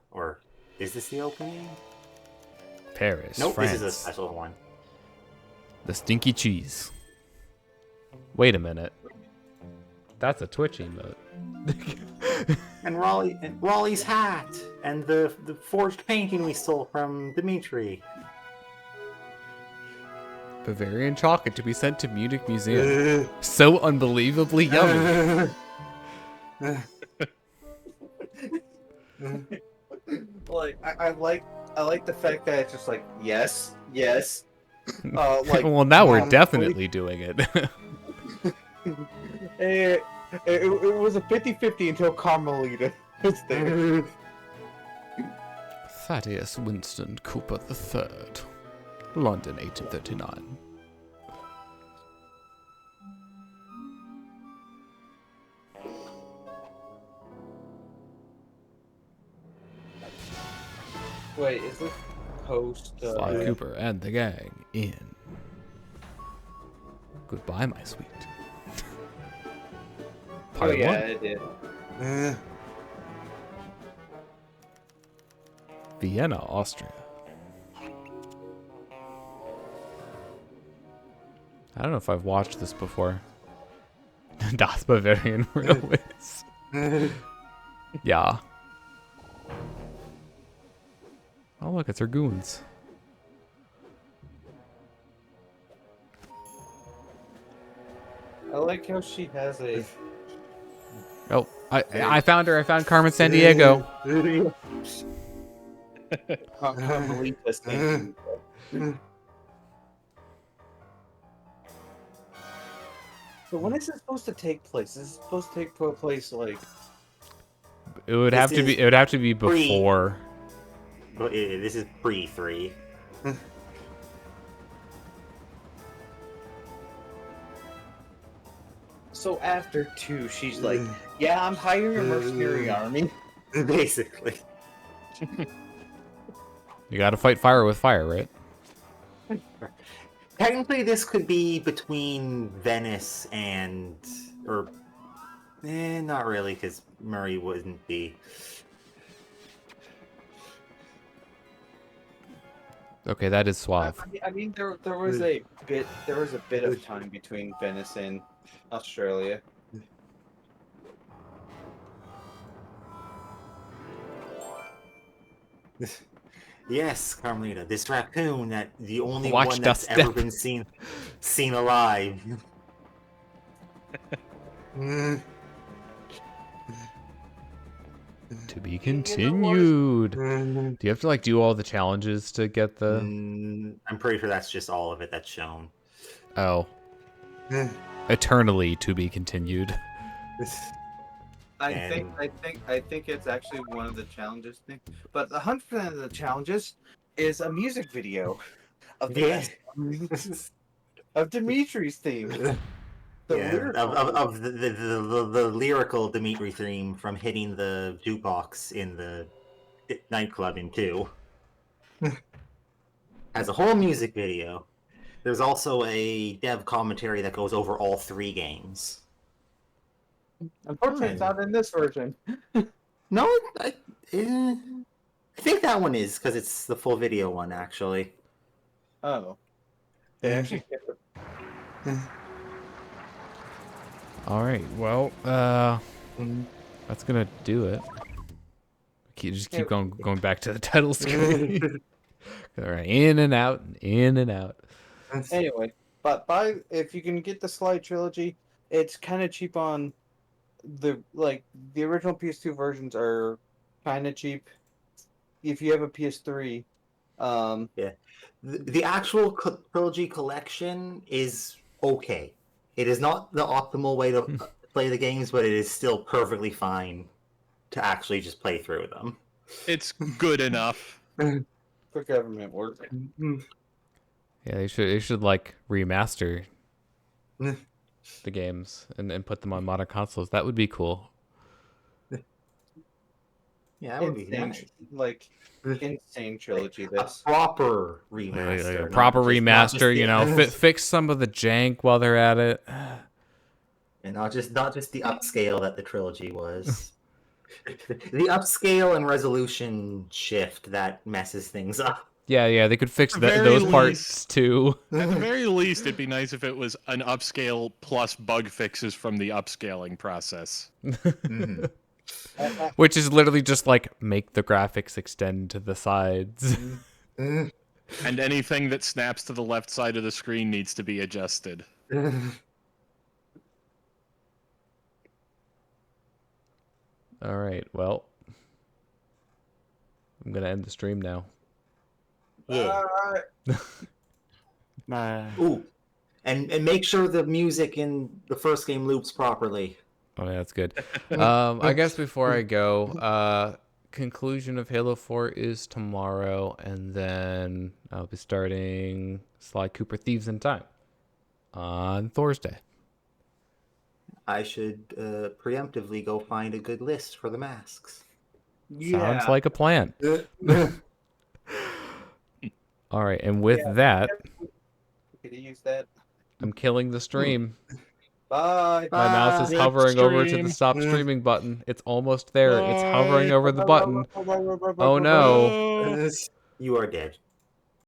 Or is this the opening? Paris, Nope, France. this is a special one. The stinky cheese. Wait a minute. That's a Twitch emote. And Raleigh's hat and the forged painting we stole from Dimitri. Bavarian chocolate to be sent to Munich Museum. So unbelievably yummy. Like I like the fact that it's just like yes. Like Well, now we're definitely doing it. It was a 50-50 until Carmelita was there. Thaddeus Winston Cooper III, London, 1839. Wait, is this post? Sly Cooper and the gang in. Goodbye, my sweet. Part Oh yeah, one. it did. Vienna, Austria. I don't know if I've watched this before. Das Bavarian Railways. Yeah. Oh look, it's her goons. I like how she has a. Oh, I found her. I found Carmen Sandiego. Carmelita's thing. So when is it supposed to take place? Is it supposed to take place like? It would have to be. It would have to be before. This is pre-3. So after 2, she's like, "Yeah, I'm hiring a mercenary army." Basically. You got to fight fire with fire, right? Technically, this could be between Venice and, or, not really, because Murray wouldn't be. Okay, that is suave. I mean, there was a bit of time between Venice and Australia. Yes, Carmelita, this raccoon that the only Watch one that's Dust ever Step. been seen alive. To be continued. Do you have to like do all the challenges to get the? I'm pretty sure that's just all of it that's shown. Oh. Eternally to be continued. I think it's actually one of the challenges thing. But 100% of the challenges is a music video of the of Dimitri's theme. Of the lyrical Dimitri theme from hitting the jukebox in the nightclub in 2. Has a whole music video. There's also a dev commentary that goes over all 3 games. Unfortunately, it's not in this version. No, I think that one is, because it's the full video one, actually. Oh. They actually kept it. Alright, well, that's gonna do it. Just keep going back to the title screen. Alright, in and out, in and out. Anyway, but if you can get the Sly trilogy, it's kind of cheap on the original PS2 versions are kind of cheap. If you have a PS3, Yeah, the actual trilogy collection is okay. It is not the optimal way to play the games, but it is still perfectly fine to actually just play through them. It's good enough. for government work. Yeah, they should like remaster the games and put them on modern consoles. That would be cool. Yeah, that would be Insane, nice. insane trilogy. A This. proper remaster. Proper not just remaster, you know, fix some of the jank while they're at it. And not just the upscale that the trilogy was. The upscale and resolution shift that messes things up. Yeah, they could fix At the very those least- parts too. At the very least, it'd be nice if it was an upscale plus bug fixes from the upscaling process. Mhm. Which is literally just like make the graphics extend to the sides. And anything that snaps to the left side of the screen needs to be adjusted. All right, well, I'm gonna end the stream now. Yeah. Nah. Ooh. And make sure the music in the first game loops properly. Oh, yeah, that's good. I guess before I go, conclusion of Halo 4 is tomorrow, and then I'll be starting Sly Cooper Thieves in Time on Thursday. I should preemptively go find a good list for the masks. Sounds like a plan. All right, and with that, Could you use that? I'm killing the stream. Bye. My mouse is hovering over to the stop streaming button. It's almost there. It's hovering over the button. Oh no. You are dead.